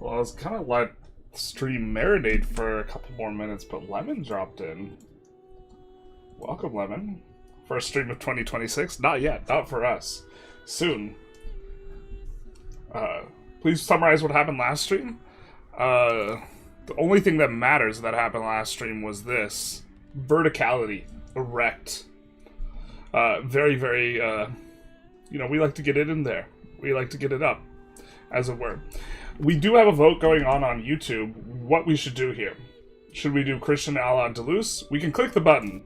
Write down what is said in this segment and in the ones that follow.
Well, I was kind of let stream marinate for a couple more minutes, but Lemon dropped in. Welcome, Lemon. First stream of 2026? Not yet. Not for us. Soon. Please summarize what happened last stream. The only thing that matters that happened last stream was this. Verticality. Erect. Very, very, you know, we like to get it in there. We like to get it up, as it were. We do have a vote going on YouTube, what we should do here. Should we do Christian Al-Andalus? We can click the button.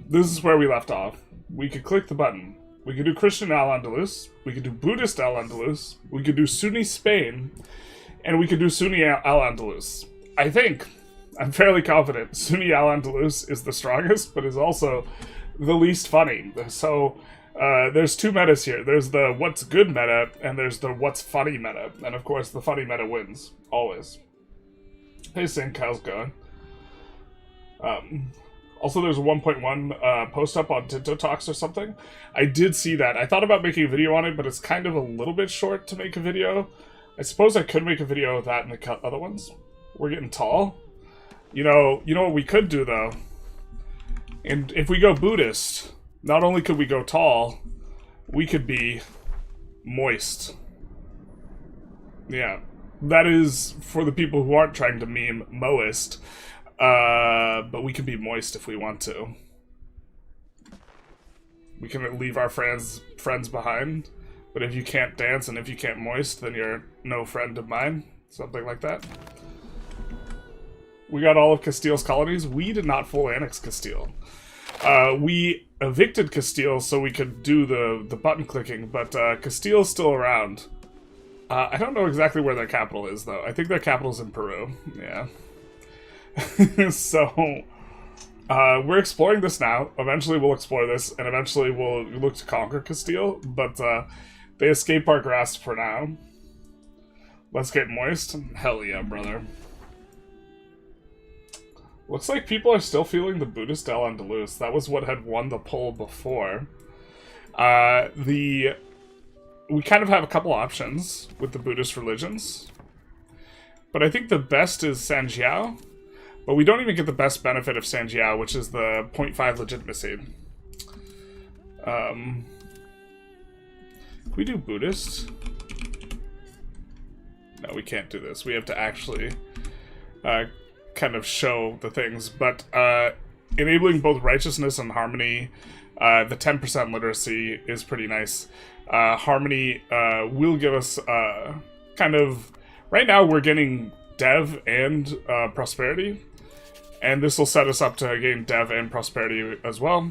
This is where we left off. We could click the button. We could do Christian Al-Andalus. We could do Buddhist Al-Andalus. We could do Sunni Spain. And we could do Sunni Al-Andalus. I think, I'm fairly confident, Sunni Al-Andalus is the strongest, but is also the least funny. So, there's two metas here. There's the what's good meta, and there's the what's funny meta. And of course, the funny meta wins. Always. Hey, Sink, how's it going? Also, there's a 1.1 post up on Tinto Talks or something. I did see that. I thought about making a video on it, but it's kind of a little bit short to make a video. I suppose I could make a video of that and the other ones. We're getting tall. You know what we could do, though? And if we go Buddhist, not only could we go tall, we could be moist. Yeah. That is for the people who aren't trying to meme moist. But we can be moist if we want to. We can leave our friends behind. But if you can't dance and if you can't moist, then you're no friend of mine. Something like that. We got all of Castile's colonies. We did not full annex Castile. We evicted Castile so we could do the button clicking, but Castile's still around. I don't know exactly where their capital is, though. I think their capital's in Peru. Yeah. So, we're exploring this now. Eventually we'll explore this, and eventually we'll look to conquer Castile, but they escape our grasp for now. Let's get moist. Hell yeah, brother. Looks like people are still feeling the Buddhist Al-Andalus. That was what had won the poll before. We kind of have a couple options with the Buddhist religions. But I think the best is Sanjiao. But we don't even get the best benefit of Sanjiao, which is the 0.5 legitimacy. Can we do Buddhist? No, we can't do this. We have to actually kind of show the things. But enabling both righteousness and harmony, the 10% literacy is pretty nice. Harmony will give us kind of... Right now we're getting dev and prosperity. And this will set us up to gain dev and prosperity as well.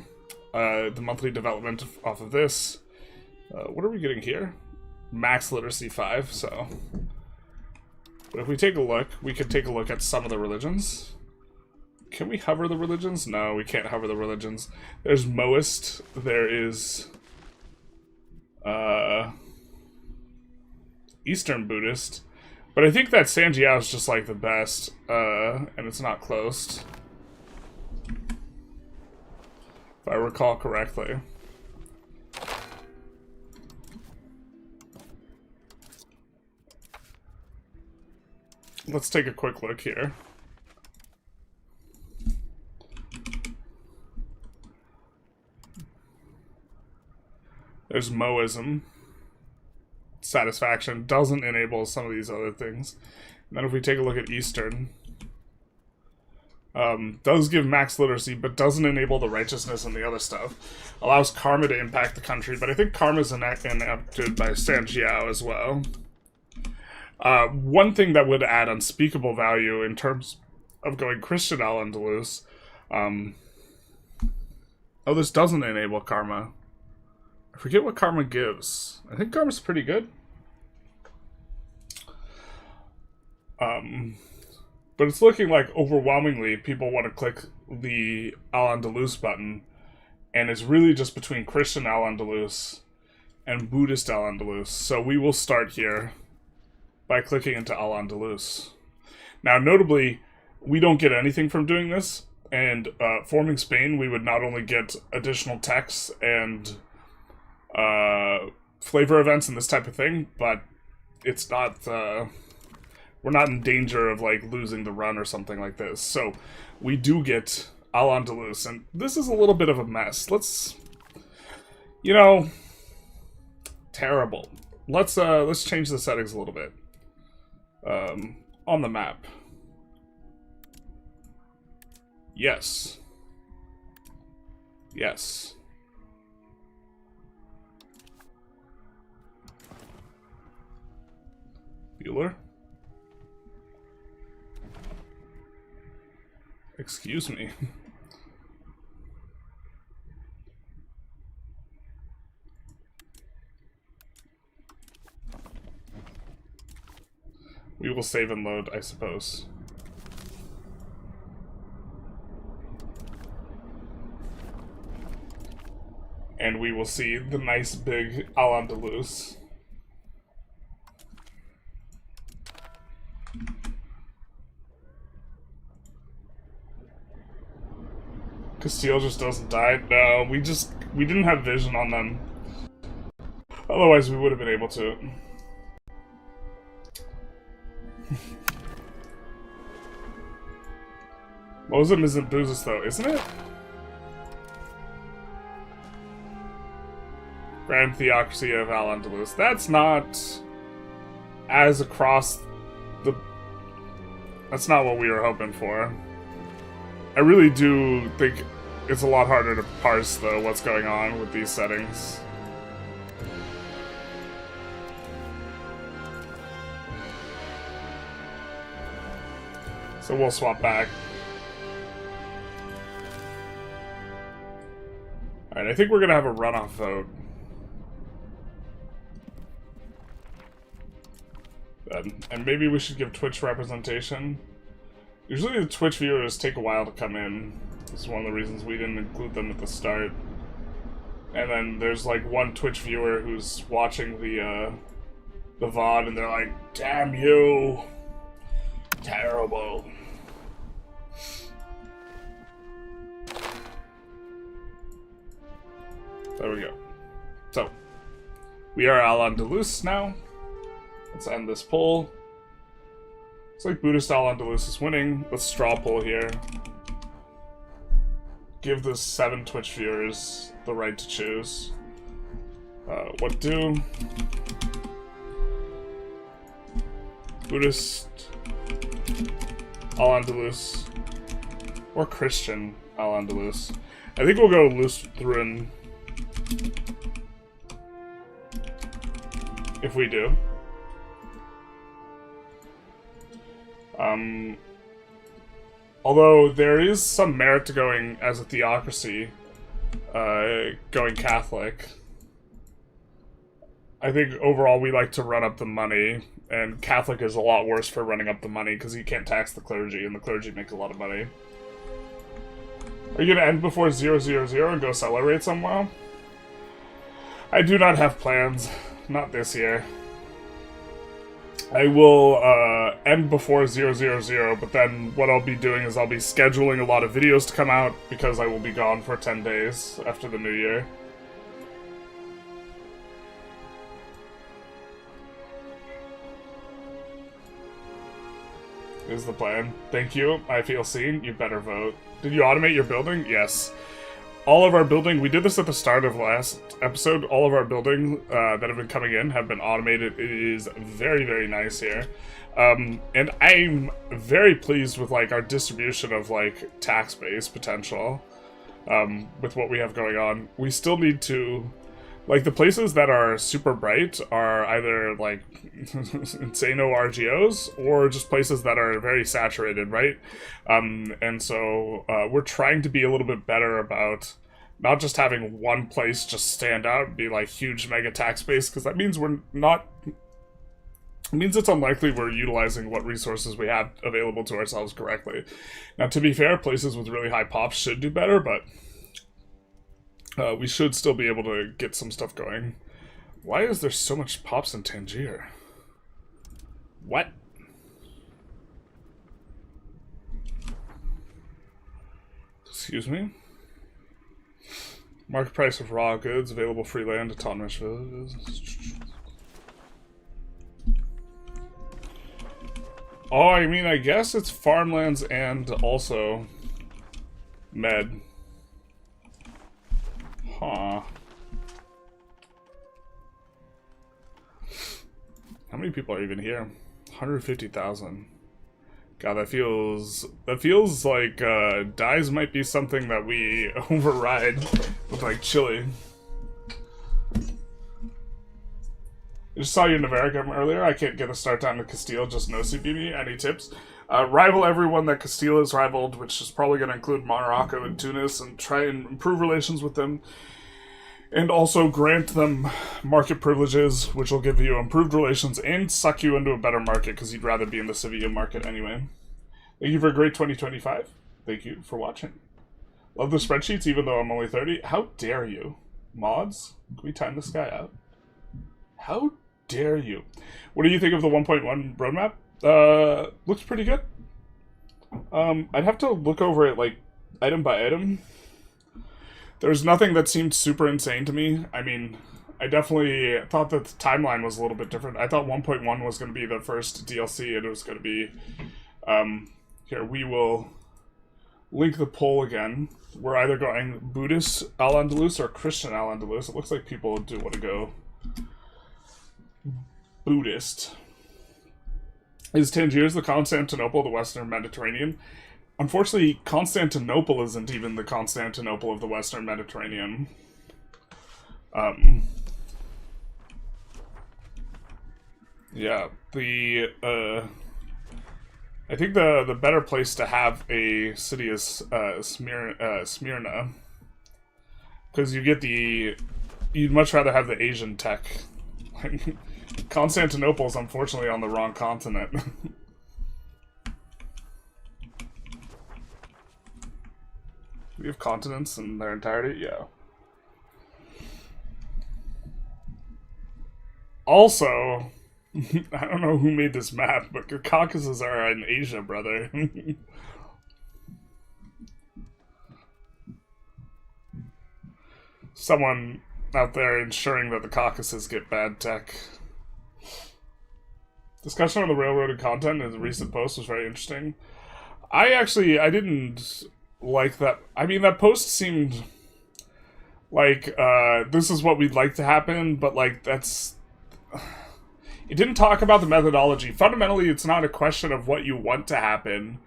The monthly development off of this. What are we getting here? Max literacy 5, so... But if we take a look, we could take a look at some of the religions. Can we hover the religions? No, we can't hover the religions. There's Moist. There is... Eastern Buddhist. But I think that Sanjiao is just like the best, and it's not closed. If I recall correctly. Let's take a quick look here. There's Moism. Satisfaction doesn't enable some of these other things. And then if we take a look at Eastern, does give max literacy, but doesn't enable the righteousness and the other stuff. Allows karma to impact the country, but I think karma is enacted by Sanjiao as well. One thing that would add unspeakable value in terms of going Christian Al-Andalus, oh, this doesn't enable karma. I forget what karma gives. I think karma's pretty good. But it's looking like overwhelmingly people want to click the Al-Andalus button, and it's really just between Christian Al-Andalus and Buddhist Al-Andalus. So we will start here by clicking into Al-Andalus. Now, notably, we don't get anything from doing this, and forming Spain, we would not only get additional texts and flavor events and this type of thing, but it's not, we're we're not in danger of like losing the run or something like this. So we do get Al-Andalus, and this is a little bit of a mess. Let's, you know, terrible. Let's change the settings a little bit on the map. Yes. Yes. Bueller? Excuse me. We will save and load, I suppose. And we will see the nice big Al-Andalus. Castile just doesn't die? No, we didn't have vision on them. Otherwise we would have been able to. Muslim isn't Buddhist though, isn't it? Grand Theocracy of Al-Andalus. That's not as across the... That's not what we were hoping for. I really do think it's a lot harder to parse, though, what's going on with these settings. So we'll swap back. Alright, I think we're gonna have a runoff vote. And maybe we should give Twitch representation. Usually the Twitch viewers take a while to come in. This is one of the reasons we didn't include them at the start. And then there's like one Twitch viewer who's watching the VOD and they're like, damn you! Terrible. There we go. So, we are Al-Andalus now. Let's end this poll. Looks like Buddhist Al-Andalus is winning. Let's straw poll here. Give the 7 Twitch viewers the right to choose. What do? Buddhist Al-Andalus or Christian Al-Andalus. I think we'll go Lutheran if we do. Although there is some merit to going as a theocracy, going Catholic. I think overall we like to run up the money, and Catholic is a lot worse for running up the money because you can't tax the clergy, and the clergy make a lot of money. Are you gonna end before 000 and go celebrate somewhere? I do not have plans. Not this year. I will end before 000, but then what I'll be doing is I'll be scheduling a lot of videos to come out because I will be gone for 10 days after the new year. Is the plan. Thank you. I feel seen. You better vote. Did you automate your building? Yes. All of our building, we did this at the start of last episode, all of our building that have been coming in have been automated. It is very, very nice here. And I'm very pleased with like our distribution of like tax base potential with what we have going on. We still need to, like the places that are super bright are either like insano RGOs or just places that are very saturated, right? And so we're trying to be a little bit better about not just having one place just stand out and be like huge mega tax base, because that means we're not, it means it's unlikely we're utilizing what resources we have available to ourselves correctly. Now, to be fair, places with really high pops should do better, but we should still be able to get some stuff going. Why is there so much pops in Tangier? What? Excuse me? Market price of raw goods, available free land, autonomous villages. Oh, I mean, I guess it's farmlands and also med. Huh. How many people are even here? 150,000. God, that feels like dyes might be something that we override with like Chile. I just saw you in America earlier. I can't get a start time to Castile, just no CBB. Any tips? Rival everyone that Castile is rivaled, which is probably going to include Morocco and Tunis, and try and improve relations with them. And also grant them market privileges, which will give you improved relations and suck you into a better market, because you'd rather be in the Sevilla market anyway. Thank you for a great 2025. Thank you for watching. Love the spreadsheets, even though I'm only 30. How dare you? Mods? Can we time this guy out? How dare you? What do you think of the 1.1 roadmap? Looks pretty good. I'd have to look over it, like, item by item. There's nothing that seemed super insane to me. I mean, I definitely thought that the timeline was a little bit different. I thought 1.1 was going to be the first DLC, and it was going to be... here, we will link the poll again. We're either going Buddhist Al-Andalus or Christian Al-Andalus. It looks like people do want to go Buddhist. Is Tangiers the Constantinople of the Western Mediterranean? Unfortunately, Constantinople isn't even the Constantinople of the Western Mediterranean. Yeah, I think the better place to have a city is Smyrna. Because you get you'd much rather have the Asian tech. Constantinople is unfortunately on the wrong continent. We have continents in their entirety? Yeah. Also, I don't know who made this map, but the Caucasus are in Asia, brother. Someone out there ensuring that the Caucasus get bad tech. Discussion on the railroaded content in the recent post was very interesting. I didn't like that. I mean, that post seemed like, this is what we'd like to happen, but, like, that's... It didn't talk about the methodology. Fundamentally, it's not a question of what you want to happen.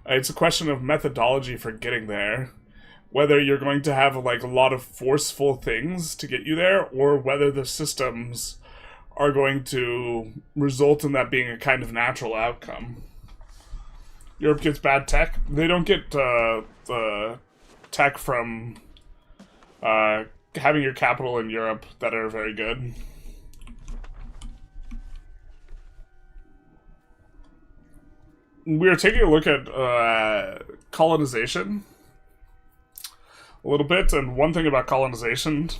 It's a question of methodology for getting there. Whether you're going to have, like, a lot of forceful things to get you there, or whether the systems are going to result in that being a kind of natural outcome. Europe gets bad tech. They don't get the tech from having your capital in Europe that are very good. We are taking a look at colonization a little bit, and one thing about colonization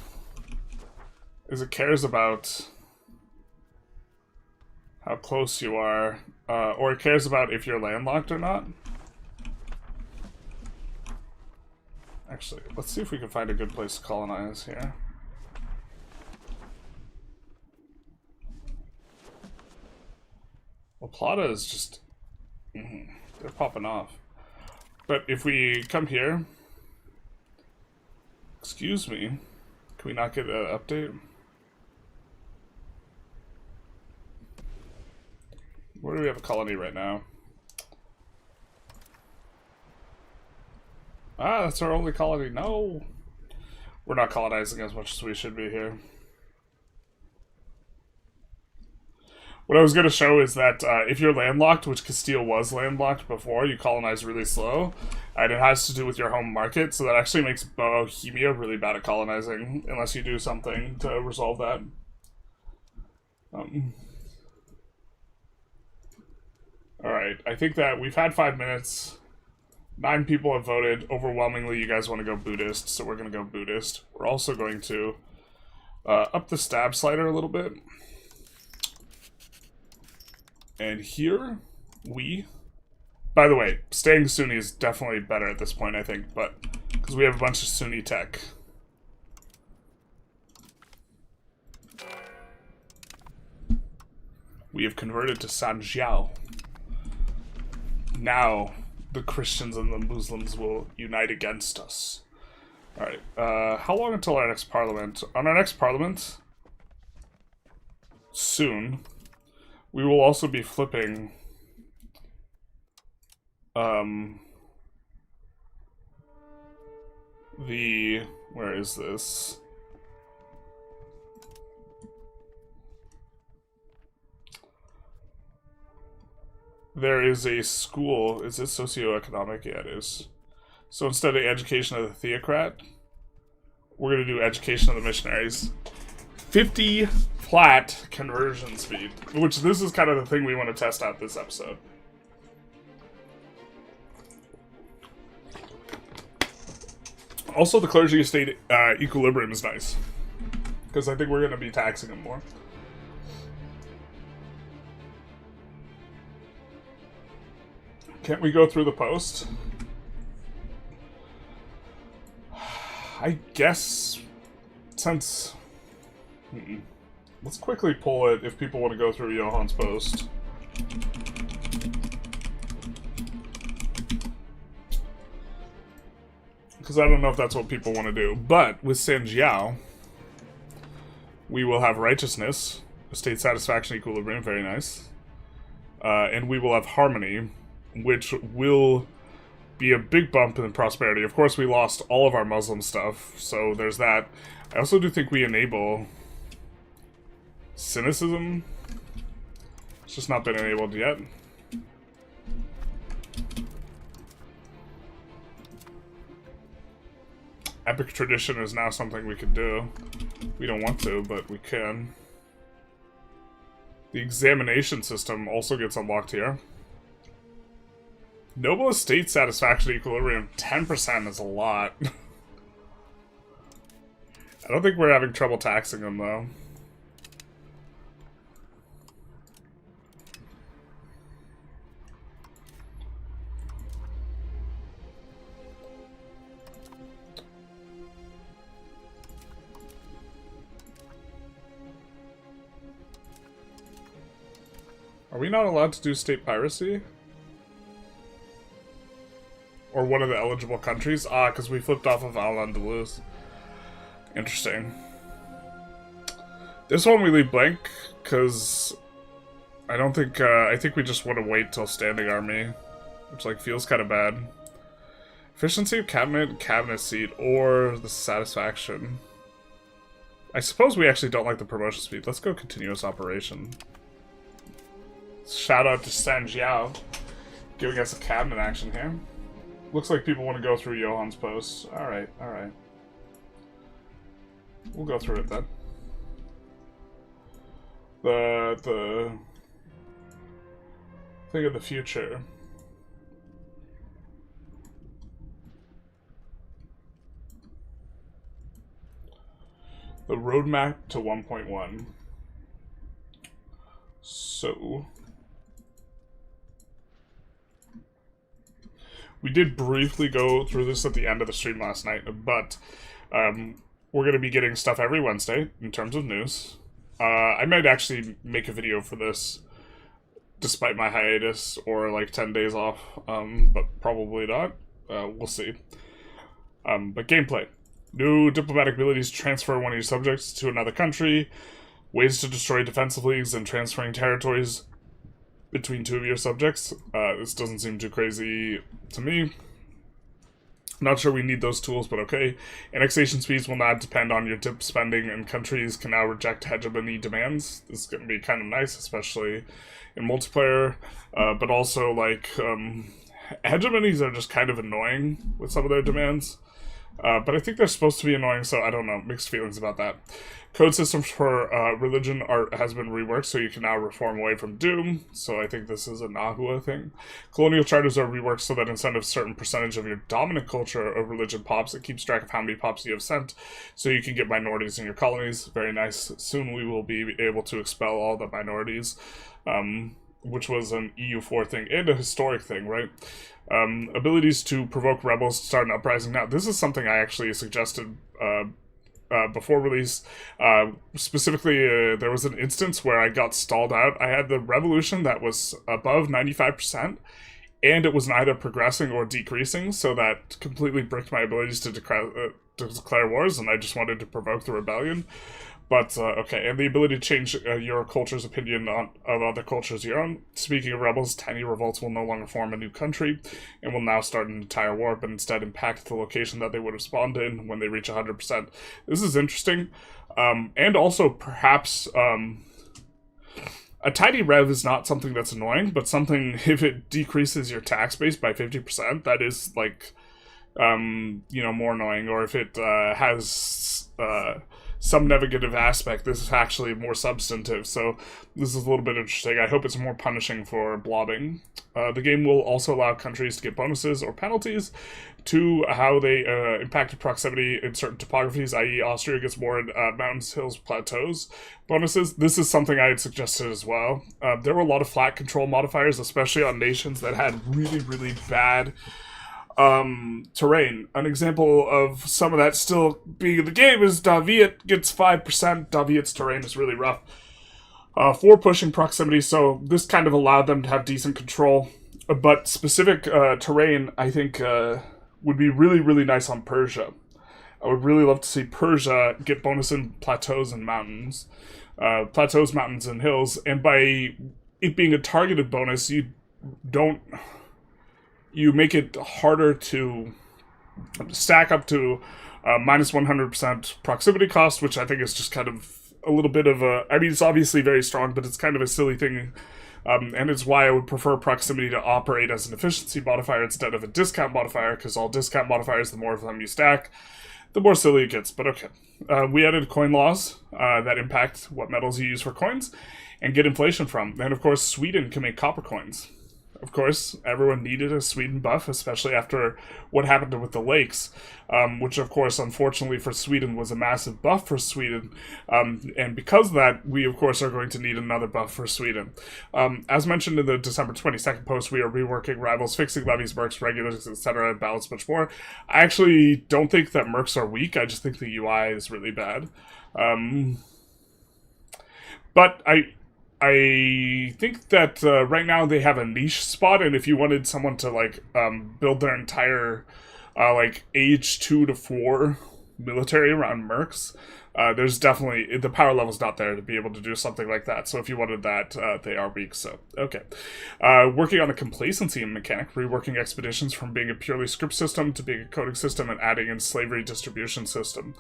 is it cares about how close you are, or it cares about if you're landlocked or not. Actually, let's see if we can find a good place to colonize here. La Plata is just... they're popping off. But if we come here... Excuse me. Can we not get an update? Where do we have a colony right now? Ah, that's our only colony. No! We're not colonizing as much as we should be here. What I was going to show is that if you're landlocked, which Castile was landlocked before, you colonize really slow, and it has to do with your home market, so that actually makes Bohemia really bad at colonizing, unless you do something to resolve that. Alright, I think that we've had 5 minutes. 9 people have voted. Overwhelmingly, you guys want to go Buddhist, so we're going to go Buddhist. We're also going to up the stab slider a little bit. And here, by the way, staying Sunni is definitely better at this point, I think, but because we have a bunch of Sunni tech. We have converted to Sanjiao. Now the Christians and the Muslims will unite against us. Alright, how long until our next parliament? On our next parliament, soon, we will also be flipping where is this? There is a school. Is it socioeconomic? Yeah, it is. So instead of education of the theocrat, we're going to do education of the missionaries. 50 flat conversion speed, which this is kind of the thing we want to test out this episode. Also, the clergy estate equilibrium is nice, because I think we're going to be taxing them more. Can't we go through the post? I guess, since... Let's quickly pull it if people want to go through Johan's post. Because I don't know if that's what people want to do. But with Sanjiao, we will have righteousness, state satisfaction, equilibrium, very nice. And we will have harmony, which will be a big bump in prosperity. Of course, we lost all of our Muslim stuff, so there's that. I also do think we enable cynicism. It's just not been enabled yet. Epic tradition is now something we could do. We don't want to, but we can. The examination system also gets unlocked here. Noble estate satisfaction equilibrium, 10% is a lot. I don't think we're having trouble taxing them, though. Are we not allowed to do state piracy? Or one of the eligible countries? Ah, because we flipped off of Al-Andalus. Interesting. This one we leave blank, because I don't think, I think we just want to wait till standing army, which, like, feels kind of bad. Efficiency of cabinet seat, or the satisfaction. I suppose we actually don't like the promotion speed. Let's go continuous operation. Shout out to Sanjiao, giving us a cabinet action here. Looks like people want to go through Johan's posts. Alright, alright. We'll go through it then. The thing of the future. The roadmap to 1.1. So... we did briefly go through this at the end of the stream last night, but we're going to be getting stuff every Wednesday in terms of news. I might actually make a video for this, despite my hiatus, or like 10 days off, but probably not. We'll see. But gameplay. New diplomatic abilities transfer one of your subjects to another country. Ways to destroy defensive leagues and transferring territories between two of your subjects. This doesn't seem too crazy to me. Not sure we need those tools, but okay. Annexation speeds will not depend on your dip spending, and countries can now reject hegemony demands. This is going to be kind of nice, especially in multiplayer. But also, like, hegemonies are just kind of annoying with some of their demands. But I think they're supposed to be annoying, so I don't know. Mixed feelings about that. Code systems for religion has been reworked, so you can now reform away from Doom. So I think this is a Nahua thing. Colonial charters are reworked so that instead of a certain percentage of your dominant culture of religion pops, it keeps track of how many pops you have sent, so you can get minorities in your colonies. Very nice. Soon we will be able to expel all the minorities, which was an EU4 thing and a historic thing, right? Abilities to provoke rebels to start an uprising. Now, this is something I actually suggested before release. Specifically, there was an instance where I got stalled out. I had the revolution that was above 95%, and it was neither progressing or decreasing, so that completely bricked my abilities to declare wars, and I just wanted to provoke the rebellion. But, okay, and the ability to change your culture's opinion of other cultures your own. Speaking of rebels, tiny revolts will no longer form a new country, and will now start an entire war, but instead impact the location that they would have spawned in when they reach 100%. This is interesting, and also, perhaps, a tiny rev is not something that's annoying, but something, if it decreases your tax base by 50%, that is, like, more annoying, or if it has some negative aspect, this is actually more substantive, so this is a little bit interesting. I hope it's more punishing for blobbing. The game will also allow countries to get bonuses or penalties to how they impacted proximity in certain topographies, i.e. Austria gets more in mountains, hills, plateaus bonuses. This is something I had suggested as well. There were a lot of flat control modifiers, especially on nations that had really, really bad terrain. An example of some of that still being in the game is Daviet gets 5%. Daviet's terrain is really rough. For pushing proximity, so this kind of allowed them to have decent control. But specific terrain, I think, would be really, really nice on Persia. I would really love to see Persia get bonus in plateaus and mountains. Plateaus, mountains, and hills. And by it being a targeted bonus, you make it harder to stack up to minus 100% proximity cost, which I think is just kind of a little bit of a... I mean, it's obviously very strong, but it's kind of a silly thing. And it's why I would prefer proximity to operate as an efficiency modifier instead of a discount modifier, because all discount modifiers, the more of them you stack, the more silly it gets. But okay. We added coin laws that impact what metals you use for coins and get inflation from. And of course, Sweden can make copper coins. Of course, everyone needed a Sweden buff, especially after what happened with the lakes, which, of course, unfortunately for Sweden, was a massive buff for Sweden. And because of that, we, of course, are going to need another buff for Sweden. As mentioned in the December 22nd post, we are reworking rivals, fixing levies, mercs, regulars, etc., and balance much more. I actually don't think that mercs are weak. I just think the UI is really bad. But I think that right now they have a niche spot, and if you wanted someone to build their entire age 2 to 4 military around mercs, there's definitely the power level's not there to be able to do something like that. So if you wanted that, they are weak. So okay, working on a complacency mechanic, reworking expeditions from being a purely script system to being a coding system, and adding in slavery distribution system.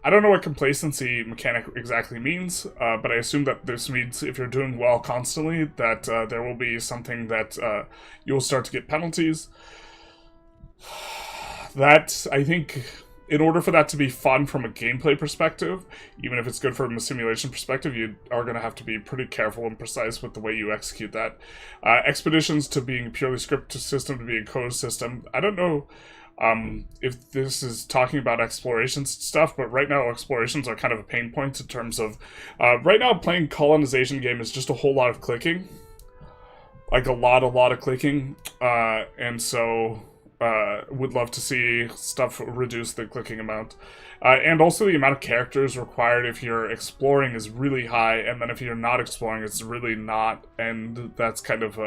I don't know what complacency mechanic exactly means, but I assume that this means if you're doing well constantly, that there will be something that you'll start to get penalties. That, I think, in order for that to be fun from a gameplay perspective, even if it's good from a simulation perspective, you are going to have to be pretty careful and precise with the way you execute that. Expeditions to being purely script system to being code system. I don't know if this is talking about exploration stuff, but right now explorations are kind of a pain point in terms of right now playing colonization game is just a whole lot of clicking, like a lot of clicking, and so would love to see stuff reduce the clicking amount, and also the amount of characters required if you're exploring is really high, and then if you're not exploring it's really not, and that's kind of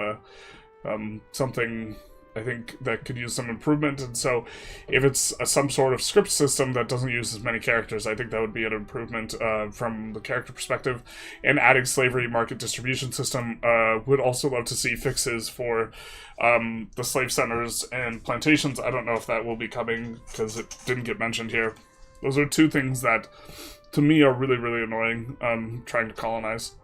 something I think that could use some improvement. And so if it's some sort of script system that doesn't use as many characters, I think that would be an improvement from the character perspective. And adding slavery market distribution system, would also love to see fixes for the slave centers and plantations. I don't know if that will be coming because it didn't get mentioned here. Those are two things that to me are really, really annoying trying to colonize.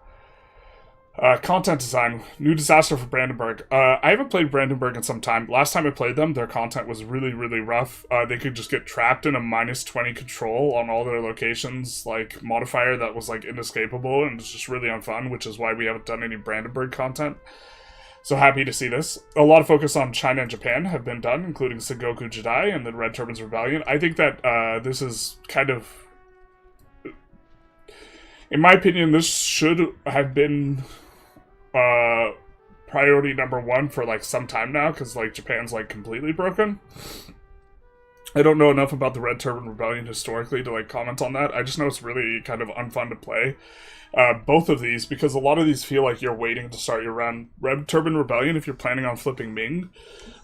Content design. New disaster for Brandenburg. I haven't played Brandenburg in some time. Last time I played them, their content was really, really rough. They could just get trapped in a minus 20 control on all their locations, modifier that was, inescapable, and it's just really unfun, which is why we haven't done any Brandenburg content. So happy to see this. A lot of focus on China and Japan have been done, including Sengoku Jidai and the Red Turban's Rebellion. I think that this is kind of... In my opinion, this should have been... priority number 1 for some time now, because Japan's completely broken. I don't know enough about the Red Turban Rebellion historically to like comment on that. I just know it's really kind of unfun to play. Both of these, because a lot of these feel like you're waiting to start your run. Red Turban Rebellion, if you're planning on flipping Ming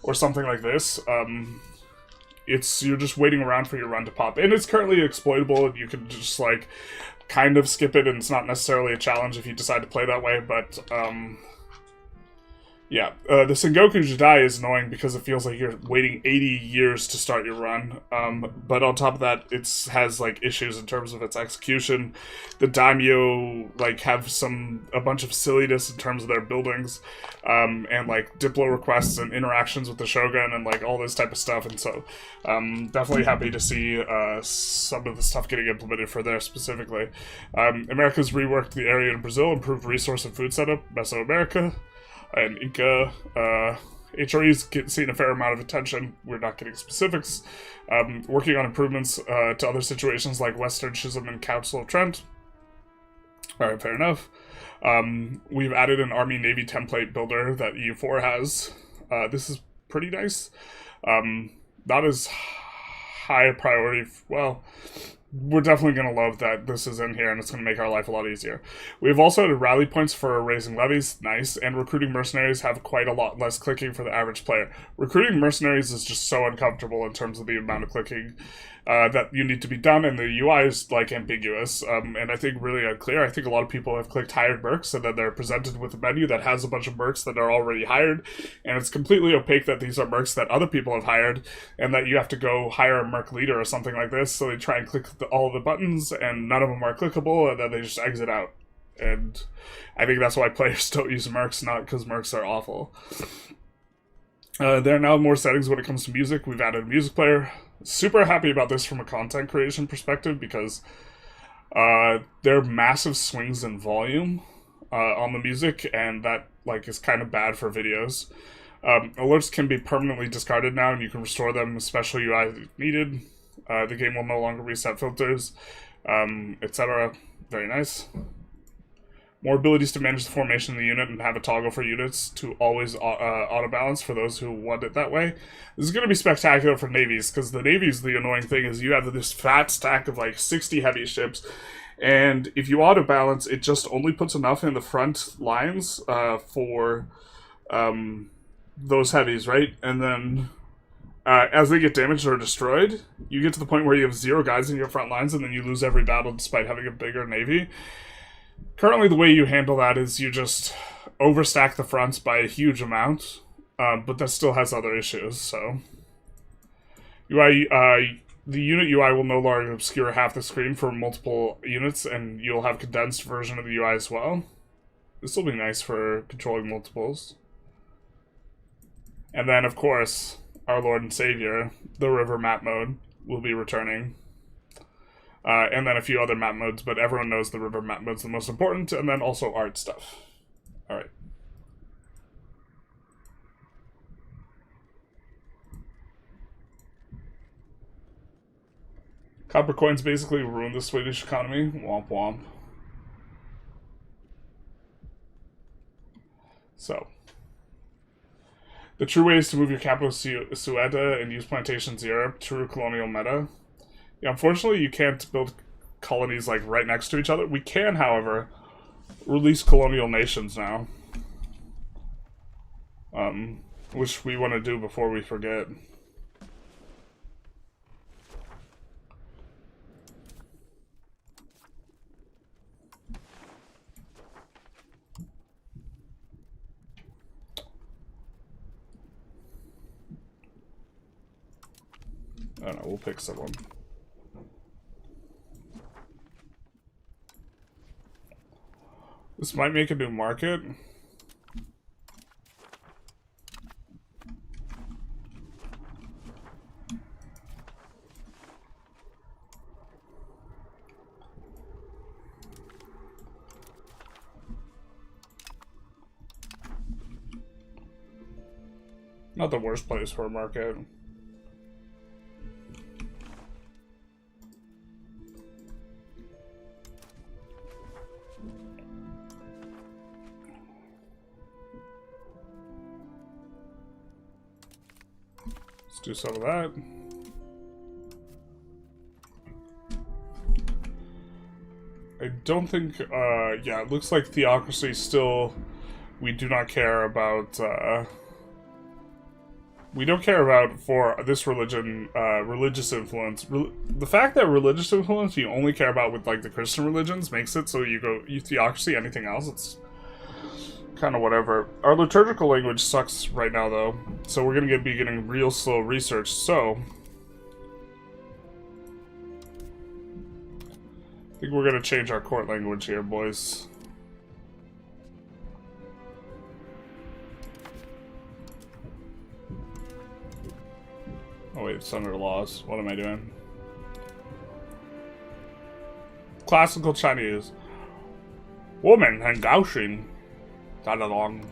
or something like this, you're just waiting around for your run to pop. And it's currently exploitable, and you can just like kind of skip it, and it's not necessarily a challenge if you decide to play that way, but yeah, the Sengoku Jidai is annoying because it feels like you're waiting 80 years to start your run. But on top of that, it has like issues in terms of its execution. The daimyo like have a bunch of silliness in terms of their buildings, and like diplo requests and interactions with the shogun and like all this type of stuff. And so, definitely happy to see some of the stuff getting implemented for there specifically. America's reworked the area in Brazil, improved resource and food setup. Mesoamerica. And Inca, HRE's seen a fair amount of attention. We're not getting specifics. Working on improvements to other situations like Western Schism and Council of Trent. Alright, fair enough. We've added an Army-Navy template builder that EU4 has. This is pretty nice. Not as high a priority. Well, we're definitely going to love that this is in here, and it's going to make our life a lot easier. We've also added rally points for raising levies, nice, and recruiting mercenaries have quite a lot less clicking for the average player. Recruiting mercenaries is just so uncomfortable in terms of the amount of clicking that you need to be done, and the UI is like ambiguous, and I think really unclear. I think a lot of people have clicked hired mercs, and then they're presented with a menu that has a bunch of mercs that are already hired, and it's completely opaque that these are mercs that other people have hired, and that you have to go hire a merc leader or something like this, so they try and click all the buttons, and none of them are clickable, and then they just exit out. And I think that's why players don't use mercs, not because mercs are awful. There are now more settings when it comes to music. We've added a music player. Super happy about this from a content creation perspective because there are massive swings in volume on the music, and that like is kind of bad for videos. Alerts can be permanently discarded now, and you can restore them with special UI if needed. The game will no longer reset filters, etc. Very nice. More abilities to manage the formation of the unit and have a toggle for units to always auto-balance for those who want it that way. This is going to be spectacular for navies, because the navies, the annoying thing is you have this fat stack of like 60 heavy ships, and if you auto-balance, it just only puts enough in the front lines for those heavies, right? And then as they get damaged or destroyed, you get to the point where you have 0 guys in your front lines, and then you lose every battle despite having a bigger navy. Currently, the way you handle that is you just overstack the fronts by a huge amount, but that still has other issues, so... the unit UI will no longer obscure half the screen for multiple units, and you'll have a condensed version of the UI as well. This will be nice for controlling multiples. And then, of course, our Lord and Savior, the River map mode, will be returning. And then a few other map modes, but everyone knows the river map mode's the most important, and then also art stuff. Alright. Copper coins basically ruined the Swedish economy. Womp womp. So. The true way is to move your capital to Sueda and use plantations in Europe. True colonial meta. Yeah, unfortunately, you can't build colonies like right next to each other. We can, however, release colonial nations now, which we want to do before we forget. I don't know, we'll pick someone. This might make a new market. Not the worst place for a market. Let's do some of that. I don't think, yeah, it looks like theocracy still, we do not care about, we don't care about, for this religion, religious influence. The fact that religious influence you only care about with, like, the Christian religions makes it so you theocracy, anything else, it's kind of whatever. Our liturgical language sucks right now, though, so we're gonna be getting real slow research, so I think we're gonna change our court language here, boys. Oh wait, it's under laws. What am I doing? Classical Chinese. Woman and Gaoxing got along.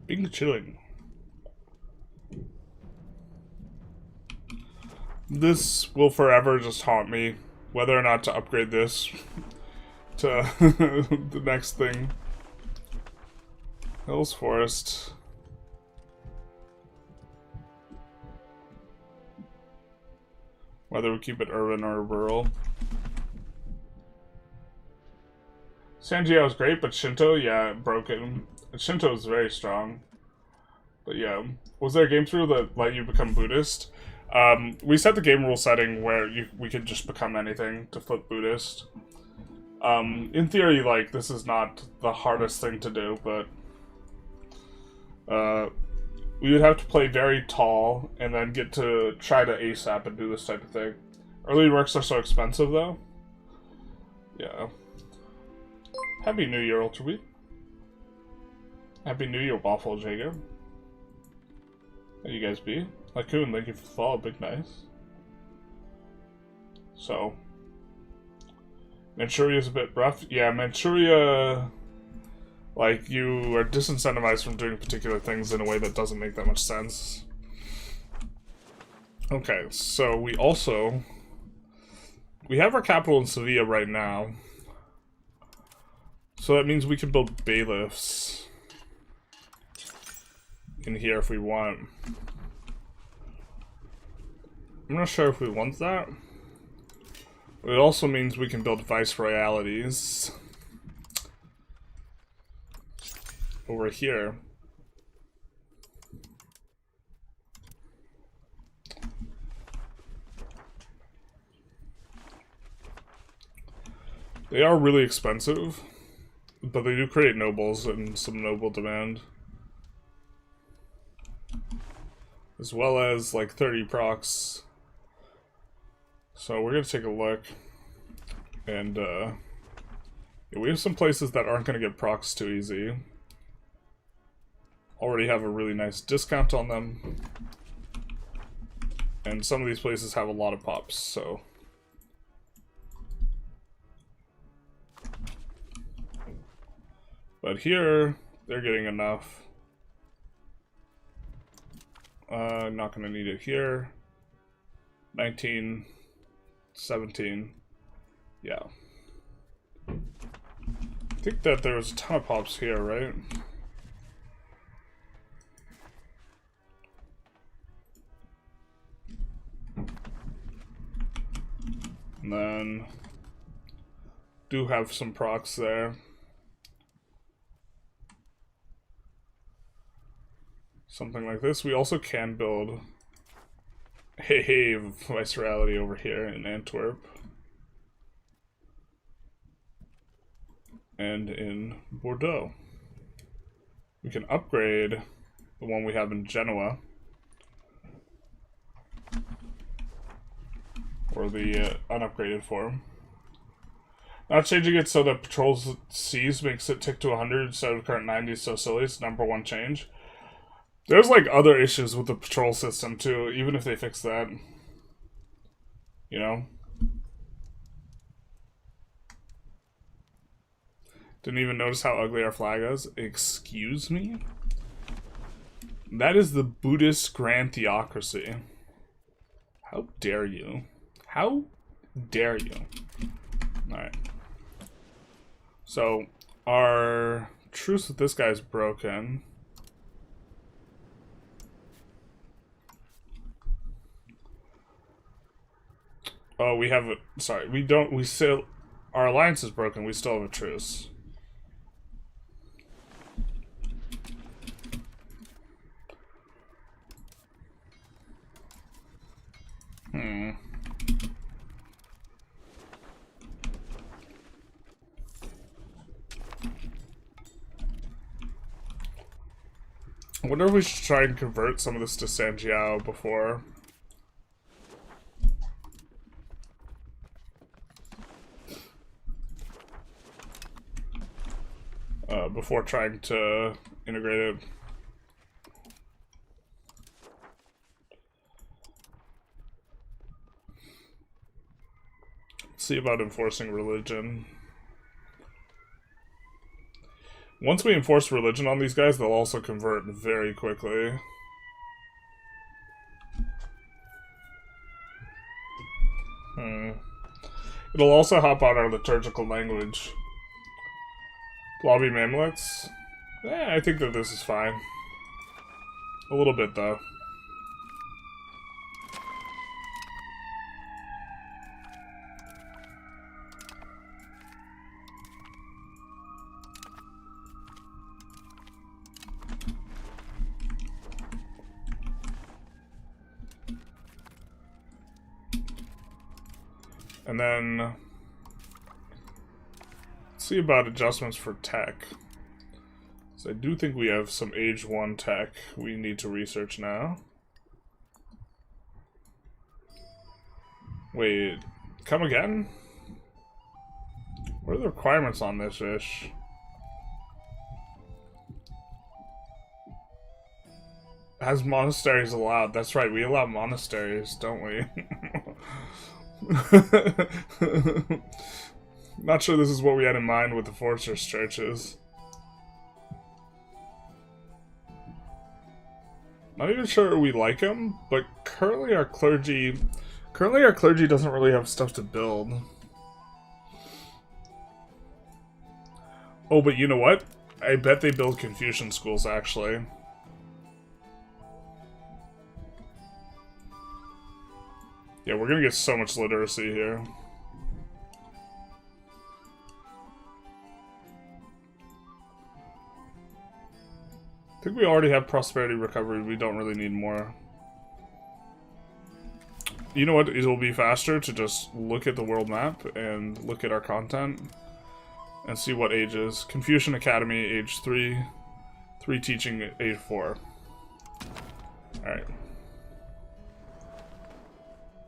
Being chilling. This will forever just haunt me, whether or not to upgrade this to the next thing. Hills Forest. Whether we keep it urban or rural. Sanjiao is great, but Shinto, yeah, broken. Shinto is very strong. But yeah. Was there a game through that let you become Buddhist? We set the game rule setting where we could just become anything to flip Buddhist. In theory, like, this is not the hardest thing to do, but we would have to play very tall and then get to try to ASAP and do this type of thing. Early works are so expensive, though. Yeah. Happy New Year, Ultrabeat. Happy New Year, Waffle Jager. How you guys be? Lacoon, thank you for the follow, big nice. So, Manchuria is a bit rough. Yeah, Manchuria, like, you are disincentivized from doing particular things in a way that doesn't make that much sense. Okay, so we have our capital in Sevilla right now. So that means we can build bailiffs in here if we want. I'm not sure if we want that. But it also means we can build viceroyalities over here. They are really expensive, but they do create nobles and some noble demand. As well as like 30 procs. So we're gonna take a look. And yeah, we have some places that aren't gonna get procs too easy. Already have a really nice discount on them. And some of these places have a lot of pops, so. But here, they're getting enough. Not gonna need it here. 19, 17. Yeah. I think that there was a ton of pops here, right? And then do have some procs there. Something like this. We also can build a viceroyalty over here in Antwerp. And in Bordeaux. We can upgrade the one we have in Genoa. Or the unupgraded form. Not changing it so that patrols seas makes it tick to 100 instead of current 90 is so silly. It's #1 change. There's like other issues with the patrol system too, even if they fix that. You know? Didn't even notice how ugly our flag is. Excuse me? That is the Buddhist grand theocracy. How dare you? How dare you? Alright. So, our truce with this guy is broken. Oh, we have a... Sorry, we don't... We still... Our alliance is broken. We still have a truce. I wonder if we should try and convert some of this to Sanjiao before trying to integrate it. Let's see about enforcing religion. Once we enforce religion on these guys, they'll also convert very quickly. It'll also hop on our liturgical language. Lobby Mamluks? I think that this is fine. A little bit, though. And then, let's see about adjustments for tech. So I do think we have some age 1 tech we need to research now. Wait, come again? What are the requirements on this ish? Has monasteries allowed? That's right, we allow monasteries, don't we? Not sure this is what we had in mind with the fortress churches. Not even sure we like them, but currently our clergy doesn't really have stuff to build. Oh, but you know what? I bet they build Confucian schools, actually. Yeah, we're gonna get so much literacy here. I think we already have prosperity recovery. We don't really need more. You know what? It'll be faster to just look at the world map and look at our content and see what ages. Confucian Academy, age 3. 3 teaching, age 4. Alright.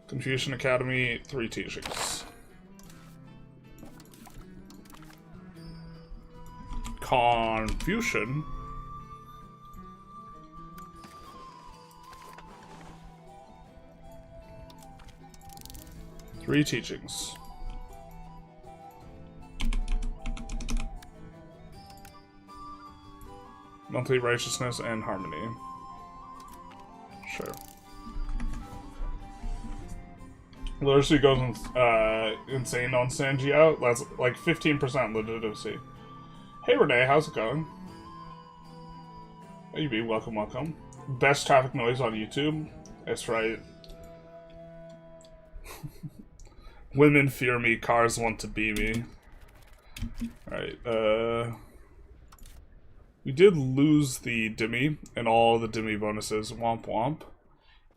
Confucian Academy, 3 teachings. Confucian. Three teachings. Monthly righteousness and harmony. Sure. Literacy goes insane on Sanjiao. That's like 15% legitimacy. Hey Renee, how's it going? Hey B, welcome, welcome. Best traffic noise on YouTube. That's right. Women fear me, cars want to be me. Alright, we did lose the Demi and all the Demi bonuses. Womp womp.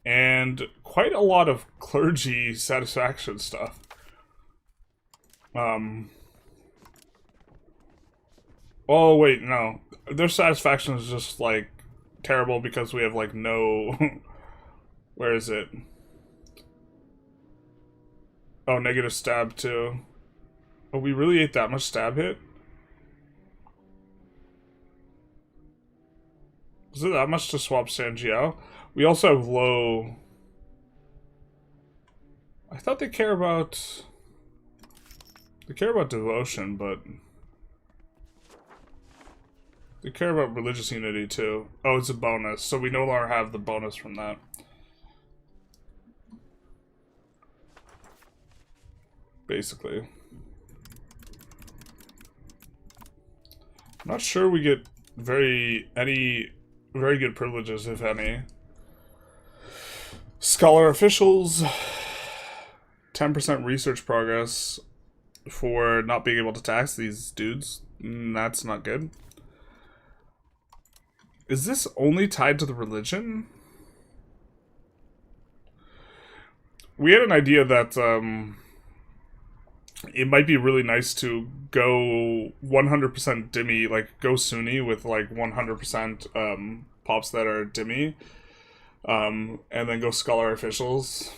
And quite a lot of clergy satisfaction stuff. Oh, wait, no. Their satisfaction is just, like, terrible because we have, like, no... Where is it? Oh, negative stab, too. Oh, we really ate that much stab hit? Is it that much to swap Sanjiao? We also have low... I thought they care about... They care about devotion, but... They care about religious unity, too. Oh, it's a bonus, so we no longer have the bonus from that. Basically. I'm not sure we get any very good privileges, if any. Scholar officials, 10% research progress for not being able to tax these dudes. That's not good. Is this only tied to the religion? We had an idea that it might be really nice to go 100% Dhimmi, like go Sunni with like 100% pops that are Dhimmi, and then go scholar officials.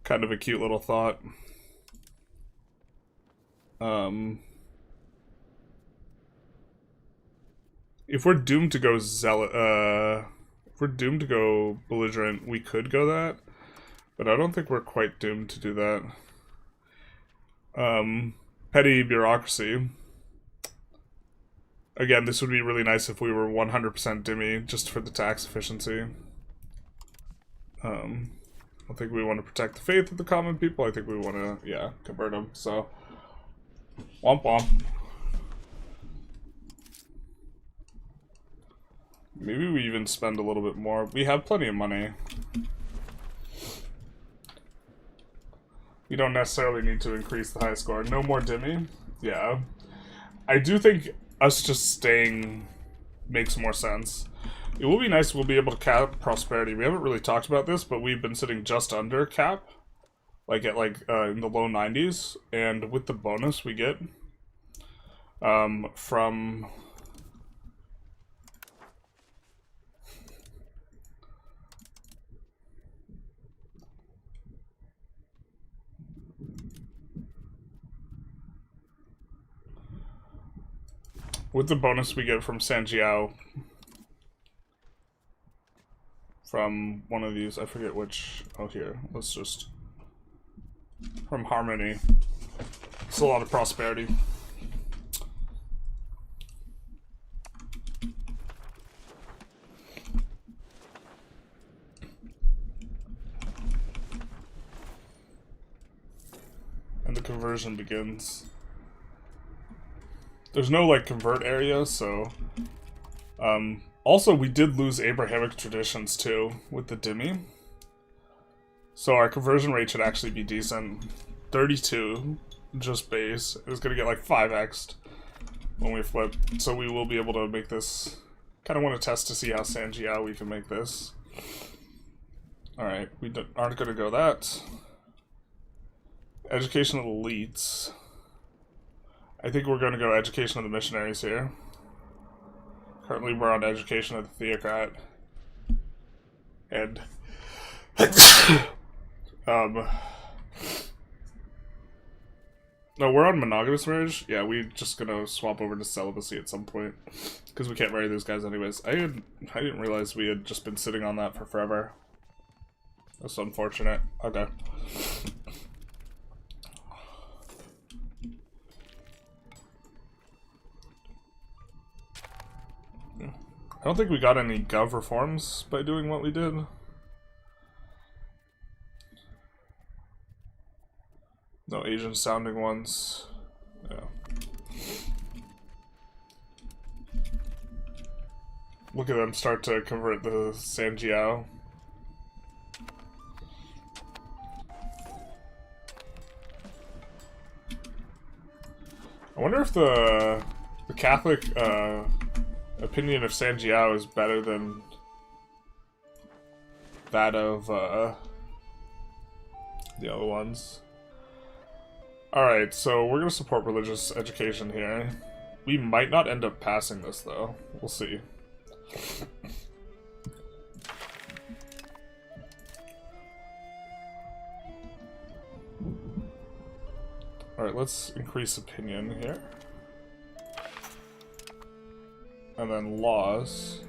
Kind of a cute little thought. If we're doomed to go if we're doomed to go belligerent, we could go that, but I don't think we're quite doomed to do that. Petty bureaucracy. Again, this would be really nice if we were 100% Dhimmi, just for the tax efficiency. I think we want to protect the faith of the common people. I think we want to, yeah, convert them. So, womp womp. Maybe we even spend a little bit more. We have plenty of money. You don't necessarily need to increase the high score. No more Dhimmi. Yeah. I do think us just staying makes more sense. It will be nice, we'll be able to cap prosperity. We haven't really talked about this, but we've been sitting just under cap. Like at in the low 90s. And with the bonus we get from... With the bonus we get from Sanjiao, from one of these, I forget which, oh here, let's just, from Harmony. It's a lot of prosperity. And the conversion begins. There's no, like, convert area, so... also, we did lose Abrahamic traditions, too, with the Dhimmi. So our conversion rate should actually be decent. 32, just base. It's gonna get, like, 5x'd when we flip. So we will be able to make this... Kind of want to test to see how Sanjiao we can make this. Alright, we aren't gonna go that. Education of elites... I think we're going to go education of the missionaries here. Currently we're on education of the theocrat. And... No, we're on monogamous marriage. Yeah, we're just going to swap over to celibacy at some point. Because we can't marry those guys anyways. I didn't realize we had just been sitting on that for forever. That's unfortunate. Okay. I don't think we got any gov reforms by doing what we did. No Asian sounding ones. Yeah. Look at them start to convert the Sanjiao. I wonder if the Catholic opinion of Sanjiao is better than that of the other ones. Alright, so we're gonna support religious education here. We might not end up passing this though. We'll see. Alright, let's increase opinion here. And then laws.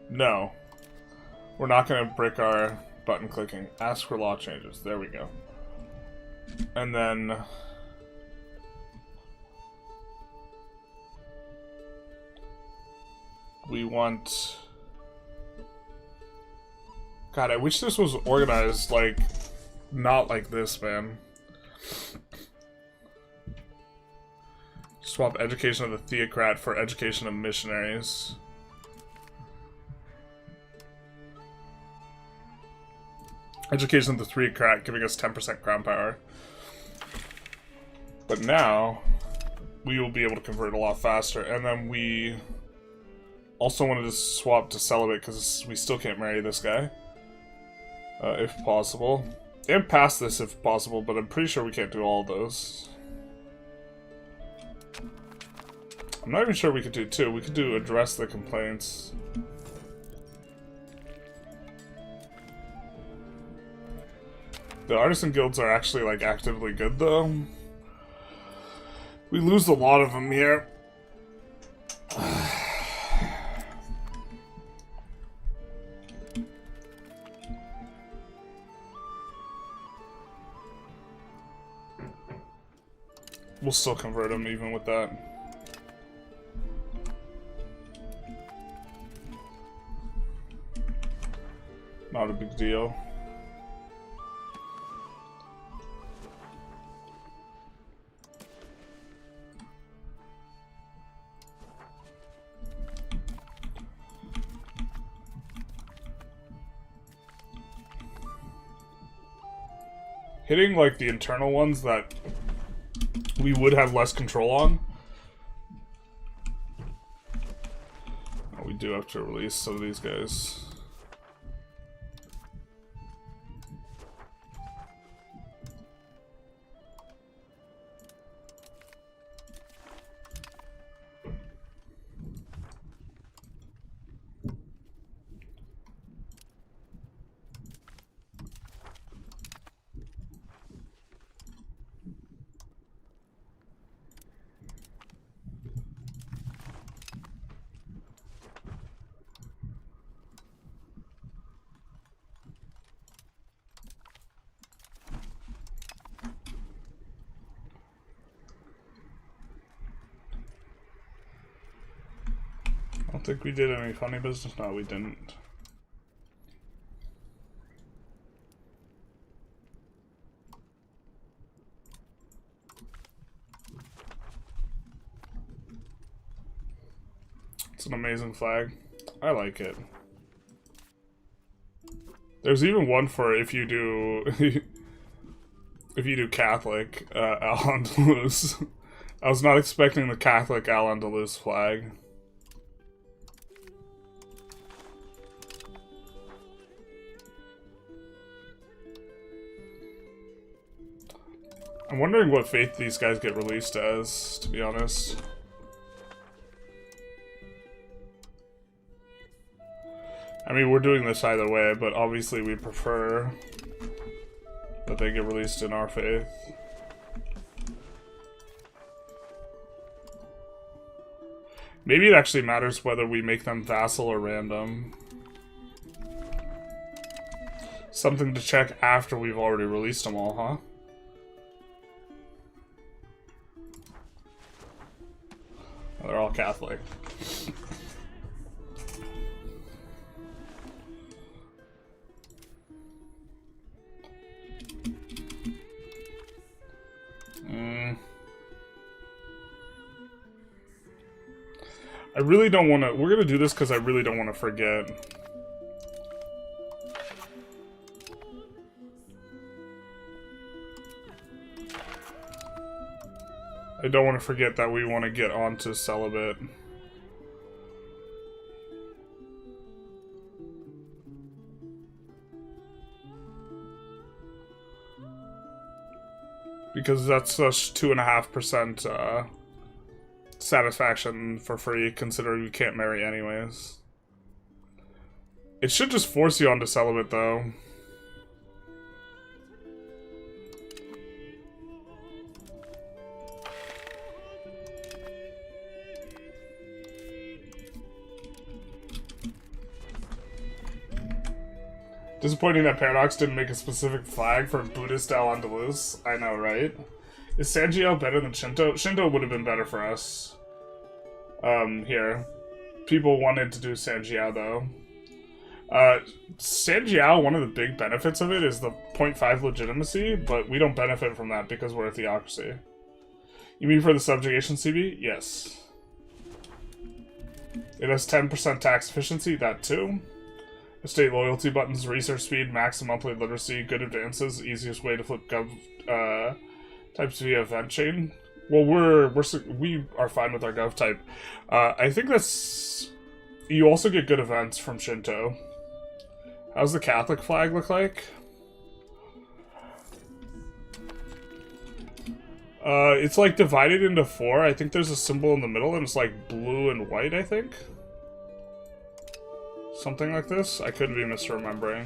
No. We're not going to break our button clicking. Ask for law changes. There we go. And then... we want... God, I wish this was organized, like, not like this, man. Swap education of the theocrat for education of missionaries. Education of the 3 crack, giving us 10% crown power. But now, we will be able to convert a lot faster. And then we also wanted to swap to celibate because we still can't marry this guy. If possible. And pass this if possible, but I'm pretty sure we can't do all of those. I'm not even sure we could do 2. We could do address the complaints. The artisan guilds are actually, like, actively good, though. We lose a lot of them here. We'll still convert them even with that. Not a big deal. Hitting, like, the internal ones that we would have less control on. Oh, we do have to release some of these guys. I don't think we did any funny business. No, we didn't. It's an amazing flag. I like it. There's even one for if you do if you do Catholic Al-Andalus. I was not expecting the Catholic Al-Andalus flag. I'm wondering what faith these guys get released as, to be honest. I mean, we're doing this either way, but obviously we prefer that they get released in our faith. Maybe it actually matters whether we make them vassal or random. Something to check after we've already released them all, huh? They're all Catholic. I really don't want to... We're going to do this because I really don't want to forget. I don't want to forget that we want to get onto celibate. Because that's just 2.5% satisfaction for free, considering you can't marry anyways. It should just force you onto celibate, though. Disappointing that Paradox didn't make a specific flag for Buddhist Al-Andalus. I know, right? Is Sanjiao better than Shinto? Shinto would have been better for us. Here. People wanted to do Sanjiao, though. Sanjiao, one of the big benefits of it is the 0.5 legitimacy, but we don't benefit from that because we're a theocracy. You mean for the subjugation CB? Yes. It has 10% tax efficiency, that too. Estate loyalty buttons, research speed, max monthly literacy, good advances, easiest way to flip gov types via event chain. Well, we are fine with our gov type. I think that's... You also get good events from Shinto. How's the Catholic flag look like? It's like divided into 4. I think there's a symbol in the middle and it's like blue and white, I think. Something like this? I could be misremembering.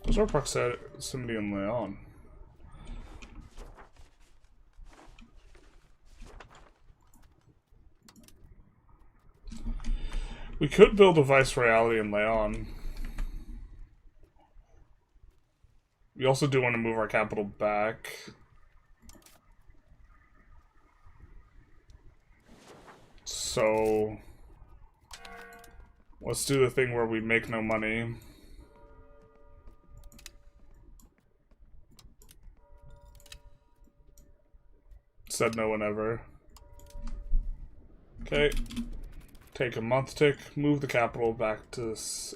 Where's our proximity in Leon? We could build a viceroyalty in Leon. We also do want to move our capital back. So let's do the thing where we make no money. Said no one ever. Okay. Take a month tick, move the capital back to Suez.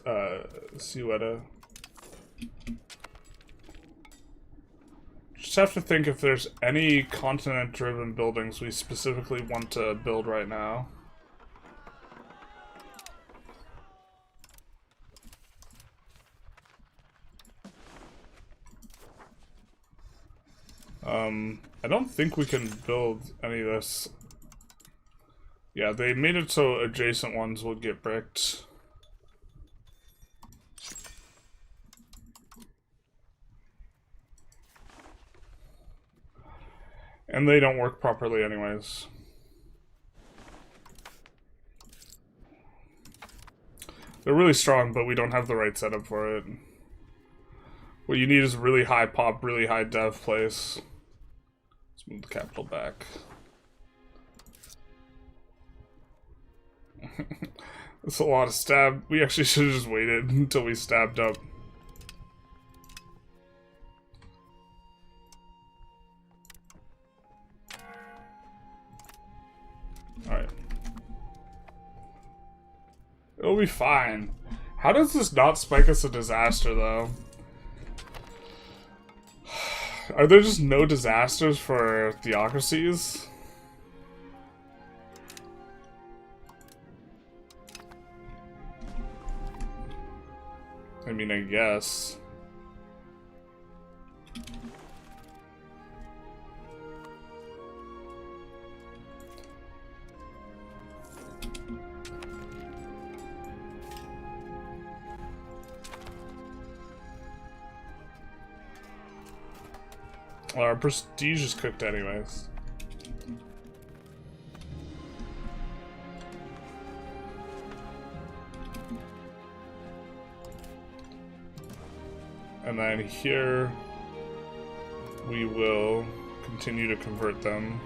Just have to think if there's any continent-driven buildings we specifically want to build right now. I don't think we can build any of this. Yeah, they made it so adjacent ones would get bricked. And they don't work properly anyways. They're really strong, but we don't have the right setup for it. What you need is really high pop, really high dev place. Let's move the capital back. That's a lot of stab. We actually should have just waited until we stabbed up. Alright. It'll be fine. How does this not spike us a disaster, though? Are there just no disasters for theocracies? I mean, I guess. Well, our prestige is cooked anyways. And then here, we will continue to convert them.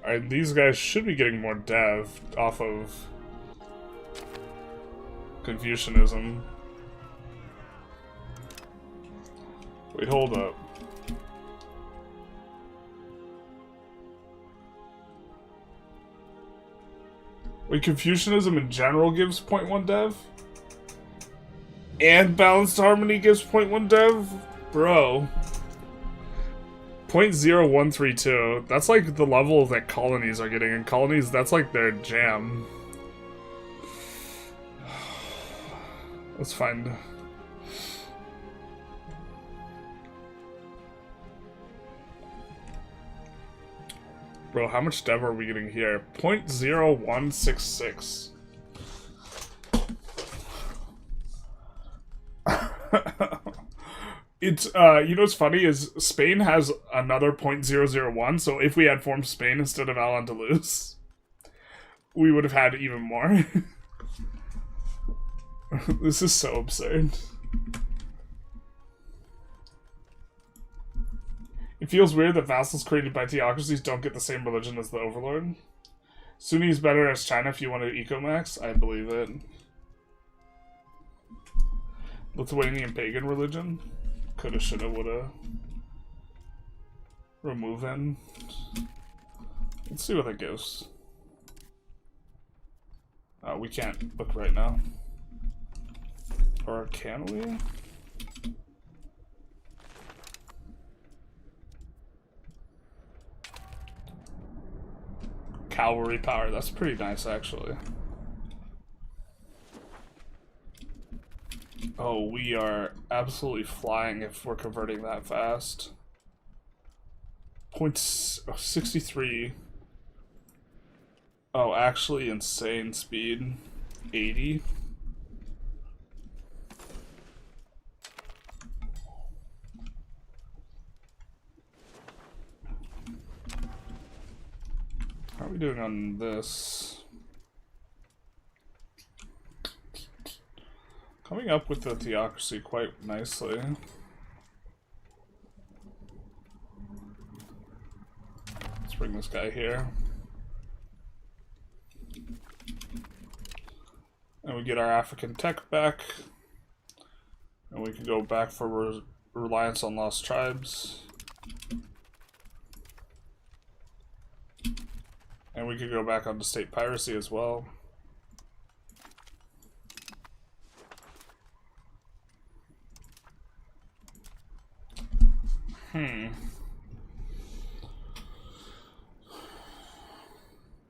Alright, these guys should be getting more dev off of Confucianism. Wait, hold up. Wait, Confucianism in general gives 0.1 dev? And Balanced Harmony gives 0.1 dev? Bro. 0.0132. That's like the level that colonies are getting. And colonies, that's like their jam. Let's find... Bro, how much dev are we getting here? 0.0166. It's, you know what's funny is Spain has another 0.001, so if we had formed Spain instead of Al-Andalus, we would have had even more. This is so absurd. It feels weird that vassals created by theocracies don't get the same religion as the overlord. Sunni is better as China if you want to ecomax. I believe it. Lithuanian pagan religion. Coulda, shoulda, woulda. Remove him. Let's see what that gives. We can't look right now. Or can we? Cavalry power, that's pretty nice actually. Oh, we are absolutely flying if we're converting that fast. 63. Oh, actually insane speed. 80. How are we doing on this? Coming up with the theocracy quite nicely. Let's bring this guy here. And we get our African tech back. And we can go back for reliance on lost tribes. And we could go back onto state piracy as well.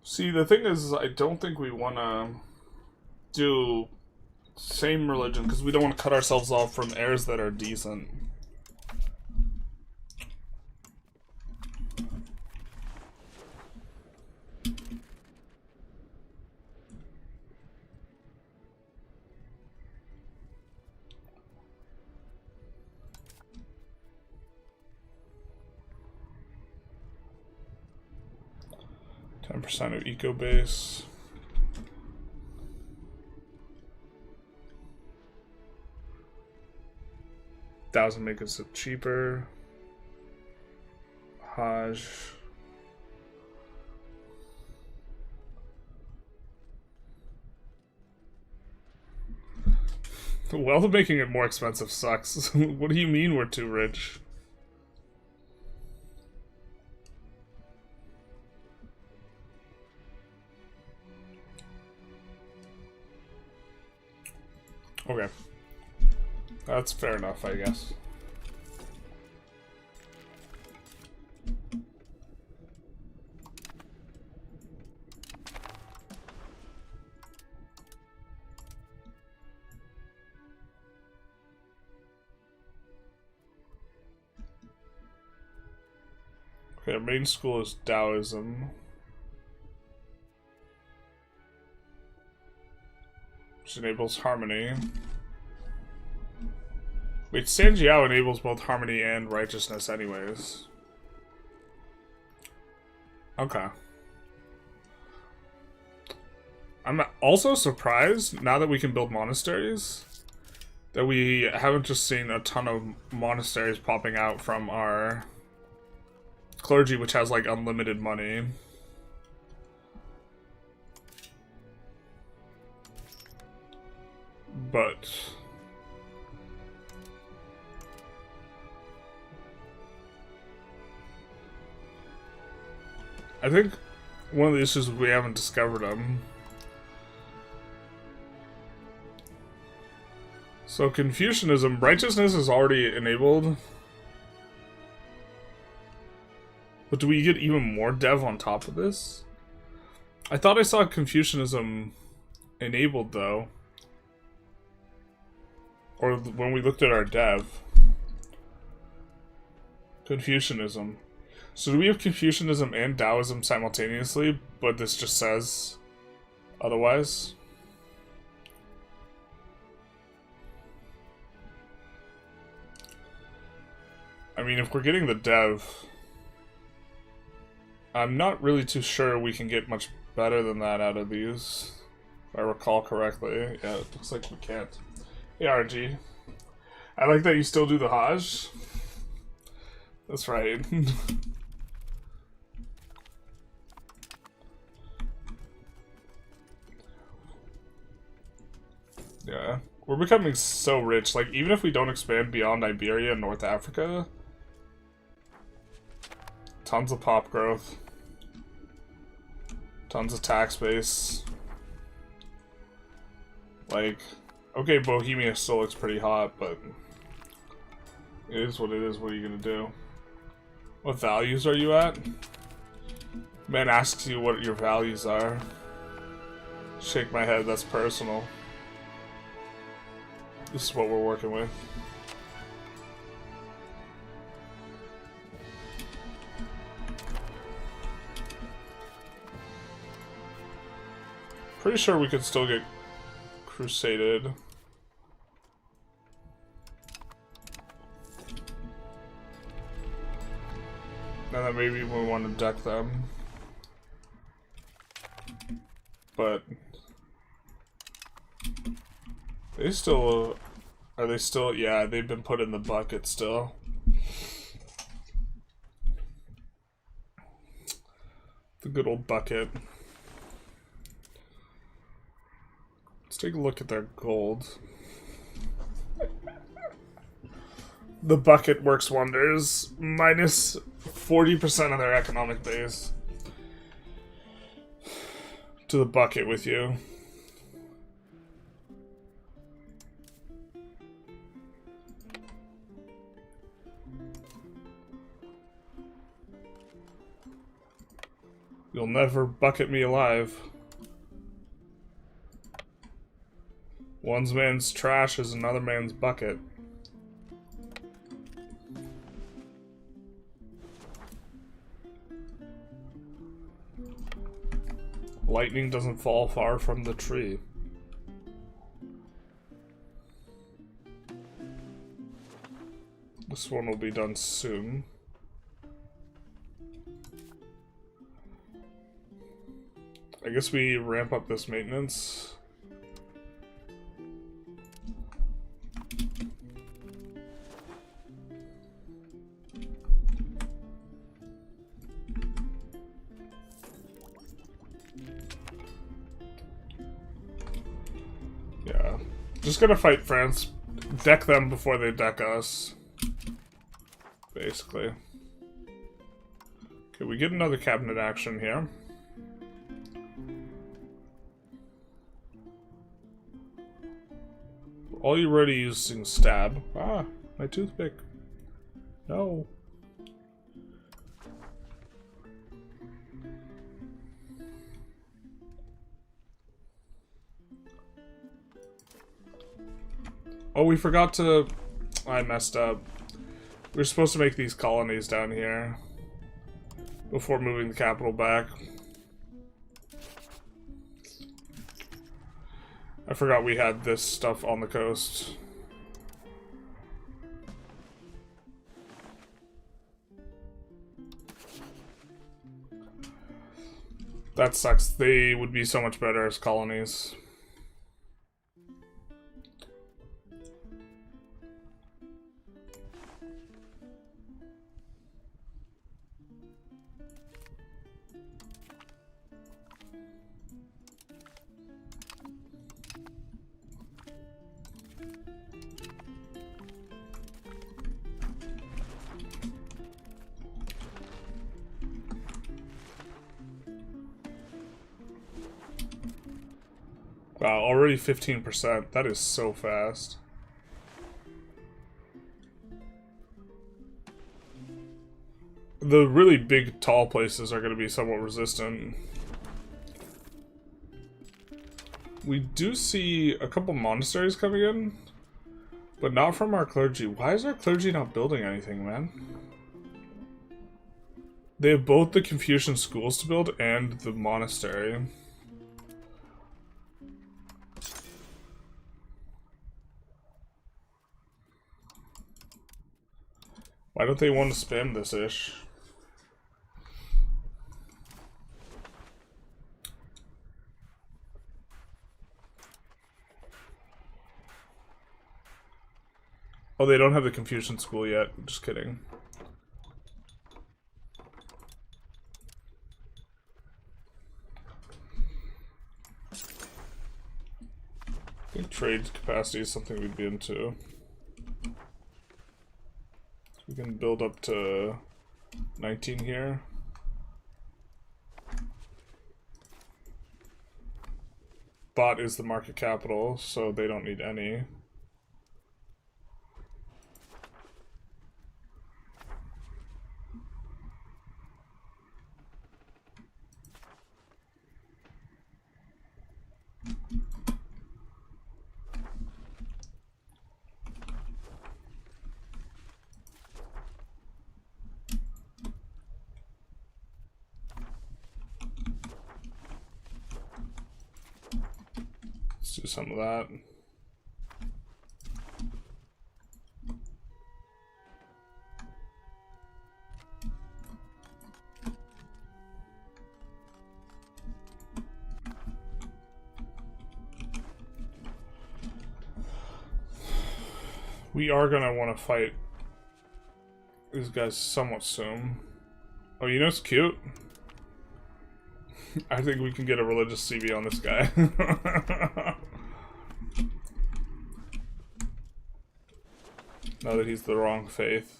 See, the thing is, I don't think we want to do same religion because we don't want to cut ourselves off from heirs that are decent. Percent of eco base. $1,000 make us cheaper. Hajj. Well, making it more expensive sucks. What do you mean we're too rich? Okay. That's fair enough, I guess. Okay, our main school is Taoism. Which enables harmony. Wait, Sanjiao enables both harmony and righteousness anyways. Okay. I'm also surprised, now that we can build monasteries, that we haven't just seen a ton of monasteries popping out from our clergy, which has, like, unlimited money. But I think one of the issues is we haven't discovered them. So Confucianism, righteousness is already enabled. But do we get even more dev on top of this? I thought I saw Confucianism enabled though. Or when we looked at our dev. Confucianism. So do we have Confucianism and Taoism simultaneously, but this just says otherwise? I mean, if we're getting the dev, I'm not really too sure we can get much better than that out of these, if I recall correctly. Yeah, it looks like we can't. Hey, RG. I like that you still do the Hajj. That's right. Yeah. We're becoming so rich. Like, even if we don't expand beyond Iberia and North Africa, tons of pop growth. Tons of tax base. Like, okay, Bohemia still looks pretty hot, but it is what it is. What are you gonna do? What values are you at? Man asks you what your values are. Shake my head, that's personal. This is what we're working with. Pretty sure we could still get crusaded. And then maybe we want to deck them. But they still... Are they still... Yeah, they've been put in the bucket still. The good old bucket. Let's take a look at their gold. The bucket works wonders. Minus 40% of their economic base. To the bucket with you. You'll never bucket me alive. One man's trash is another man's bucket. Lightning doesn't fall far from the tree. This one will be done soon. I guess we ramp up this maintenance. Yeah. Just gonna fight France. Deck them before they deck us. Basically. Okay, we get another cabinet action here. All you're already using stab. Ah, my toothpick. No. Oh, we forgot to... I messed up. We were supposed to make these colonies down here before moving the capital back. I forgot we had this stuff on the coast. That sucks. They would be so much better as colonies. Wow, already 15%. That is so fast. The really big, tall places are going to be somewhat resistant. We do see a couple monasteries coming in, but not from our clergy. Why is our clergy not building anything, man? They have both the Confucian schools to build and the monastery. Why don't they want to spam this ish? Oh, they don't have the Confucian school yet. Just kidding. I think trade capacity is something we'd be into. We can build up to 19 here. Bot is the market capital, so they don't need any. Let's do some of that. We are gonna want to fight these guys somewhat soon. Oh, you know what's cute? I think we can get a religious CV on this guy. Now that he's the wrong faith.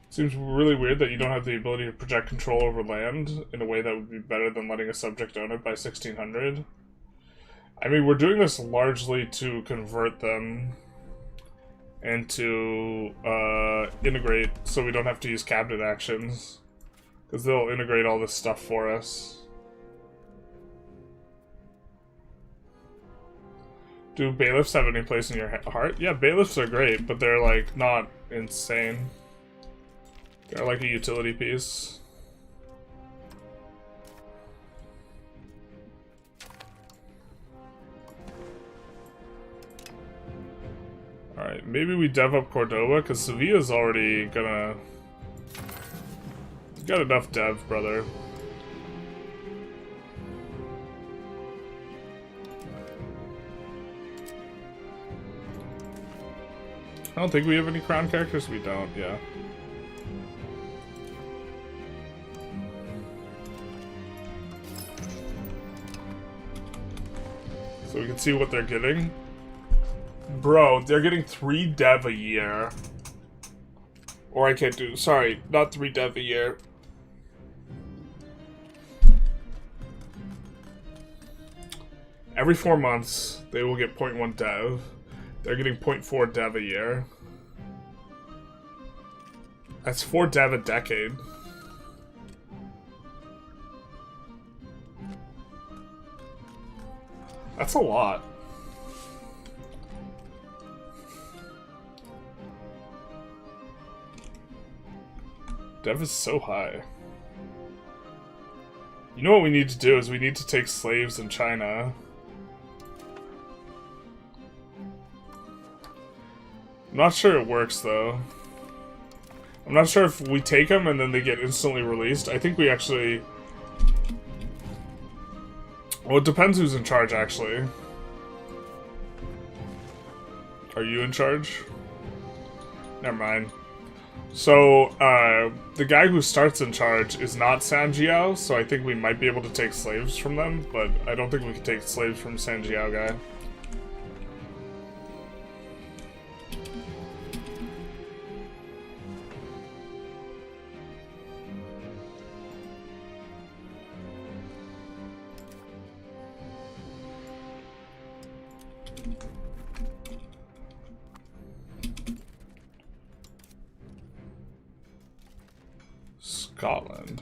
Seems really weird that you don't have the ability to project control over land in a way that would be better than letting a subject own it by 1600. I mean, we're doing this largely to convert them and to integrate so we don't have to use cabinet actions. Because they'll integrate all this stuff for us. Do bailiffs have any place in your heart? Yeah, bailiffs are great, but they're like not insane. They're like a utility piece. Alright, maybe we dev up Cordoba, because Sevilla's already gonna... You got enough dev, brother. I don't think we have any crown characters. We don't, yeah. So we can see what they're getting. Bro, they're getting 3 dev a year. Or I can't do, sorry, not 3 dev a year. Every 4 months, they will get 0.1 dev. They're getting 0.4 dev a year. That's 4 dev a decade. That's a lot. Dev is so high. You know what we need to do is we need to take slaves in China. I'm not sure it works though. I'm not sure if we take them and then they get instantly released. I think we actually... Well, it depends who's in charge, actually. Are you in charge? Never mind. So, the guy who starts in charge is not Sanjiao, so I think we might be able to take slaves from them, but I don't think we can take slaves from Sanjiao guy. Scotland.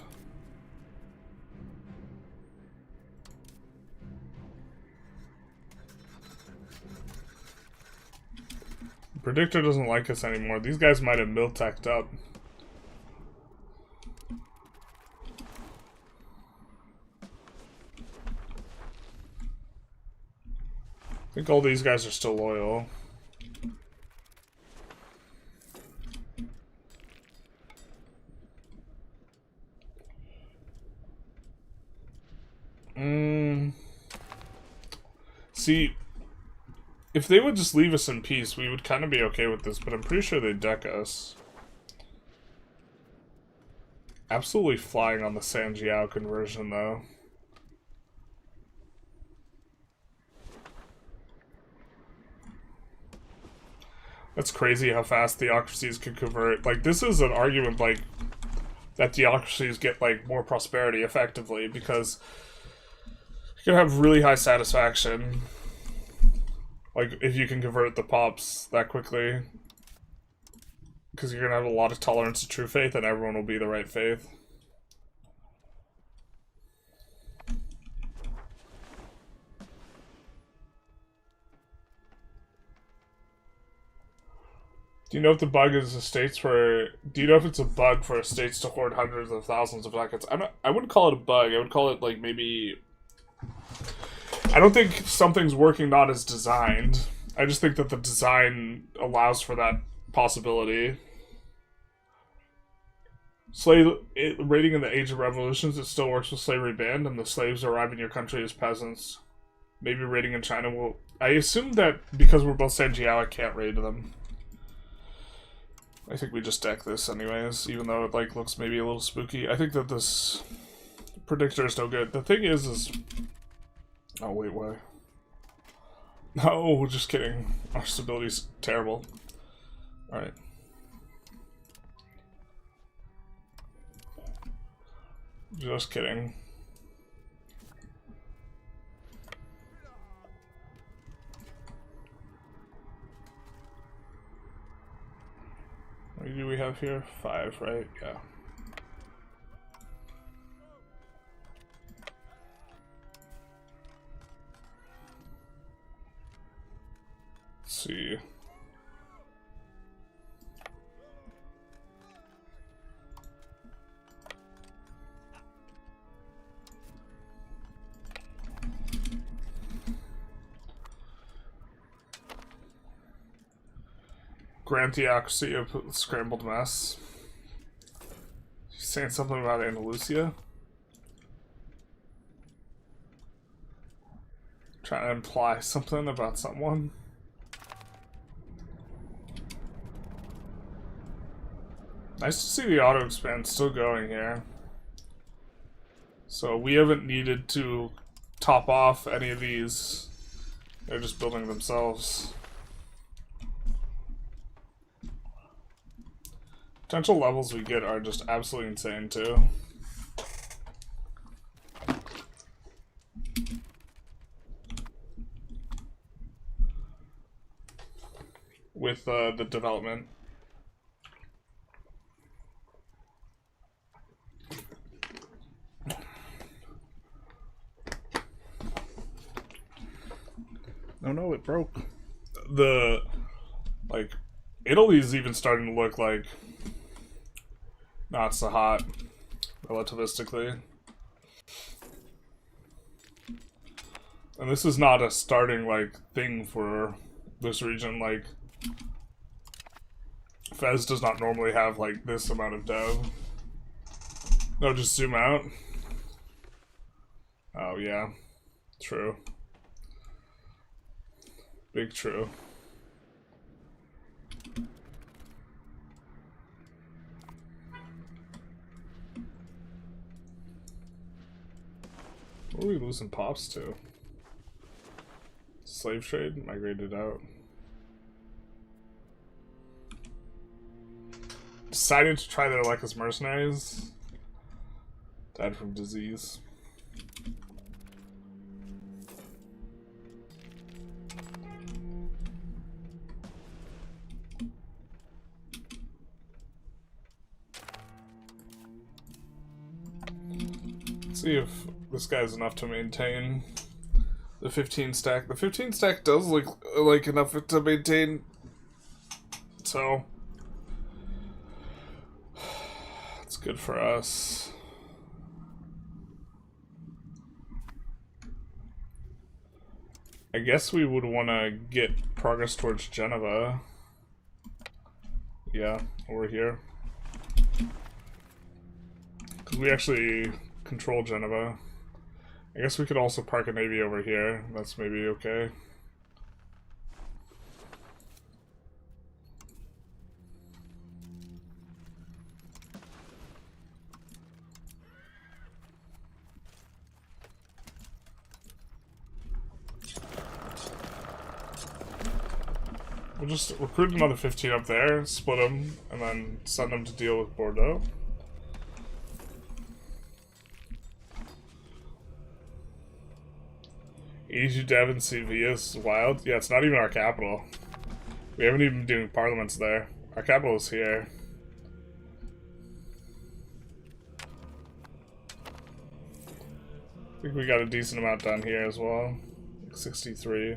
The predictor doesn't like us anymore. These guys might have mil-teched up. I think all these guys are still loyal. See, if they would just leave us in peace, we would kind of be okay with this, but I'm pretty sure they'd deck us. Absolutely flying on the Sanjiao conversion, though. That's crazy how fast theocracies can convert. Like, this is an argument, like, that theocracies get, like, more prosperity effectively, because you can have really high satisfaction. Like, if you can convert the pops that quickly. Because you're going to have a lot of tolerance to true faith, and everyone will be the right faith. Do you know if the bug is estates for... Do you know if it's a bug for estates to hoard hundreds of thousands of ducats? I wouldn't call it a bug. I would call it, like, maybe... I don't think something's working not as designed. I just think that the design allows for that possibility. Raiding in the Age of Revolutions, it still works with slavery banned, and the slaves arrive in your country as peasants. Maybe raiding in China will... I assume that because we're both Sanjiao, I can't raid them. I think we just deck this anyways, even though it like looks maybe a little spooky. I think that this predictor is no good. The thing is... Oh, wait, why? No, just kidding. Our stability's terrible. Alright. Just kidding. What do we have here? 5, right? Yeah. Let's see. Grand theocracy of scrambled mess. She's saying something about Andalusia. Trying to imply something about someone. Nice to see the auto expand still going here. So we haven't needed to top off any of these. They're just building themselves. Potential levels we get are just absolutely insane too. With the development. Oh no, it broke. Like, Italy's even starting to look like not so hot, relativistically. And this is not a starting, like, thing for this region, like... Fez does not normally have, like, this amount of dev. No, just zoom out. Oh, yeah. True. Big true. What are we losing pops to? Slave trade? Migrated out. Decided to try their luck as mercenaries. Died from disease. Let's see if this guy's enough to maintain the 15 stack. The 15 stack does look like enough to maintain, so it's good for us. I guess we would want to get progress towards Geneva. Yeah, over here. Because we actually control Geneva. I guess we could also park a navy over here. That's maybe okay. We'll just recruit another 15 up there, split them, and then send them to deal with Bordeaux. Easy Dev and Sevilla is wild. Yeah, it's not even our capital. We haven't even been doing parliaments there. Our capital is here. I think we got a decent amount done here as well. Like 63.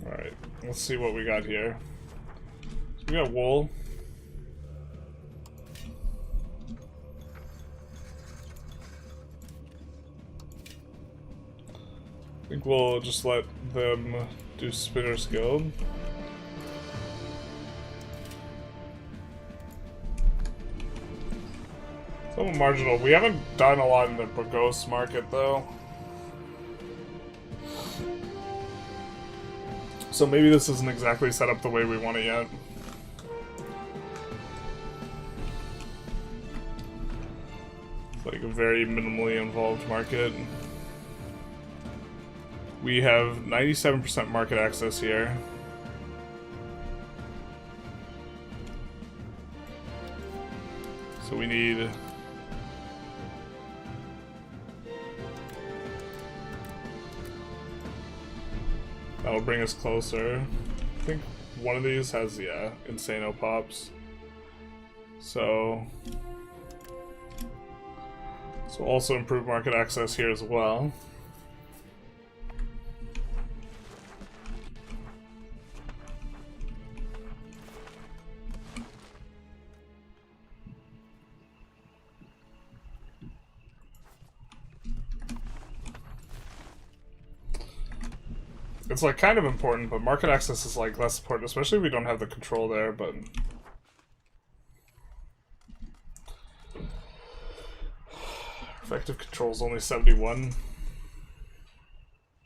Alright, let's see what we got here. So we got wool. I think we'll just let them do Spinner's Guild. It's a little marginal. We haven't done a lot in the Burgos market though. So maybe this isn't exactly set up the way we want it yet. It's like a very minimally involved market. We have 97% market access here. So we need... That'll bring us closer. I think one of these has, yeah, Insano pops. So also improve market access here as well. It's like kind of important, but market access is like less important, especially if we don't have the control there, but effective control is only 71,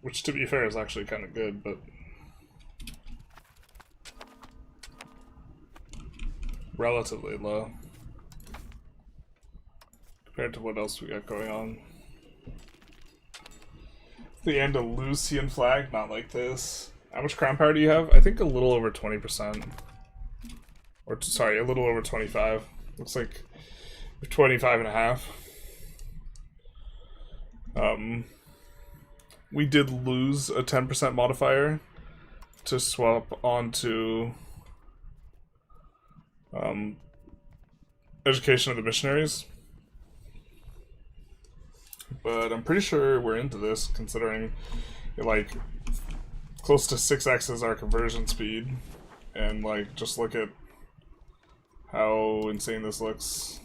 which to be fair is actually kind of good, but relatively low compared to what else we got going on. The Andalusian flag, not like this. How much crown power do you have? I think a little over 20%. Or, sorry, a little over 25. Looks like 25 and a half. We did lose a 10% modifier to swap onto education of the missionaries. But I'm pretty sure we're into this, considering like close to 6x is our conversion speed, and like just look at how insane this looks.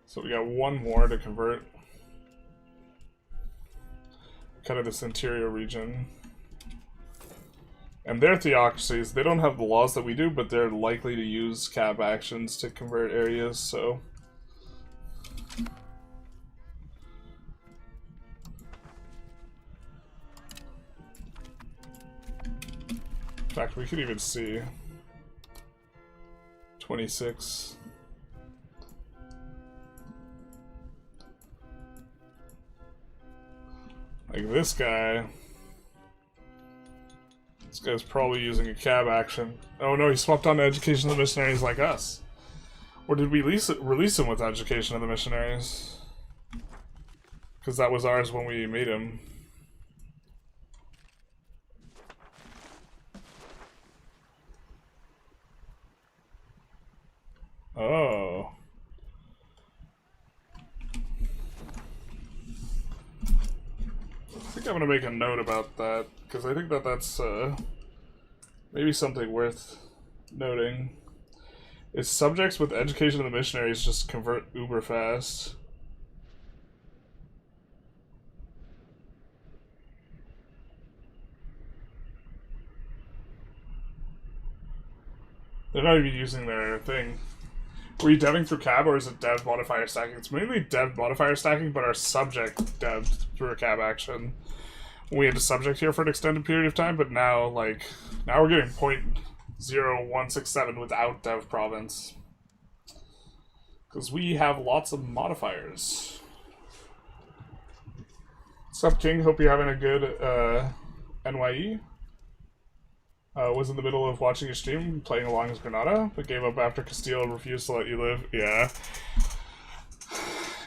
So we got one more to convert. Kind of this interior region. And their theocracies, they don't have the laws that we do, but they're likely to use cap actions to convert areas, so... In fact, we could even see 26. Like this guy. This guy's probably using a cab action. Oh no, he swapped on to Education of the Missionaries like us. Or did we release him with Education of the Missionaries? Because that was ours when we made him. Oh. I think I'm gonna make a note about that, because I think that that's maybe something worth Noting. Its subjects with education of the missionaries just convert uber fast. They're not even using their thing. Were you deving through cab or is it dev modifier stacking? It's mainly dev modifier stacking, but our subject deved through a cab action. We had a subject here for an extended period of time, but now, like, now we're getting 0.0167 without dev province. Because we have lots of modifiers. What's up, King? Hope you're having a good NYE. Was in the middle of watching your stream, playing along as Granada, but gave up after Castillo refused to let you live. Yeah.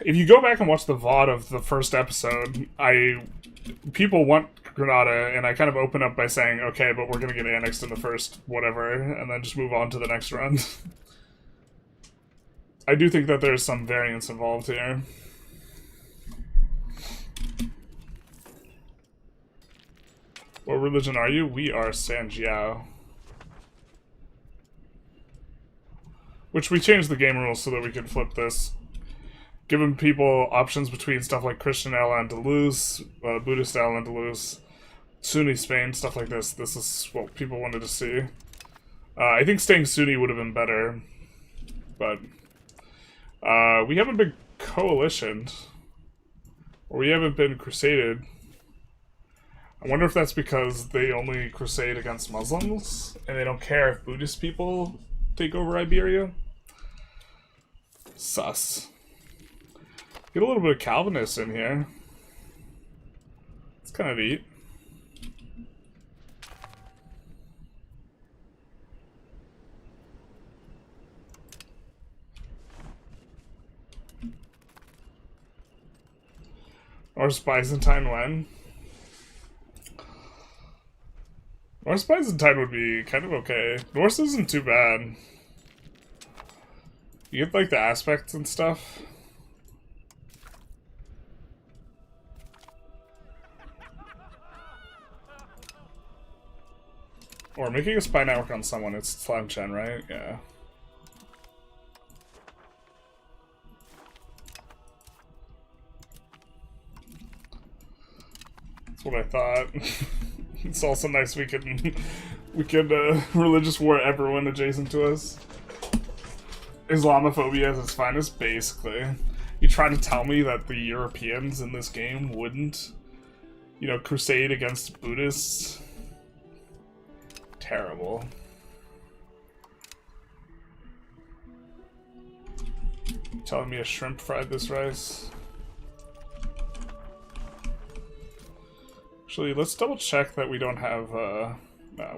If you go back and watch the VOD of the first episode, people want Granada, and I kind of open up by saying, okay, but we're going to get annexed in the first whatever, and then just move on to the next run. I do think that there's some variance involved here. What religion are you? We are Sanjiao. Which we changed the game rules so that we could flip this. Giving people options between stuff like Christian Al-Andalus, Buddhist Al-Andalus, Sunni Spain, stuff like this. This is what people wanted to see. I think staying Sunni would have been better. But we haven't been coalitioned. Or we haven't been crusaded. I wonder if that's because they only crusade against Muslims, and they don't care if Buddhist people take over Iberia? Sus. Get a little bit of Calvinists in here. It's kind of neat. North Byzantine when? North Byzantine would be kind of okay. Norse isn't too bad. You get like the aspects and stuff. Or making a spy network on someone, it's Slam Chen, right? Yeah. That's what I thought. It's also nice we can religious war everyone adjacent to us. Islamophobia is its finest, basically. You trying to tell me that the Europeans in this game wouldn't, you know, crusade against Buddhists? Terrible. You telling me a shrimp fried this rice? Actually, let's double check that we don't have, no,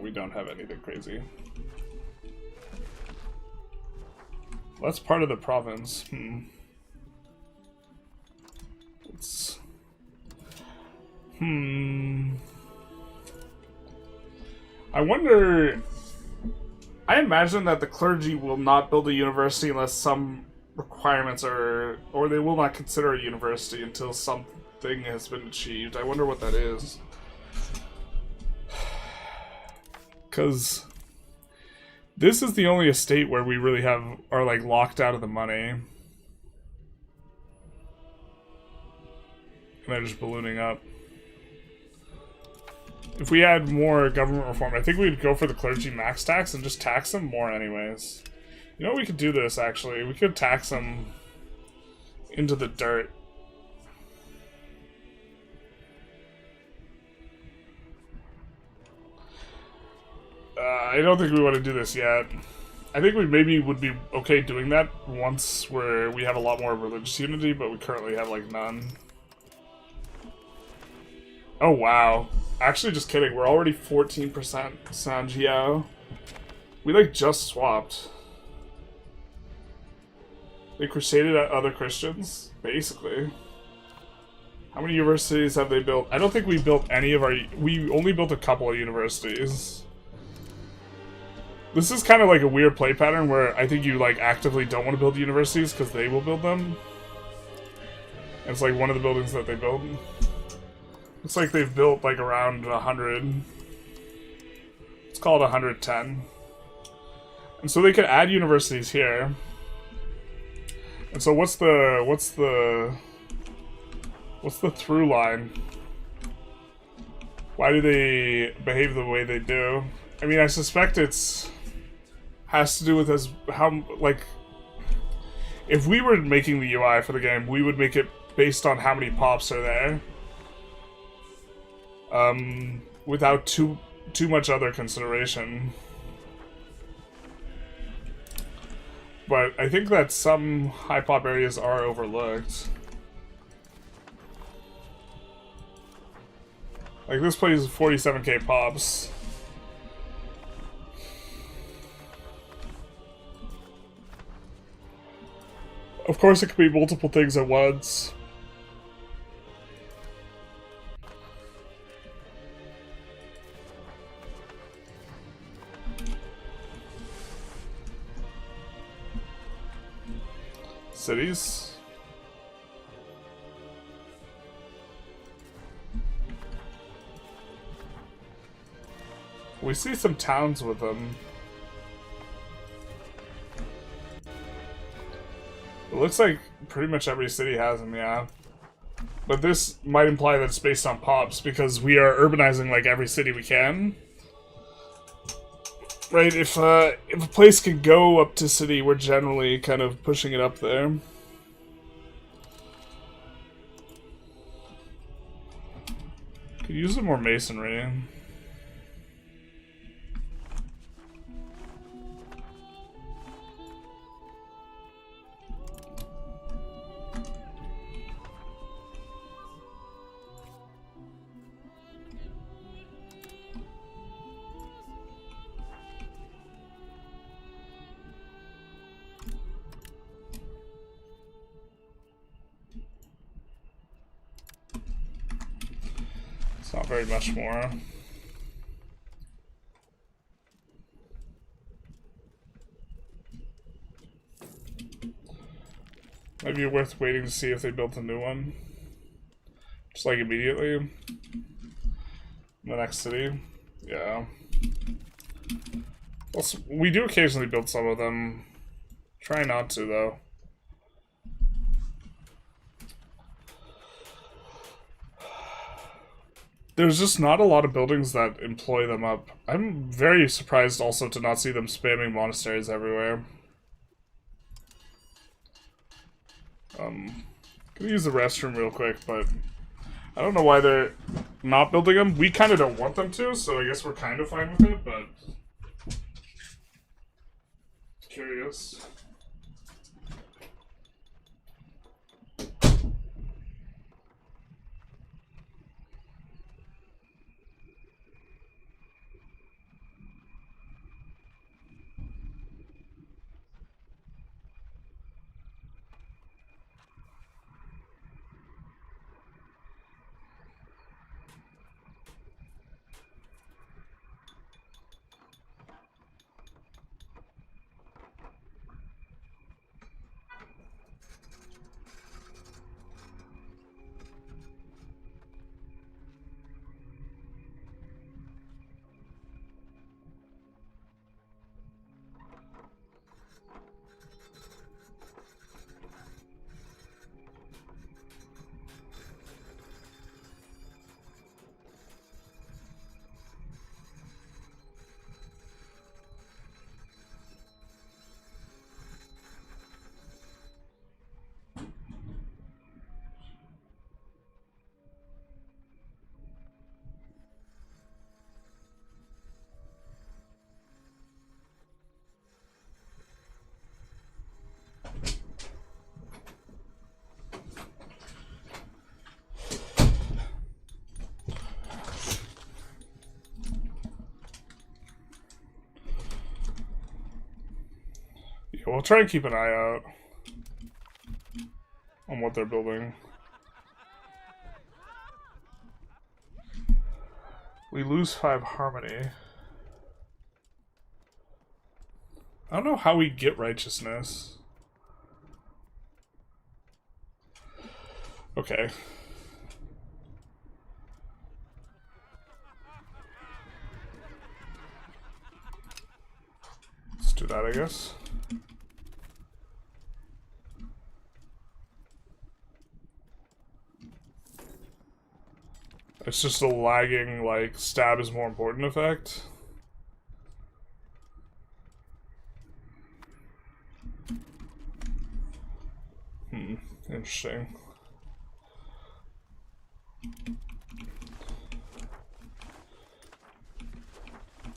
we don't have anything crazy. Well, that's part of the province. It's... I wonder... I imagine that the clergy will not build a university unless some requirements are... Or they will not consider a university until something has been achieved. I wonder what that is. Because... this is the only estate where we really are like locked out of the money. And they're just ballooning up. If we had more government reform, I think we'd go for the clergy max tax and just tax them more anyways. You know, we could do this actually. We could tax them into the dirt. I don't think we want to do this yet. I think we maybe would be okay doing that once we have a lot more religious unity, but we currently have like none. Oh wow. Actually, just kidding. We're already 14% Sanjiao. We like just swapped. They crusaded at other Christians, basically. How many universities have they built? I don't think we built any of our... We only built a couple of universities. This is kind of like a weird play pattern where I think you like actively don't want to build universities because they will build them. And it's like one of the buildings that they build. Looks like they've built like around 100. Let's call it 110. And so they could add universities here. And so what's the through line? Why do they behave the way they do? I mean, I suspect has to do with how, like, if we were making the UI for the game, we would make it based on how many pops are there. Without too much other consideration. But I think that some high pop areas are overlooked. Like this place is 47k pops. Of course it could be multiple things at once. Cities. We see some towns with them. It looks like pretty much every city has them, yeah. But this might imply that it's based on pops because we are urbanizing like every city we can. Right, if a place can go up to city, we're generally kind of pushing it up there. Could use some more masonry. Not very much more. Maybe worth waiting to see if they built a new one. Just like immediately. In the next city. Yeah. Well, we do occasionally build some of them. Try not to, though. There's just not a lot of buildings that employ them up. I'm very surprised also to not see them spamming monasteries everywhere. Gonna use the restroom real quick, but I don't know why they're not building them. We kind of don't want them to, so I guess we're kind of fine with it, but curious. We'll try and keep an eye out on what they're building. We lose 5 harmony. I don't know how we get righteousness. Okay. Let's do that, I guess. It's just a lagging, like, stab is more important effect. Interesting.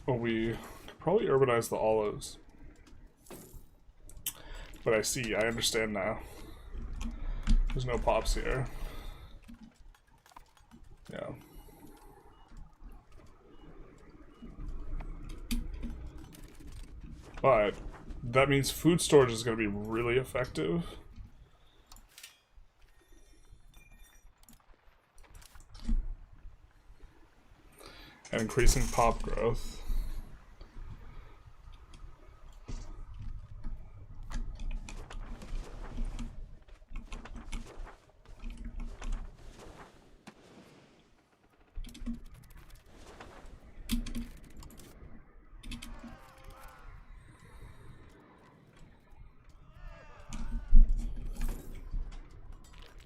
Oh, we could probably urbanize the olives. But I understand now. There's no pops here. Yeah. But that means food storage is going to be really effective. And increasing pop growth.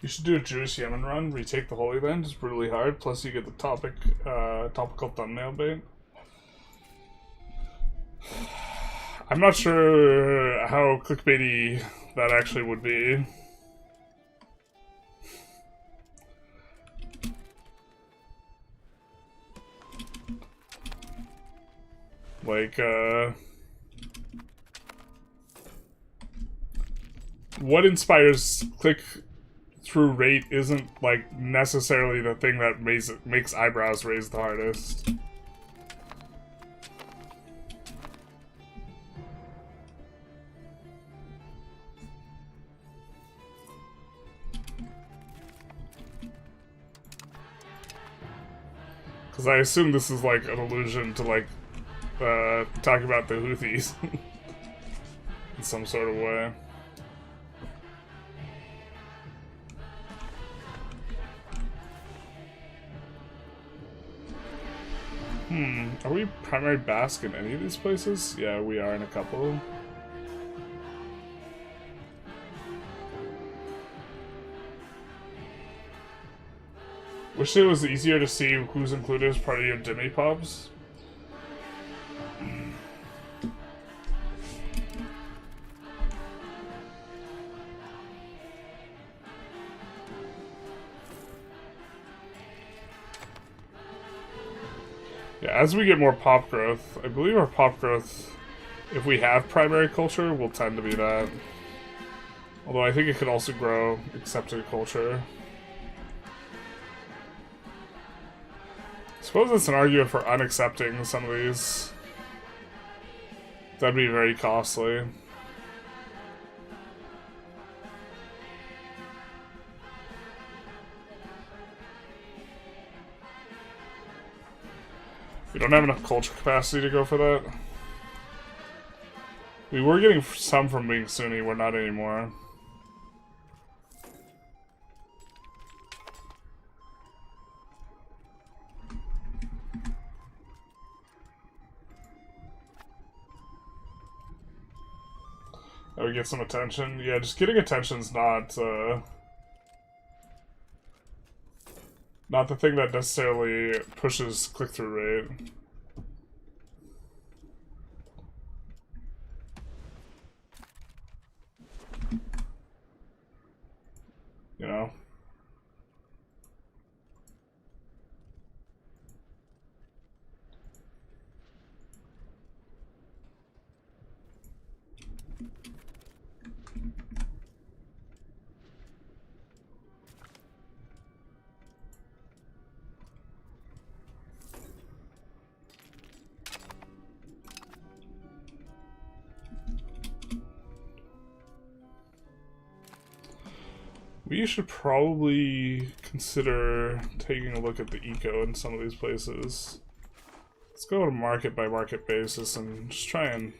You should do a Jewish Yemen run where you take the Holy Land. It's brutally hard. Plus, you get the topical thumbnail bait. I'm not sure how clickbaity that actually would be. Like, what inspires click-through rate isn't, like, necessarily the thing that makes eyebrows raise the hardest. Because I assume this is, like, an allusion to, like, talking about the Houthis in some sort of way. Are we primary Basque in any of these places? Yeah, we are in a couple. Wish it was easier to see who's included as part of your demi-pops. Yeah, as we get more pop growth, I believe our pop growth, if we have primary culture, will tend to be that. Although I think it could also grow accepted culture. I suppose it's an argument for unaccepting some of these. That'd be very costly. We don't have enough culture capacity to go for that. We were getting some from being Sunni, we're not anymore. Oh, we get some attention? Yeah, just getting attention's not the thing that necessarily pushes click-through rate. You know? We should probably consider taking a look at the eco in some of these places. Let's go on a market by market basis and just try and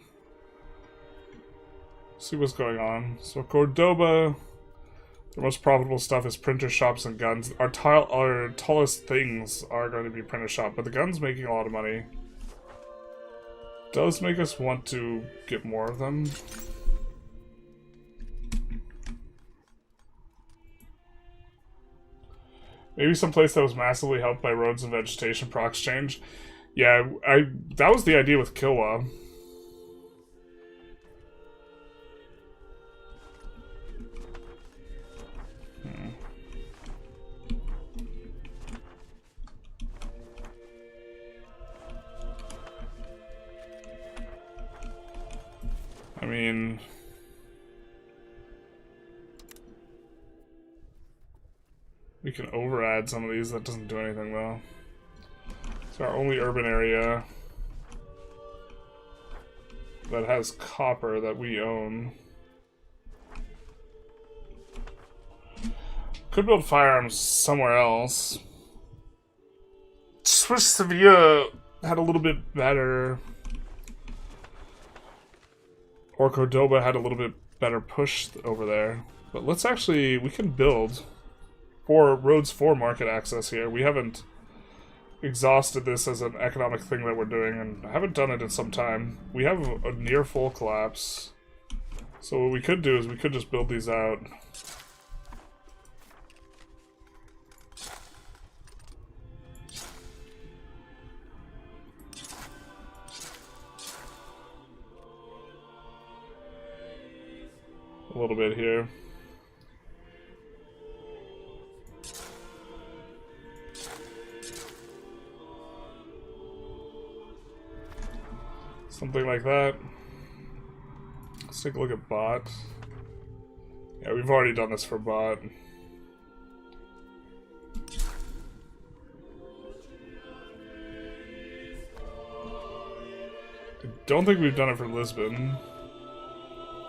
see what's going on. So Cordoba, the most profitable stuff is printer shops and guns. Our tallest things are going to be printer shop, but the guns making a lot of money. does make us want to get more of them. Maybe someplace that was massively helped by roads and vegetation procs change. Yeah, that was the idea with Kilwa. I mean, we can over-add some of these. That doesn't do anything, though. It's our only urban area that has copper that we own. Could build firearms somewhere else. Swiss Sevilla had a little bit better. Or Cordoba had a little bit better push over there. But let's actually, we can build 4 roads for market access here. We haven't exhausted this as an economic thing that we're doing, and I haven't done it in some time. We have a near full collapse. So what we could do is we could just build these out. A little bit here. Something like that. Let's take a look at bot. Yeah, we've already done this for bot. I don't think we've done it for Lisbon.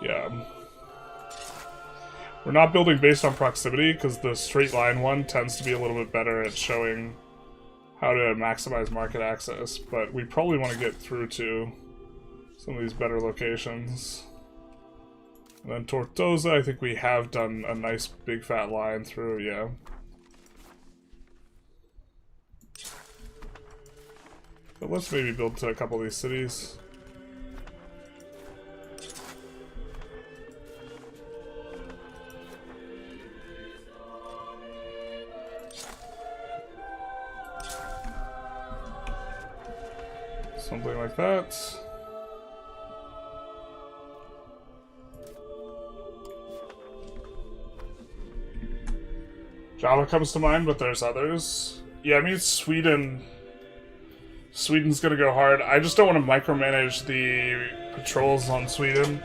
Yeah. We're not building based on proximity, because the straight line one tends to be a little bit better at showing how to maximize market access, but we probably want to get through to some of these better locations. And then Tortosa, I think we have done a nice big fat line through, yeah. But let's maybe build to a couple of these cities. Something like that. Java comes to mind, but there's others. Yeah, I mean, Sweden. Sweden's gonna go hard. I just don't want to micromanage the patrols on Sweden.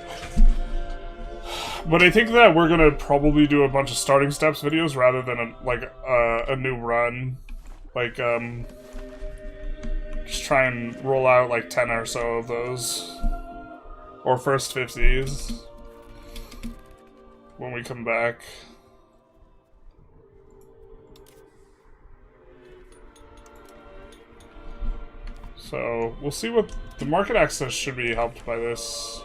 But I think that we're gonna probably do a bunch of starting steps videos rather than a new run. Like, just try and roll out like 10 or so of those. Or first 50s. When we come back. So, we'll see what... The market access should be helped by this.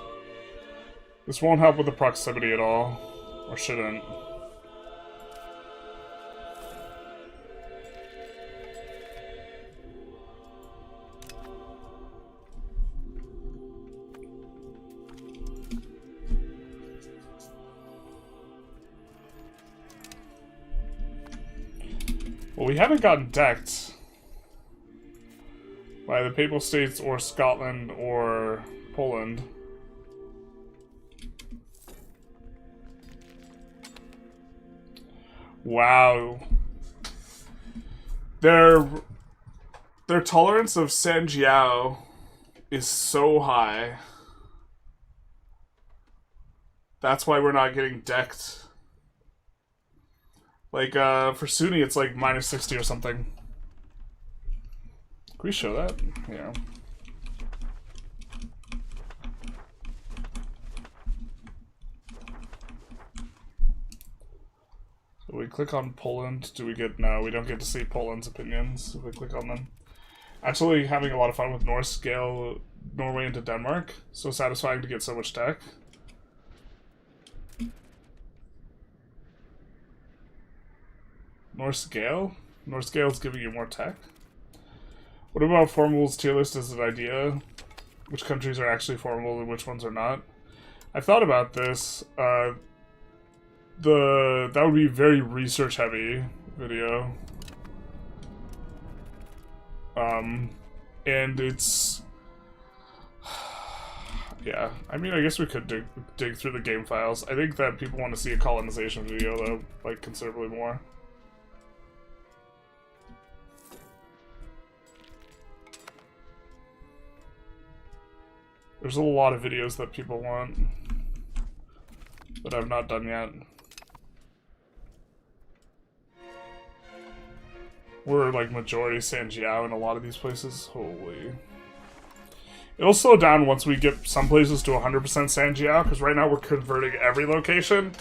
This won't help with the proximity at all. Or shouldn't. Well, we haven't gotten decked by the Papal States or Scotland or Poland. Wow. Their tolerance of Sanjiao is so high. That's why we're not getting decked. Like, for Sunni, it's like minus 60 or something. Can we show that? Yeah. So we click on Poland. Do we get... No, we don't get to see Poland's opinions if we click on them. Actually having a lot of fun with North scale Norway into Denmark. So satisfying to get so much tech. North scale? North scale is giving you more tech? What about Formul's tier list as an idea? which countries are actually formable and which ones are not. I've thought about this. That would be a very research heavy video. And it's... Yeah, I mean, I guess we could dig through the game files. I think that people want to see a colonization video, though, like, considerably more. There's a lot of videos that people want that I've not done yet. We're like majority Sanjiao in a lot of these places. Holy. It'll slow down once we get some places to 100% Sanjiao, because right now we're converting every location.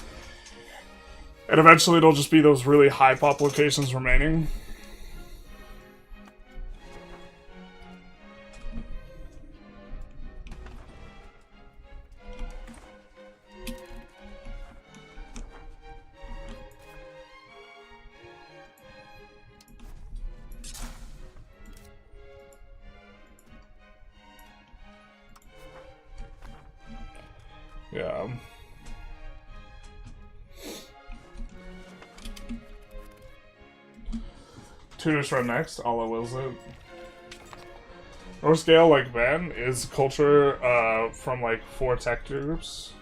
And eventually it'll just be those really high pop locations remaining. Yeah. Tuners run next. Allah wills it. North scale, like Ben, is culture from like 4 tech groups.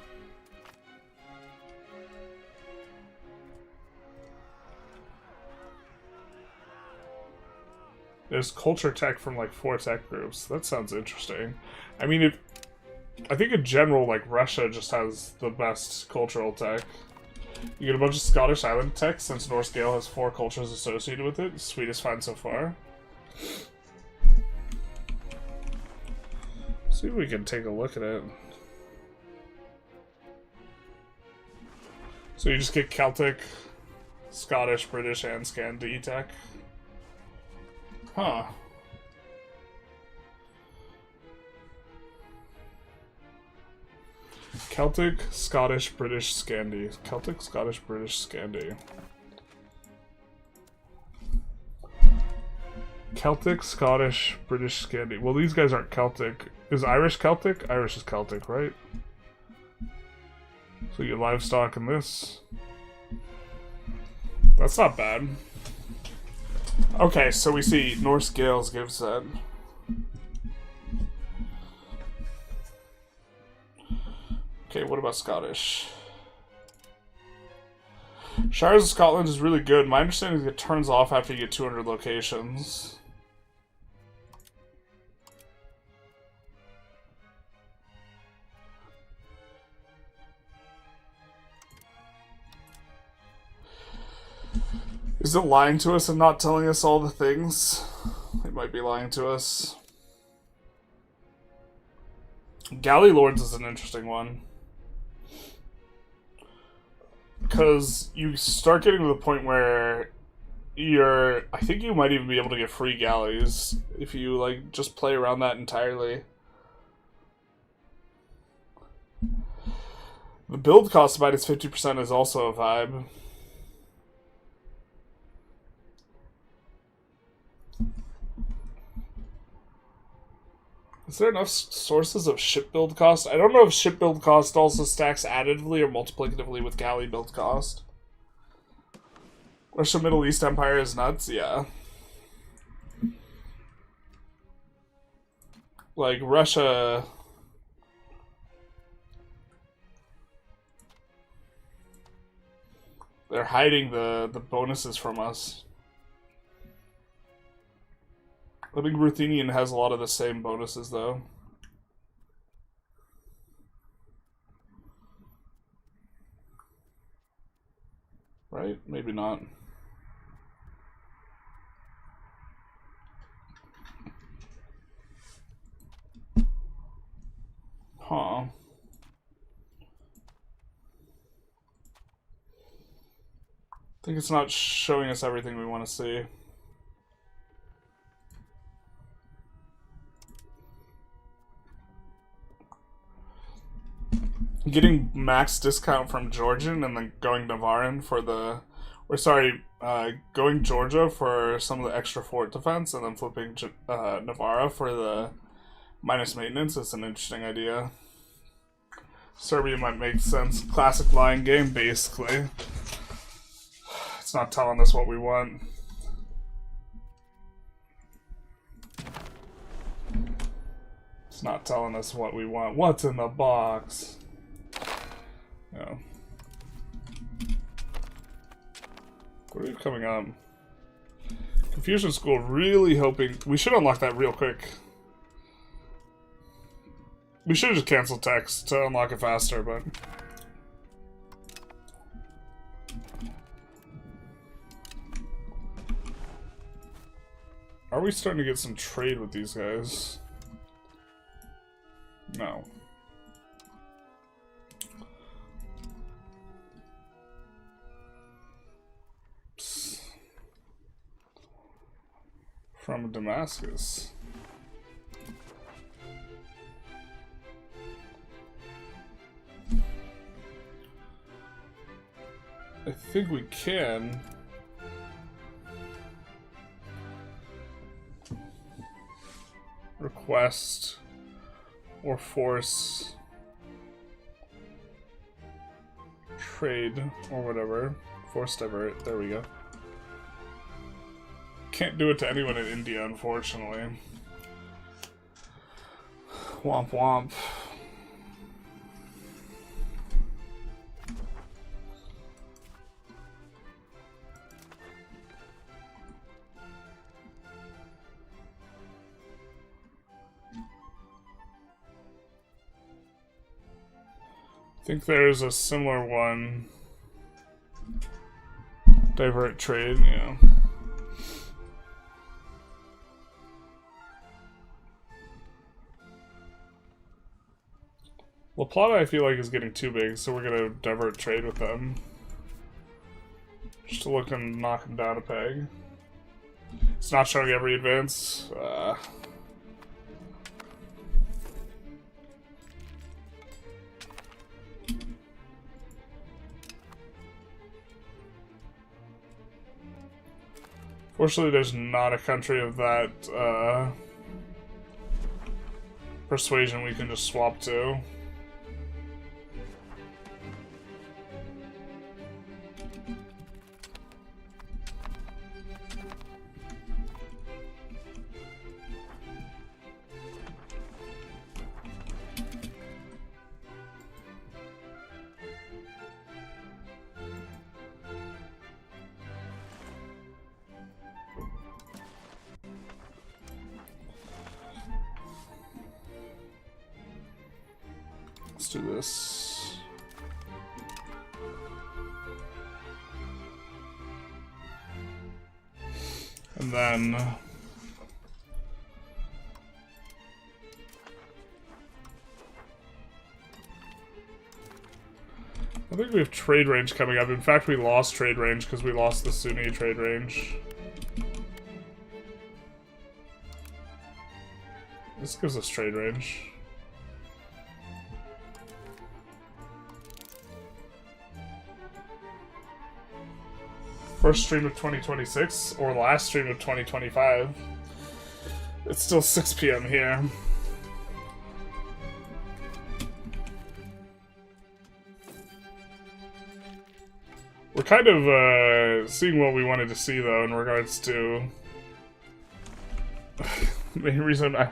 There's culture tech from like 4 tech groups. That sounds interesting. I mean, I think in general, like, Russia just has the best cultural tech. You get a bunch of Scottish island tech, since North Scale has 4 cultures associated with it. Sweet is fine so far. See if we can take a look at it. So you just get Celtic, Scottish, British, and Scandi tech. Huh. Celtic, Scottish, British, Scandi. Celtic, Scottish, British, Scandi. Celtic, Scottish, British, Scandi. Well, these guys aren't Celtic. Is Irish Celtic? Irish is Celtic, right? So you get livestock in this. That's not bad. Okay, so we see Norse Gales gives that. Okay, what about Scottish? Shires of Scotland is really good. My understanding is it turns off after you get 200 locations. Is it lying to us and not telling us all the things? It might be lying to us. Galley Lords is an interesting one. Because you start getting to the point where I think you might even be able to get free galleys if you, like, just play around that entirely. The build cost minus 50% is also a vibe. Is there enough sources of ship build cost? I don't know if ship build cost also stacks additively or multiplicatively with galley build cost. Russia Middle East Empire is nuts, yeah. Like, Russia... They're hiding the bonuses from us. I think Ruthenian has a lot of the same bonuses, though. Right? Maybe not. Huh. I think it's not showing us everything we want to see. Getting max discount from Georgian and then going Navaran for the... Or sorry, going Georgia for some of the extra fort defense and then flipping Navarra for the Minus maintenance is an interesting idea. Serbia might make sense. Classic lying game, basically. It's not telling us what we want. It's not telling us what we want. What's in the box? No. What are you coming up? Confucian School, really hoping... We should unlock that real quick. We should have just canceled text to unlock it faster, but... Are we starting to get some trade with these guys? No. Psst. From Damascus. I think we can. Request or force trade or whatever. Force divert. There we go. Can't do it to anyone in India, unfortunately. Womp womp. I think there's a similar one. Divert trade, yeah. La Plata, I feel like, is getting too big, so we're gonna divert trade with them. Just to look and knock them down a peg. It's not showing every advance. Fortunately, there's not a country of that persuasion we can just swap to. Let's do this. And then I think we have trade range coming up. In fact, we lost trade range because we lost the Sunni trade range. This gives us trade range. First stream of 2026, or last stream of 2025. It's still 6 PM here. We're kind of seeing what we wanted to see, though, in regards to... The main reason I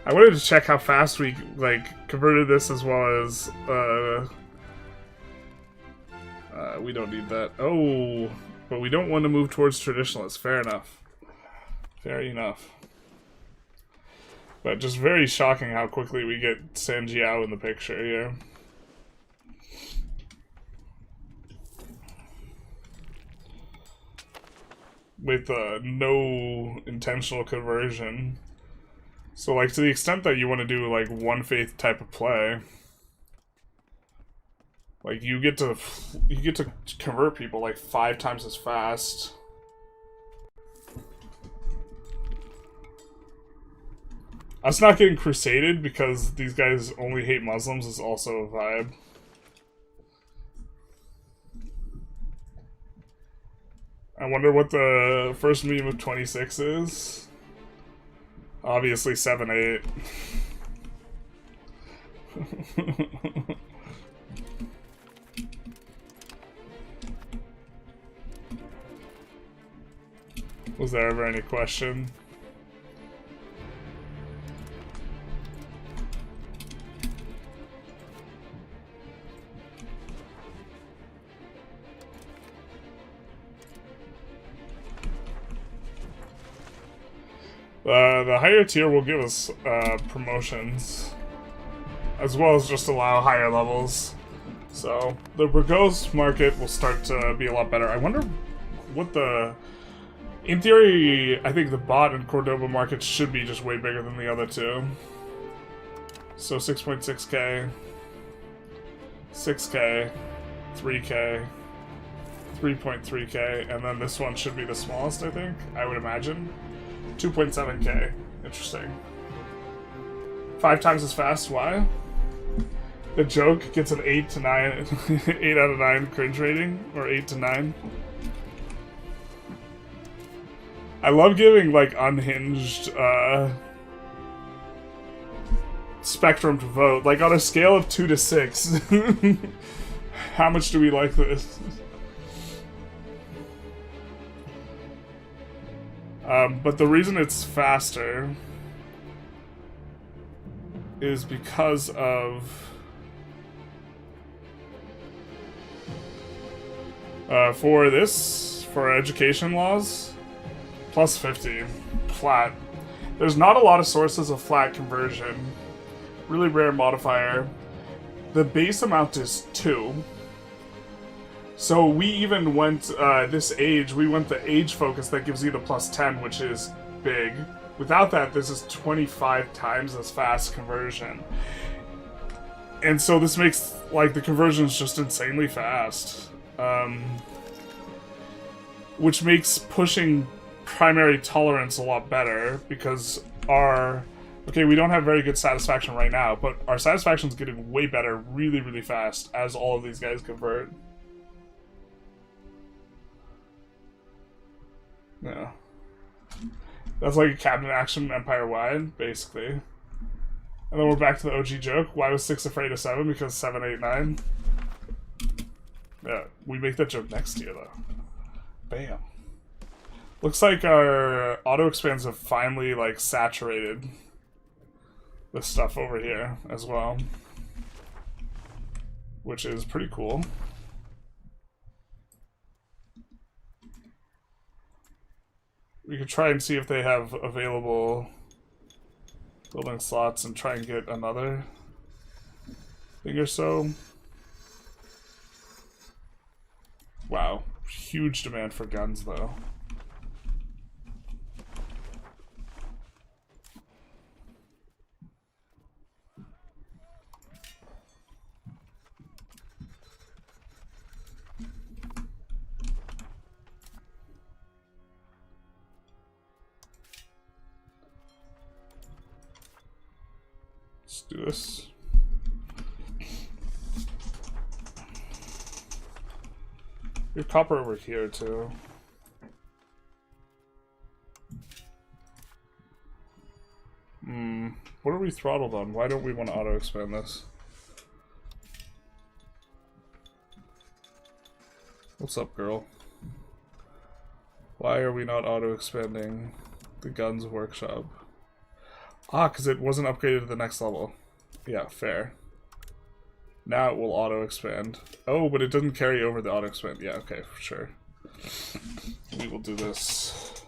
wanted to check how fast we, like, converted this, as well as... we don't need that. Oh... But we don't want to move towards traditionalists. Fair enough. Fair enough. But just very shocking how quickly we get Sanjiao in the picture here. With no intentional conversion. So, like, to the extent that you want to do, like, one faith type of play... Like, you get to convert people like 5 times as fast. Us not getting crusaded because these guys only hate Muslims is also a vibe. I wonder what the first meme of 26 is. Obviously 7-8. Was there ever any question? The higher tier will give us promotions, as well as just allow higher levels. So the Burgos market will start to be a lot better. I wonder what the... In theory, I think the bot and Cordoba markets should be just way bigger than the other two. So 6.6k, 6k, 3k, 3.3k, and then this one should be the smallest, I think, I would imagine. 2.7k. Interesting. 5 times as fast. Why? The joke gets an 8 to 9, 8 out of 9 cringe rating, or 8 to 9. I love giving like unhinged spectrum to vote. Like on a scale of 2 to 6, how much do we like this? But the reason it's faster is because of for education laws, plus 50 flat. There's not a lot of sources of flat conversion. Really rare modifier. The base amount is 2. So we even went, this age, we went the age focus that gives you the plus 10, which is big. Without that, this is 25 times as fast conversion. And so this makes, like, the conversions just insanely fast. Which makes pushing primary tolerance a lot better, because our... Okay, we don't have very good satisfaction right now, but our satisfaction is getting way better really, really fast as all of these guys convert. Yeah. That's like a cabinet action empire-wide, basically. And then we're back to the OG joke. Why was 6 afraid of 7? Because 7, 8, 9. Yeah, we make that joke next year, though. Bam. Looks like our auto-expands have finally, like, saturated this stuff over here as well. Which is pretty cool. We could try and see if they have available building slots and try and get another thing or so. Wow, huge demand for guns though. Let's do this. Your copper over here too. What are we throttled on? Why don't we want to auto expand this? What's up, girl? Why are we not auto expanding the guns workshop? Ah, because it wasn't upgraded to the next level. Yeah, fair. Now it will auto-expand. Oh, but it doesn't carry over the auto-expand. Yeah, okay, for sure. We will do this.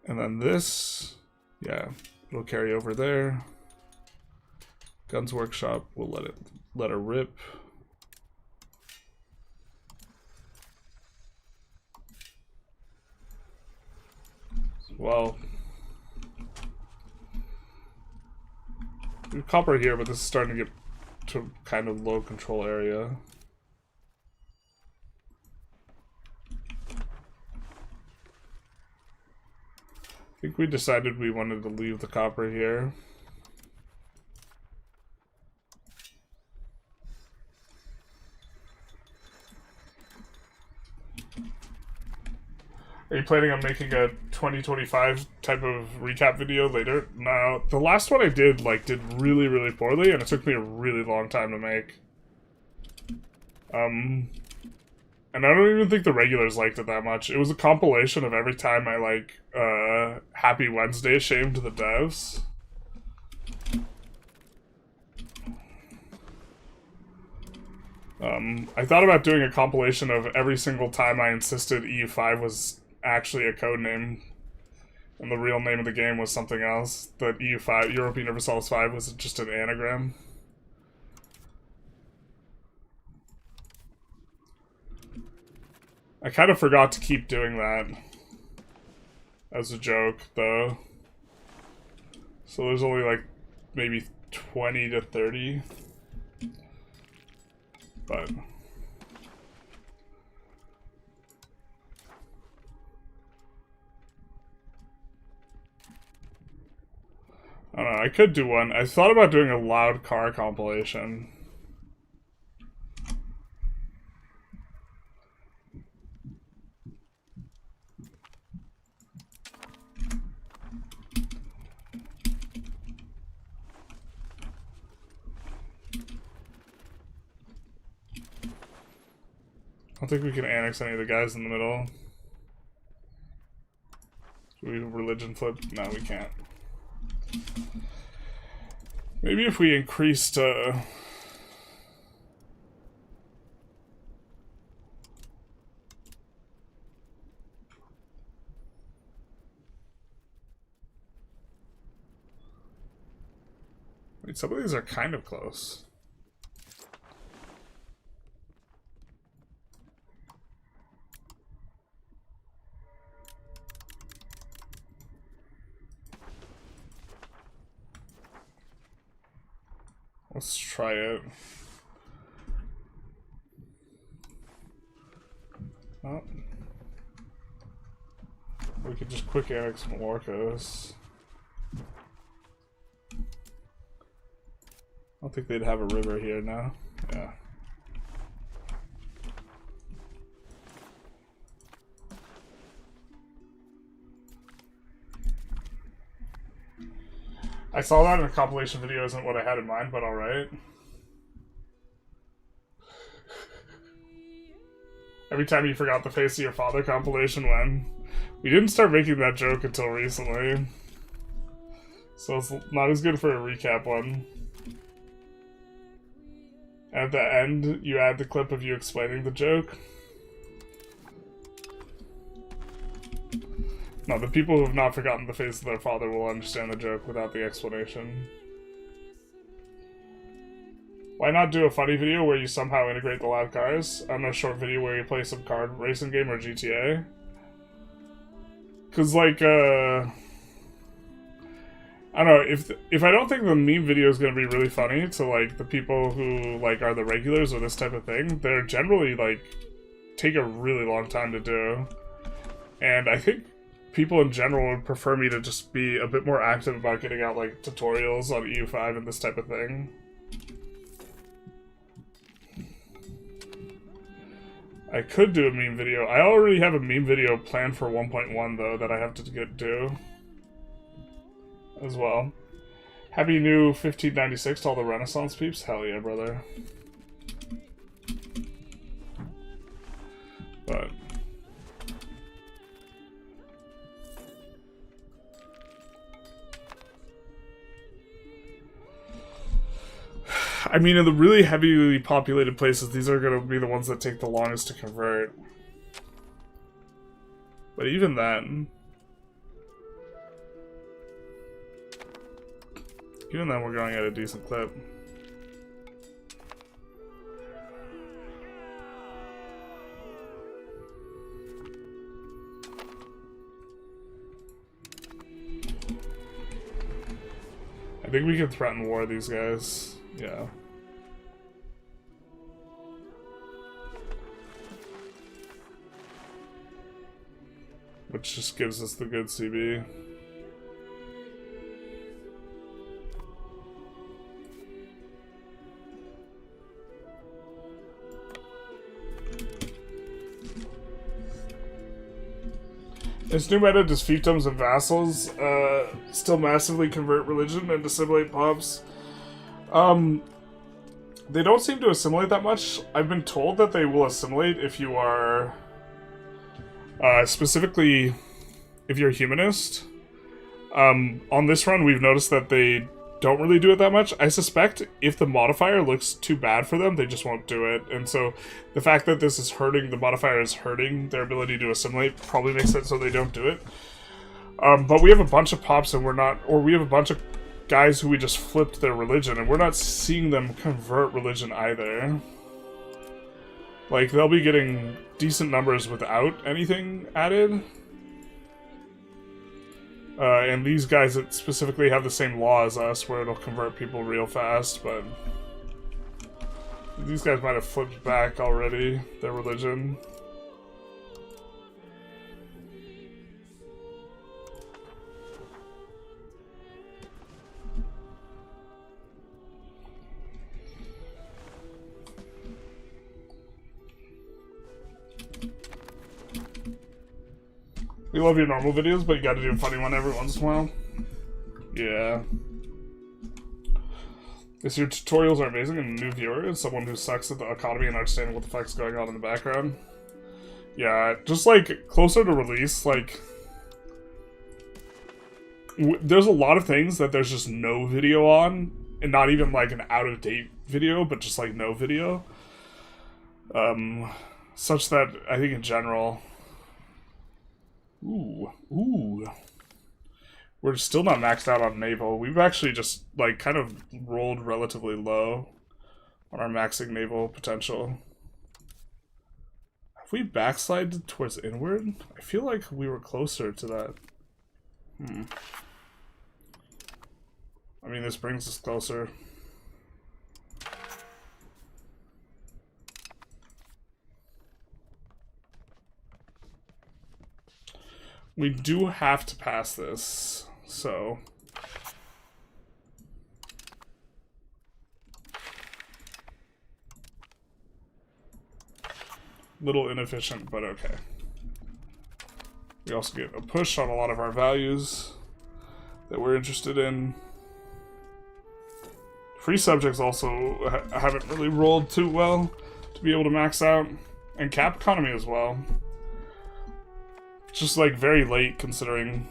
And then this, yeah, it'll carry over there. Guns Workshop, we'll let her rip. Well, we have copper here, but this is starting to get to kind of low control area. I think we decided we wanted to leave the copper here. Are you planning on making a 2025 type of recap video later? No, the last one I did, like, did really, really poorly, and it took me a really long time to make. And I don't even think the regulars liked it that much. It was a compilation of every time I, like, Happy Wednesday shamed the devs. I thought about doing a compilation of every single time I insisted EU5 was actually a code name, and the real name of the game was something else. That EU5, European Universalis 5, was just an anagram. I kind of forgot to keep doing that as a joke, though. So there's only like maybe 20 to 30. But I don't know, I could do one. I thought about doing a loud car compilation. I don't think we can annex any of the guys in the middle. Do we religion flip? No, we can't. Maybe if we increased, wait, some of these are kind of close. Let's try it. Oh. We could just quick annex Mallorca's. I don't think they'd have a river here now. Yeah. I saw that in a compilation video, isn't what I had in mind, but alright. Every time you forgot the face of your father compilation when? We didn't start making that joke until recently. So it's not as good for a recap one. At the end, you add the clip of you explaining the joke. No, the people who have not forgotten the face of their father will understand the joke without the explanation. Why not do a funny video where you somehow integrate the loud cars? I don't know, a short video where you play some card racing game or GTA? Cause like, I don't know, if I don't think the meme video is gonna be really funny to like the people who like are the regulars or this type of thing, they're generally like take a really long time to do. And I think people in general would prefer me to just be a bit more active about getting out like tutorials on EU5 and this type of thing. I could do a meme video. I already have a meme video planned for 1.1 though that I have to do as well. Happy new 1596 to all the Renaissance peeps. Hell yeah, brother. But I mean, in the really heavily populated places, these are going to be the ones that take the longest to convert. But even then... Even then, we're going at a decent clip. I think we can threaten war these guys. Yeah. Which just gives us the good CB. This new meta does fiefdoms and vassals still massively convert religion and assimilate pops. They don't seem to assimilate that much. I've been told that they will assimilate if you are specifically if you're a humanist. On this run, we've noticed that they don't really do it that much. I suspect if the modifier looks too bad for them, they just won't do it. And so the fact that this is hurting, the modifier is hurting their ability to assimilate probably makes sense so they don't do it. But we have a bunch of pops and we have a bunch of guys who we just flipped their religion and we're not seeing them convert religion either. Like, they'll be getting decent numbers without anything added. And these guys that specifically have the same law as us, where it'll convert people real fast, but these guys might have flipped back already, their religion. We love your normal videos, but you gotta do a funny one every once in a while. Yeah. Yes, your tutorials are amazing, and a new viewer is someone who sucks at the economy and understanding what the fuck's going on in the background. Yeah, just like closer to release, like there's a lot of things that there's just no video on, and not even like an out-of-date video, but just like no video. Such that I think in general. Ooh. We're still not maxed out on naval. We've actually just, like, kind of rolled relatively low on our maxing naval potential. Have we backslided towards inward? I feel like we were closer to that. I mean, this brings us closer. We do have to pass this, so... Little inefficient, but okay. We also get a push on a lot of our values that we're interested in. Free subjects also haven't really rolled too well to be able to max out. And cap economy as well. Just like very late considering.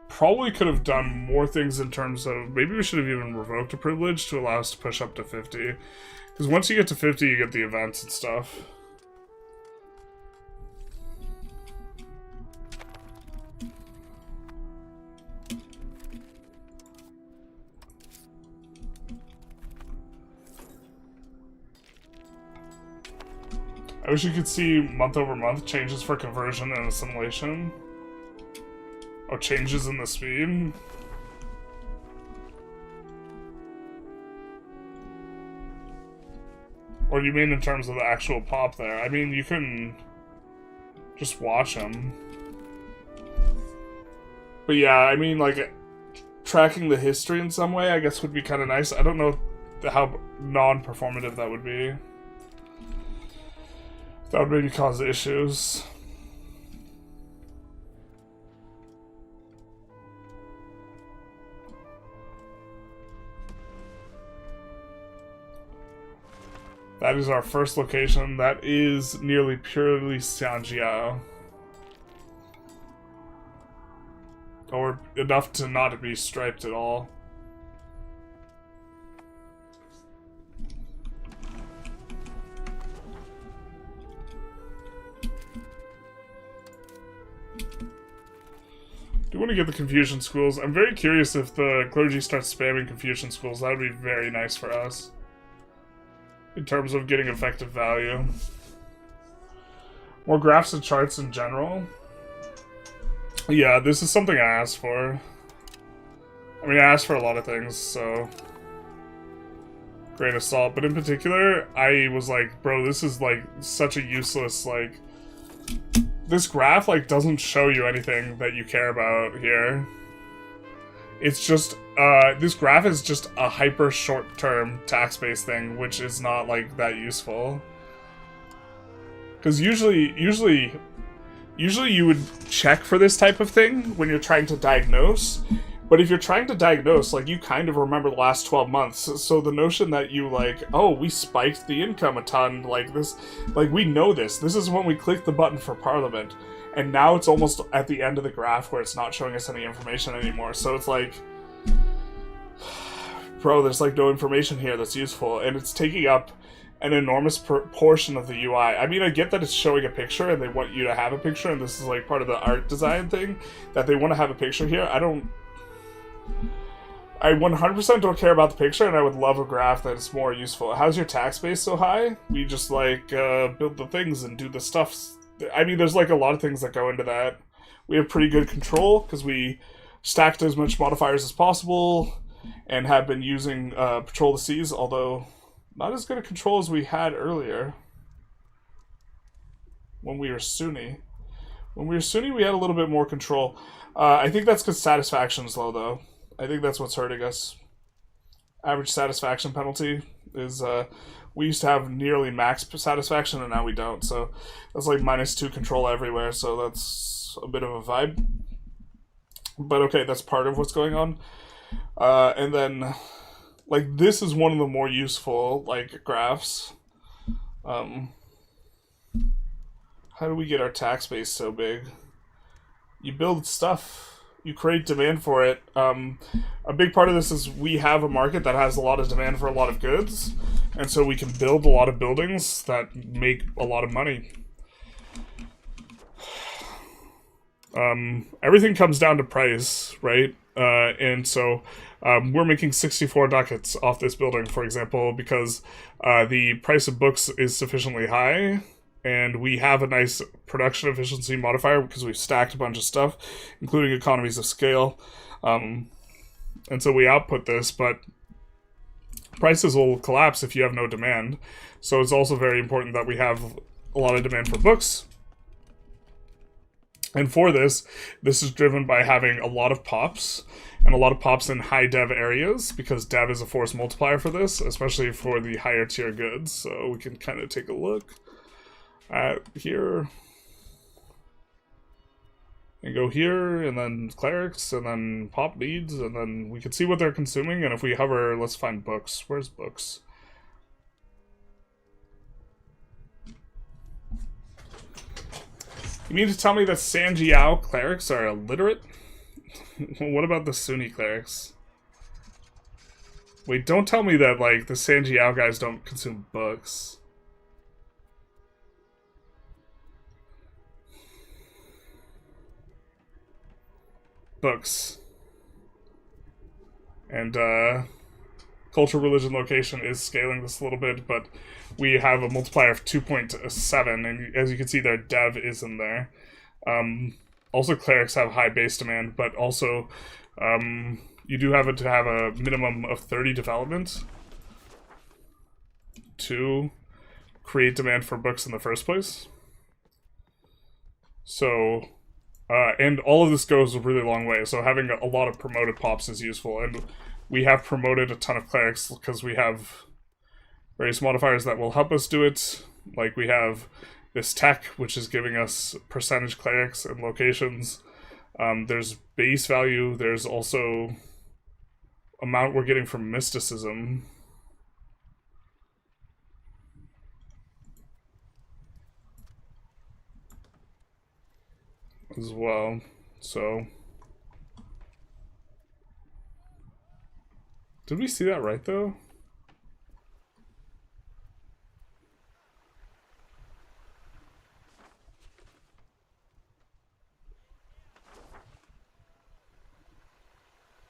Probably could have done more things in terms of, maybe we should have even revoked a privilege to allow us to push up to 50. Because once you get to 50, you get the events and stuff. I wish you could see month-over-month changes for conversion and assimilation. Oh, changes in the speed? Or do you mean in terms of the actual pop there? I mean, you can just watch them. But yeah, I mean, like, tracking the history in some way, I guess, would be kind of nice. I don't know how non-performative that would be. That would maybe cause issues. That is our first location. That is nearly purely Xianjiao. Or enough to not be striped at all. Do want to get the Confucian schools. I'm very curious if the clergy starts spamming Confucian schools. That would be very nice for us. In terms of getting effective value. More graphs and charts in general. Yeah, this is something I asked for. I mean, I asked for a lot of things, so... Grain of salt. But in particular, I was like, bro, this is like such a useless, like... This graph, like, doesn't show you anything that you care about here. It's just, this graph is just a hyper short-term tax-based thing, which is not, like, that useful. Because usually you would check for this type of thing when you're trying to diagnose. But if you're trying to diagnose, like, you kind of remember the last 12 months. So the notion that you, like, oh, we spiked the income a ton, like, this, like, we know this. This is when we clicked the button for Parliament. And now it's almost at the end of the graph where it's not showing us any information anymore. So it's like, bro, there's, like, no information here that's useful. And it's taking up an enormous portion of the UI. I mean, I get that it's showing a picture and they want you to have a picture, and this is, like, part of the art design thing, that they want to have a picture here. I 100% don't care about the picture, and I would love a graph that is more useful. How's your tax base so high? We just, like, build the things and do the stuff. I mean, there's, like, a lot of things that go into that. We have pretty good control, because we stacked as much modifiers as possible, and have been using Patrol the Seas, although not as good a control as we had earlier when we were Sunni. When we were Sunni, we had a little bit more control. I think that's because satisfaction's low, though. I think that's what's hurting us. Average satisfaction penalty is, we used to have nearly max satisfaction, and now we don't. So that's like -2 control everywhere, so that's a bit of a vibe. But okay, that's part of what's going on. And then, like, this is one of the more useful, like, graphs. How do we get our tax base so big? You build stuff. You create demand for it. A big part of this is we have a market that has a lot of demand for a lot of goods, and so we can build a lot of buildings that make a lot of money. Everything comes down to price, right? And so we're making 64 ducats off this building, for example, because the price of books is sufficiently high, and we have a nice production efficiency modifier because we've stacked a bunch of stuff, including economies of scale. And so we output this, but prices will collapse if you have no demand. So it's also very important that we have a lot of demand for books. And for this is driven by having a lot of pops, and a lot of pops in high dev areas, because dev is a force multiplier for this, especially for the higher tier goods. So we can kind of take a look at here, and go here, and then clerics, and then pop beads, and then we can see what they're consuming. And if we hover, let's find books. Where's books? You mean to tell me that Sanjiao clerics are illiterate? What about the Sunni clerics? Wait, don't tell me that, like, the Sanjiao guys don't consume books. Books. And, culture, religion, location is scaling this a little bit, but we have a multiplier of 2.7, and as you can see there, dev is in there. Also, clerics have high base demand, but also you do have to have a minimum of 30 development to create demand for books in the first place. So, and all of this goes a really long way, so having a lot of promoted pops is useful, and we have promoted a ton of clerics because we have various modifiers that will help us do it. Like, we have this tech, which is giving us percentage clerics and locations. There's base value. There's also amount we're getting from mysticism. As well. So, did we see that right, though?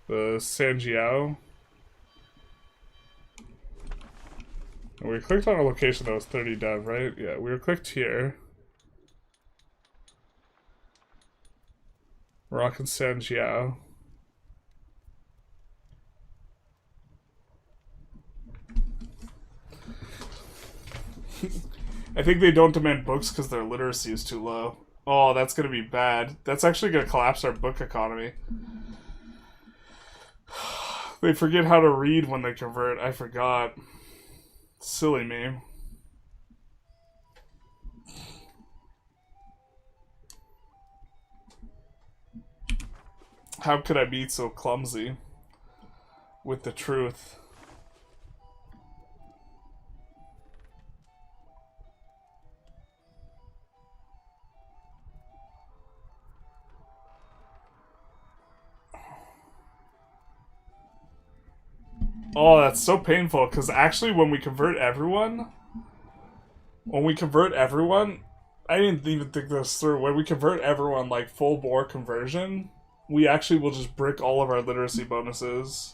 The Sanjiao. We clicked on a location that was 30 dev, right? Yeah, we were clicked here. Rock and Sanjiao. I think they don't demand books because their literacy is too low. Oh, that's going to be bad. That's actually going to collapse our book economy. They forget how to read when they convert. I forgot. Silly me. How could I be so clumsy with the truth? Oh, that's so painful, because actually when we convert everyone, I didn't even think this through. When we convert everyone, like full bore conversion, we actually will just brick all of our literacy bonuses.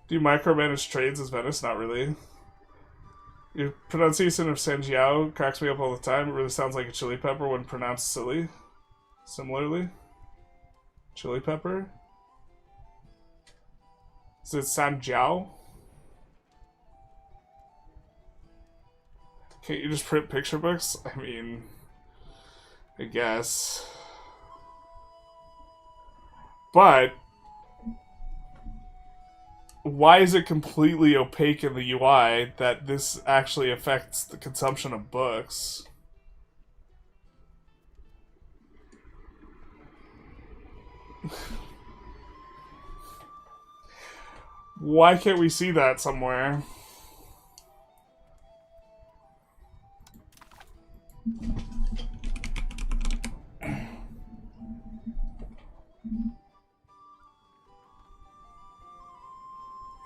Do you micromanage trades as Venice? Not really. Your pronunciation of Sanjiao cracks me up all the time. It really sounds like a chili pepper when pronounced silly. Similarly. Chili pepper? Is it Sanjiao? Can't you just print picture books? I mean, I guess. But why is it completely opaque in the UI that this actually affects the consumption of books? Why can't we see that somewhere?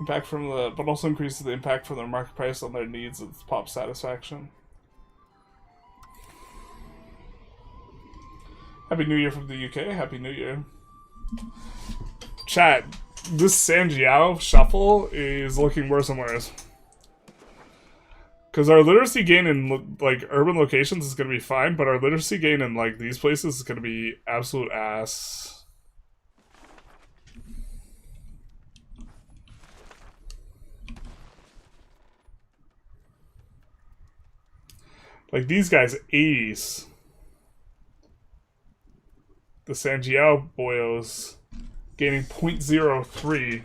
Impact from the, but also increases the impact from their market price on their needs of pop satisfaction. Happy New Year from the UK. Happy New Year. Chat, this Sanjiao shuffle is looking worse and worse. Because our literacy gain in, like, urban locations is going to be fine, but our literacy gain in, like, these places is going to be absolute ass. Like, these guys, 80s. The Sanjiao boyos gaining 0.03.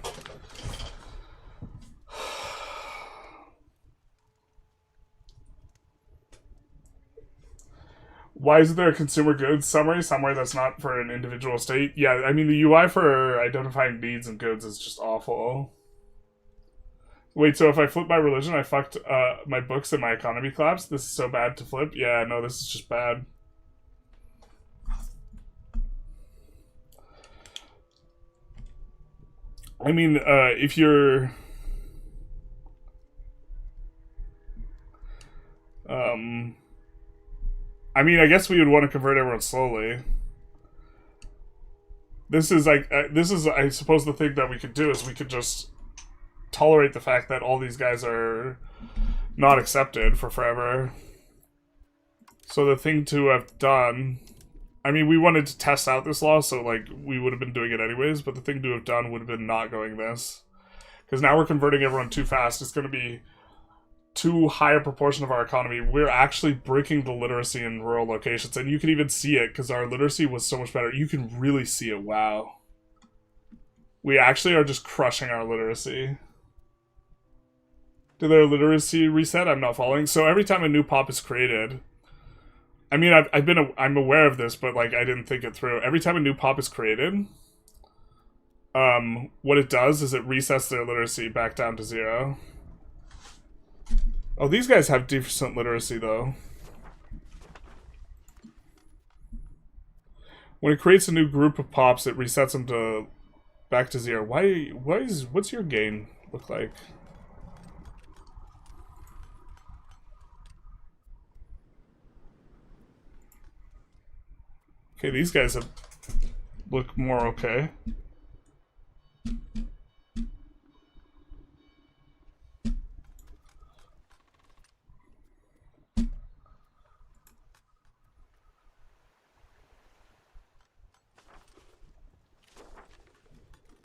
Why isn't there a consumer goods summary somewhere that's not for an individual state? Yeah, I mean, the UI for identifying needs and goods is just awful. Wait, so if I flip my religion, I fucked my books and my economy collapsed? This is so bad to flip? Yeah, no, this is just bad. I mean, if you're... I mean, I guess we would want to convert everyone slowly. This is like, I suppose the thing that we could do is we could just tolerate the fact that all these guys are not accepted for forever. So the thing to have done, I mean, we wanted to test out this law, so like we would have been doing it anyways, but the thing to have done would have been not going this. Because now we're converting everyone too fast. It's going to be too high a proportion of our economy. We're actually breaking the literacy in rural locations, and you can even see it because our literacy was so much better. You can really see it. Wow. We actually are just crushing our literacy. Did their literacy reset? I'm not following. So every time a new pop is created, I mean, I'm aware of this, but like I didn't think it through. Every time a new pop is created, what it does is it resets their literacy back down to 0. Oh, these guys have decent literacy, though. When it creates a new group of pops, it resets them to back to 0. What's your gain look like? Okay, these guys have look more okay.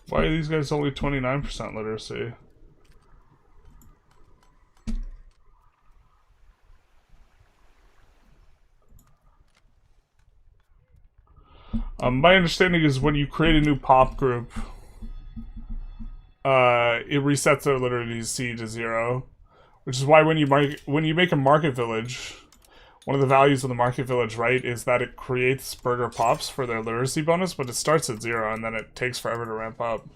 Why are these guys only 29% literacy? My understanding is when you create a new pop group, it resets their literacy to 0, which is why when you make a market village, One of the values of the market village, right, is that it creates burger pops for their literacy bonus, but it starts at 0 and then it takes forever to ramp up.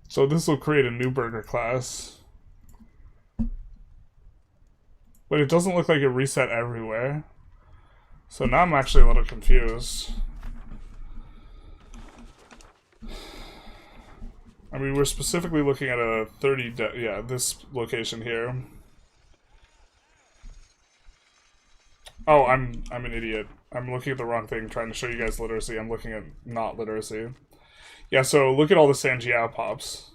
So this will create a new burger class. But it doesn't look like it reset everywhere. So now I'm actually a little confused. I mean, we're specifically looking at a 30... yeah, this location here. Oh, I'm an idiot. I'm looking at the wrong thing, trying to show you guys literacy. I'm looking at not literacy. Yeah, so look at all the Sanjiao pops.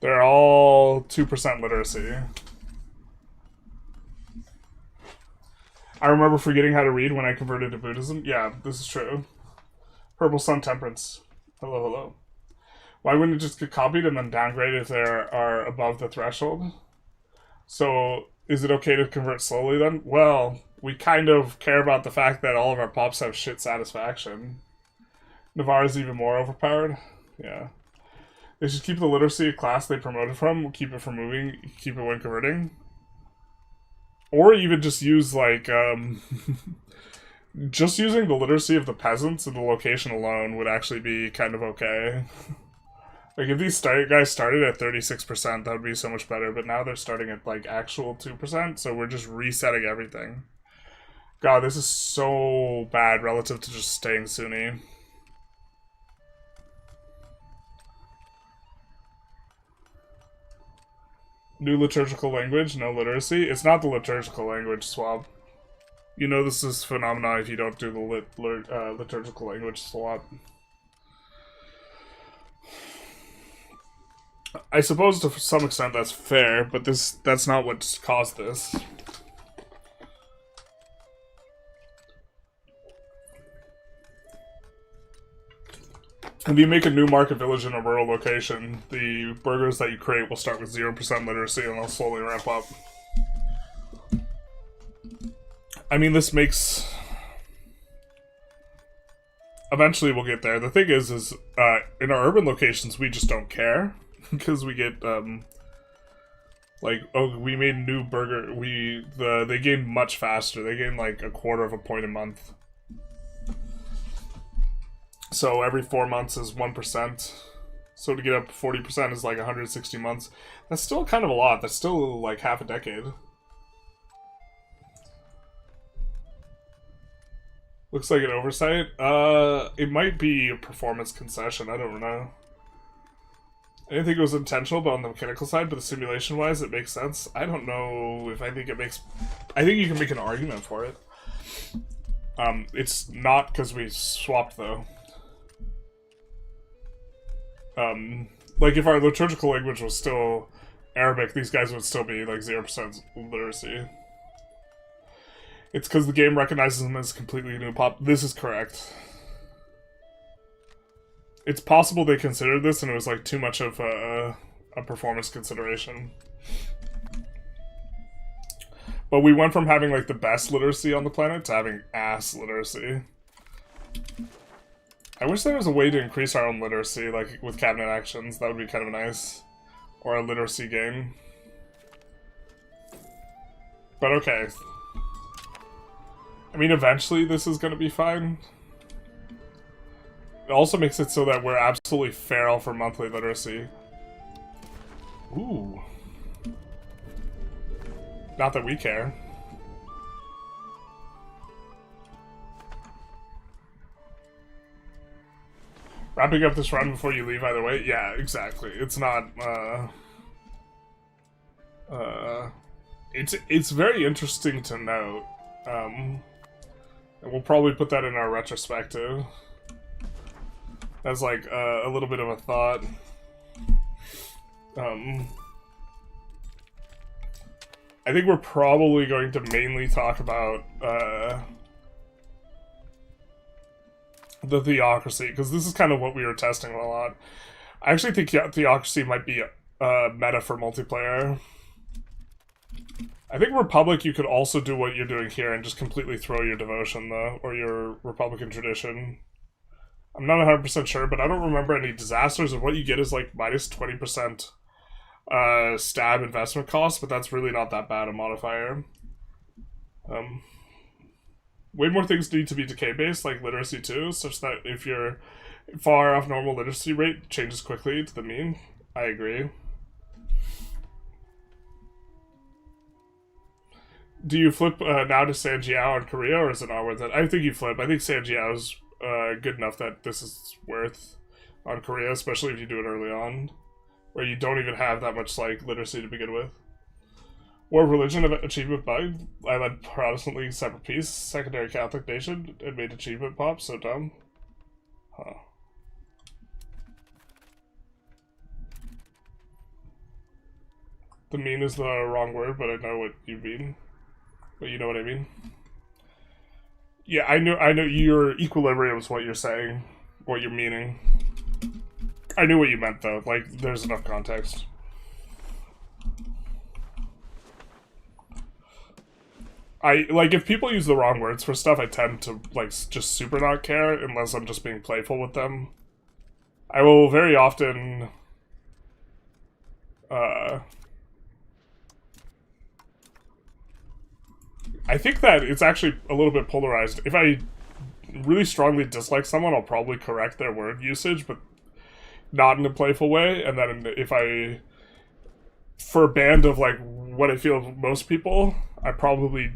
They're all 2% literacy. I remember forgetting how to read when I converted to Buddhism. Yeah, this is true. Purple Sun Temperance. Hello, hello. Why wouldn't it just get copied and then downgraded if they are above the threshold? So, is it okay to convert slowly then? Well, we kind of care about the fact that all of our pops have shit satisfaction. Navarre's even more overpowered. Yeah. They should keep the literacy class they promoted from, keep it from moving, keep it when converting. Or even just use, like, just using the literacy of the peasants and the location alone would actually be kind of okay. Like, if these guys started at 36%, that would be so much better, but now they're starting at, like, actual 2%, so we're just resetting everything. God, this is so bad relative to just staying Sunni. New liturgical language, no literacy. It's not the liturgical language swap. You know this is phenomena if you don't do the liturgical language swap. I suppose to some extent that's fair, but that's not what's caused this. If you make a new market village in a rural location, the burgers that you create will start with 0% literacy and they'll slowly ramp up. I mean, this makes... Eventually we'll get there. The thing is in our urban locations, we just don't care. Because we get, like, oh, we made a new burger. They gain much faster. They gain, like, a quarter of a point a month. So every 4 months is 1%. So to get up to 40% is like 160 months. That's still kind of a lot. That's still like half a decade. Looks like an oversight. It might be a performance concession. I don't know. I didn't think it was intentional, but on the mechanical side, but the simulation-wise, it makes sense. I don't know if I think it makes... I think you can make an argument for it. It's not because we swapped, though. Like, if our liturgical language was still Arabic, these guys would still be, like, 0% literacy. It's because the game recognizes them as completely new pop. This is correct. It's possible they considered this and it was, like, too much of a performance consideration. But we went from having, like, the best literacy on the planet to having ass literacy. I wish there was a way to increase our own literacy, like with cabinet actions. That would be kind of nice. Or a literacy game. But okay. I mean, eventually this is going to be fine. It also makes it so that we're absolutely feral for monthly literacy. Ooh. Not that we care. Wrapping up this run before you leave either way? Yeah, exactly. It's not, it's very interesting to note. And we'll probably put that in our retrospective. As, like, a little bit of a thought. I think we're probably going to mainly talk about, the theocracy, because this is kind of what we were testing a lot. I actually think theocracy might be meta for multiplayer. I think Republic, you could also do what you're doing here and just completely throw your devotion, though, or your Republican tradition. I'm not 100% sure, but I don't remember any disasters, and what you get is like minus 20% stab investment cost, but that's really not that bad a modifier. Way more things need to be decay-based, like literacy too, such that if you're far off normal literacy rate, it changes quickly to the mean. I agree. Do you flip now to Sanjiao on Korea, or is it not worth it? I think you flip. I think Sanjiao's good enough that this is worth on Korea, especially if you do it early on, where you don't even have that much like literacy to begin with. War of Religion achievement bug. I led Protestant League separate peace, secondary Catholic nation, and made achievement pop. So dumb. Huh. The mean is the wrong word, but I know what you mean. But you know what I mean? Yeah, I know your equilibrium is what you're saying, what you're meaning. I knew what you meant, though. Like, there's enough context. Like, if people use the wrong words for stuff, I tend to, like, just super not care, unless I'm just being playful with them. I will very often, I think that it's actually a little bit polarized. If I really strongly dislike someone, I'll probably correct their word usage, but not in a playful way. And then if I, for a band of like what I feel most people, I probably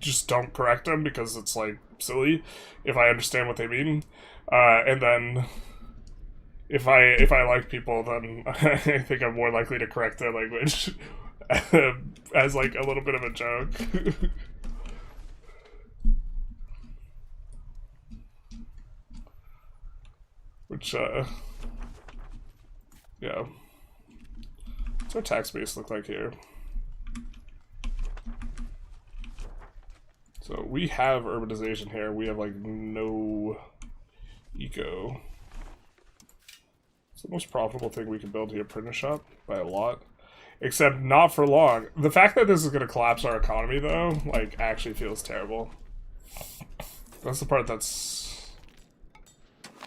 just don't correct them because it's like silly if I understand what they mean. And then if I like people, then I think I'm more likely to correct their language as like a little bit of a joke. Which, yeah. What's our tax base look like here? So we have urbanization here. We have like no eco. It's the most profitable thing we can build here, printer shop, by a lot. Except not for long. The fact that this is going to collapse our economy, though, like, actually feels terrible. That's the part that's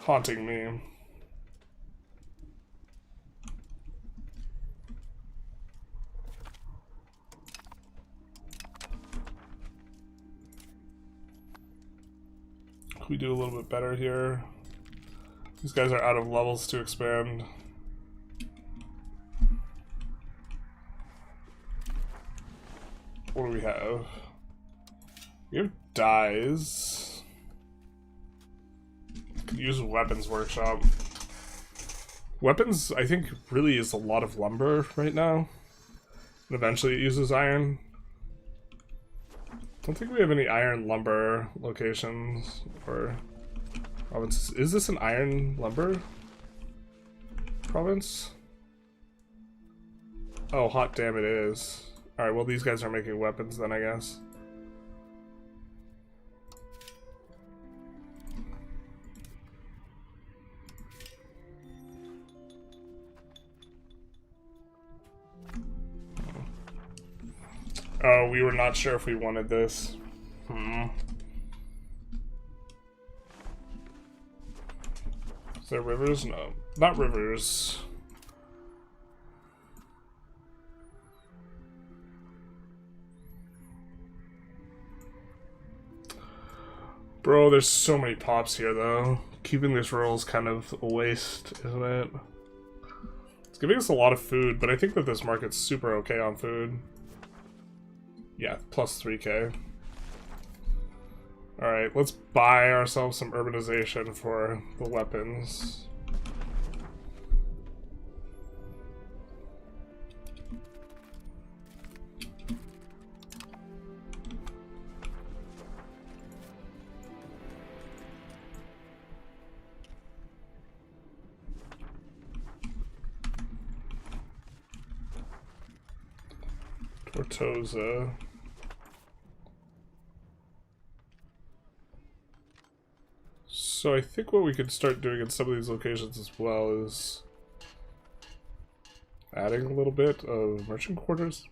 haunting me. Can we do a little bit better here? These guys are out of levels to expand. What do we have? We have dyes. Could use weapons workshop. Weapons, I think, really is a lot of lumber right now. And eventually it uses iron. Don't think we have any iron lumber locations or provinces. Is this an iron lumber province? Oh, hot damn it is. Alright, well these guys are making weapons then, I guess. Oh, we were not sure if we wanted this. Is there rivers? No. Not rivers. Bro, there's so many pops here, though. Keeping this rural is kind of a waste, isn't it? It's giving us a lot of food, but I think that this market's super okay on food. Yeah, plus 3k. Alright, let's buy ourselves some urbanization for the weapons. Tortosa. So I think what we could start doing in some of these locations as well is adding a little bit of merchant quarters.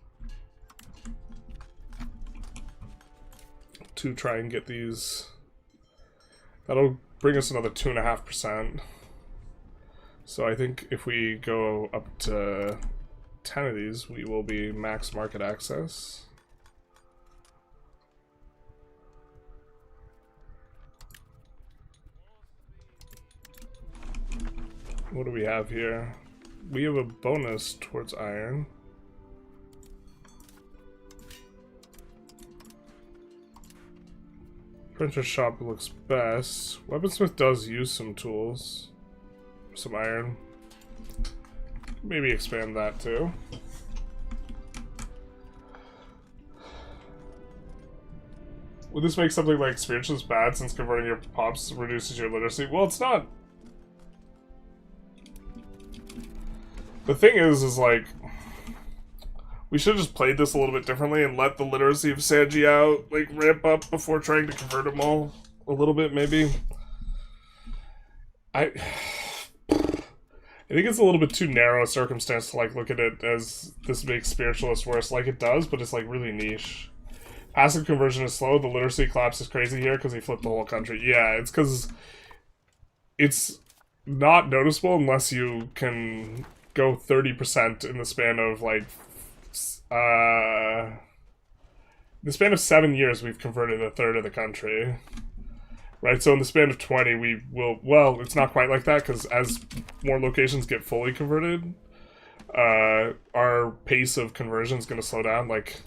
to try and get these. That'll bring us another 2.5%. So I think if we go up to 10 of these, we will be max market access. What do we have here? We have a bonus towards iron. Printer shop looks best. Weaponsmith does use some tools. Some iron. Maybe expand that too. Would this make something like spiritualist bad since converting your pops reduces your literacy? Well, it's not. The thing is like, we should have just played this a little bit differently and let the literacy of Sanjiao like ramp up before trying to convert them all a little bit, maybe. I think it's a little bit too narrow a circumstance to like look at it as this makes spiritualist worse. Like it does, but it's like really niche. Passive conversion is slow. The literacy collapse is crazy here because he flipped the whole country. Yeah, it's because it's not noticeable unless you can go 30% in the span of like the span of 7 years. We've converted a third of the country. Right, so in the span of 20, we will, well, it's not quite like that, because as more locations get fully converted, our pace of conversion is going to slow down. Like,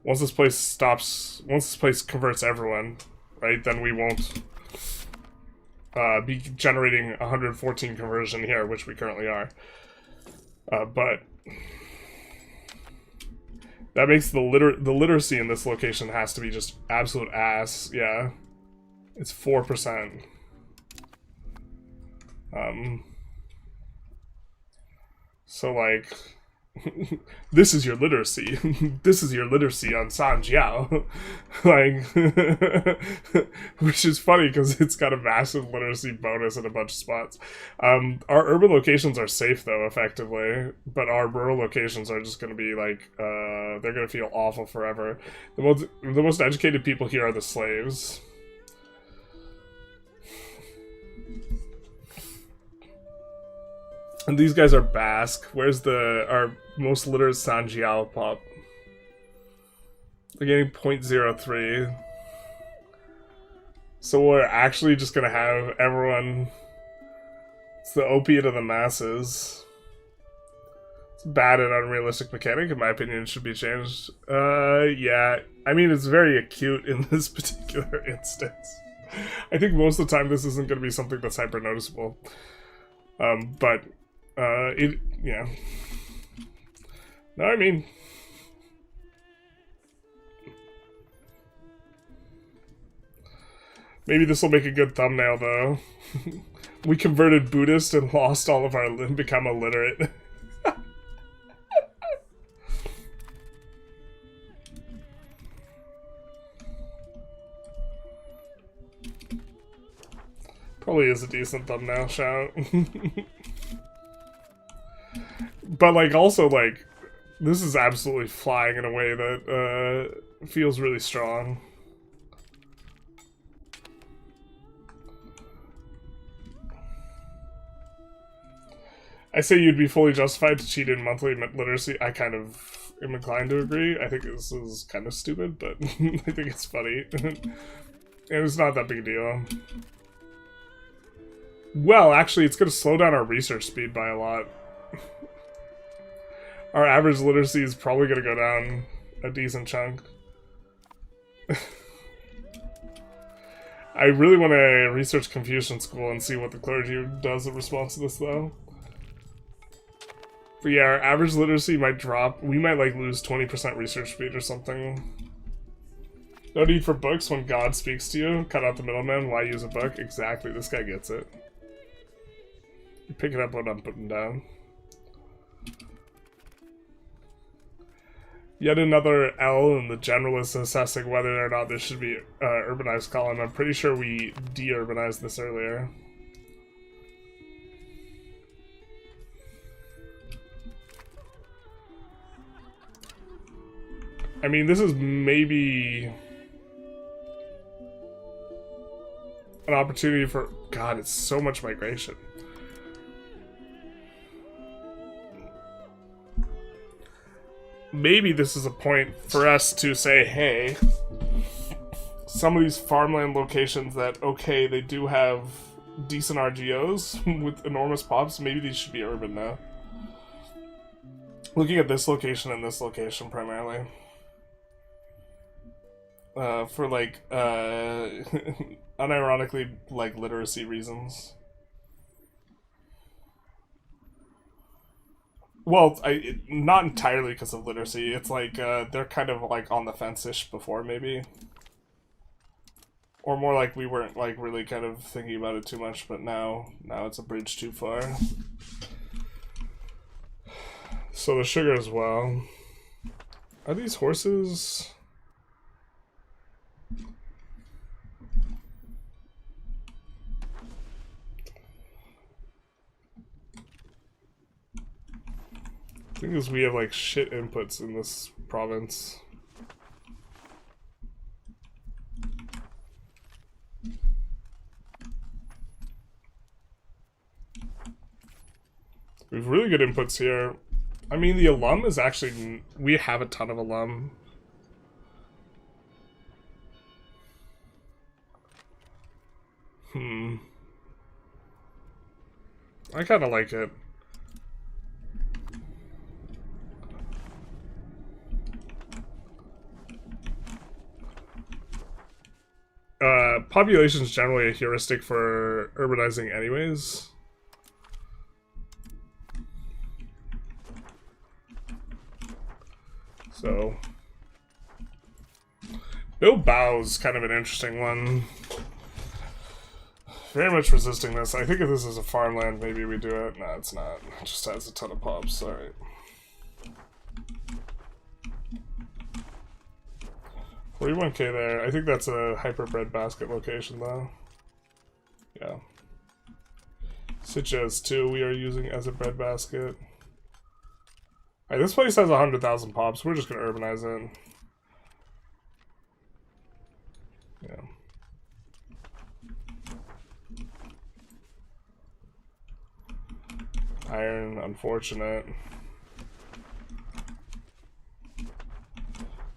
once this place converts everyone, right, then we won't be generating 114 conversion here, which we currently are. But that makes the literacy in this location has to be just absolute ass, yeah. It's 4%. So like, this is your literacy. This is your literacy on Sanjiao. Like, which is funny because it's got a massive literacy bonus in a bunch of spots. Our urban locations are safe though, effectively, but our rural locations are just going to be like, they're going to feel awful forever. The most educated people here are the slaves. And these guys are Basque. Where's our most literate Sanjiao pop? They're getting 0.03. So we're actually just gonna have everyone... It's the opiate of the masses. It's bad and unrealistic mechanic, in my opinion. It should be changed. Yeah. I mean, it's very acute in this particular instance. I think most of the time this isn't gonna be something that's hyper noticeable. But... yeah. No, I mean... Maybe this will make a good thumbnail, though. We converted Buddhist and lost all of our... become illiterate. Probably is a decent thumbnail shout. But, like, also, like, this is absolutely flying in a way that, feels really strong. I say you'd be fully justified to cheat in monthly literacy. I kind of am inclined to agree. I think this is kind of stupid, but I think it's funny. And it's not that big a deal. Well, actually, it's going to slow down our research speed by a lot. Our average literacy is probably going to go down a decent chunk. I really want to research Confucian school and see what the clergy does in response to this, though. But yeah, our average literacy might drop. We might, like, lose 20% research speed or something. No need for books when God speaks to you. Cut out the middleman. Why use a book? Exactly. This guy gets it. You pick it up when I'm putting down. Yet another L in the generalists assessing whether or not this should be urbanized column. I'm pretty sure we de-urbanized this earlier. I mean, this is maybe... an opportunity for... God, it's so much migration. Maybe this is a point for us to say, hey, some of these farmland locations that, okay, they do have decent RGOs with enormous pops, maybe these should be urban now. Looking at this location and this location primarily. For like, unironically, like, literacy reasons. Well, not entirely because of literacy. It's like, they're kind of like on the fence-ish before, maybe. Or more like we weren't like really kind of thinking about it too much, but now it's a bridge too far. So the sugar as well. Are these horses? The thing is, we have like shit inputs in this province. We have really good inputs here. I mean, the alum is actually... We have a ton of alum. I kind of like it. Population is generally a heuristic for urbanizing anyways. So, Bilbao's kind of an interesting one. Very much resisting this. I think if this is a farmland, maybe we do it. No, it's not. It just has a ton of pops. Alright. 41k there. I think that's a hyper breadbasket location, though. Yeah. Such as, too, we are using as a breadbasket. Alright, this place has 100,000 pops. We're just gonna urbanize it. Yeah. Iron, unfortunate.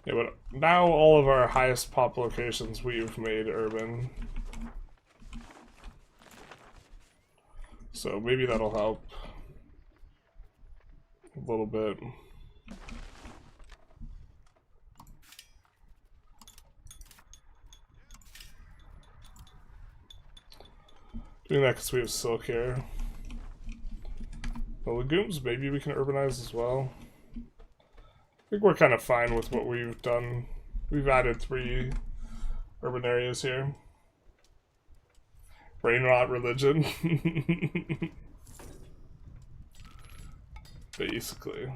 Yeah, but now all of our highest pop locations we've made urban. So maybe that'll help a little bit. Doing that because we have silk here. The legumes, maybe we can urbanize as well. I think we're kind of fine with what we've done. We've added 3 urban areas here. Brain rot religion. Basically.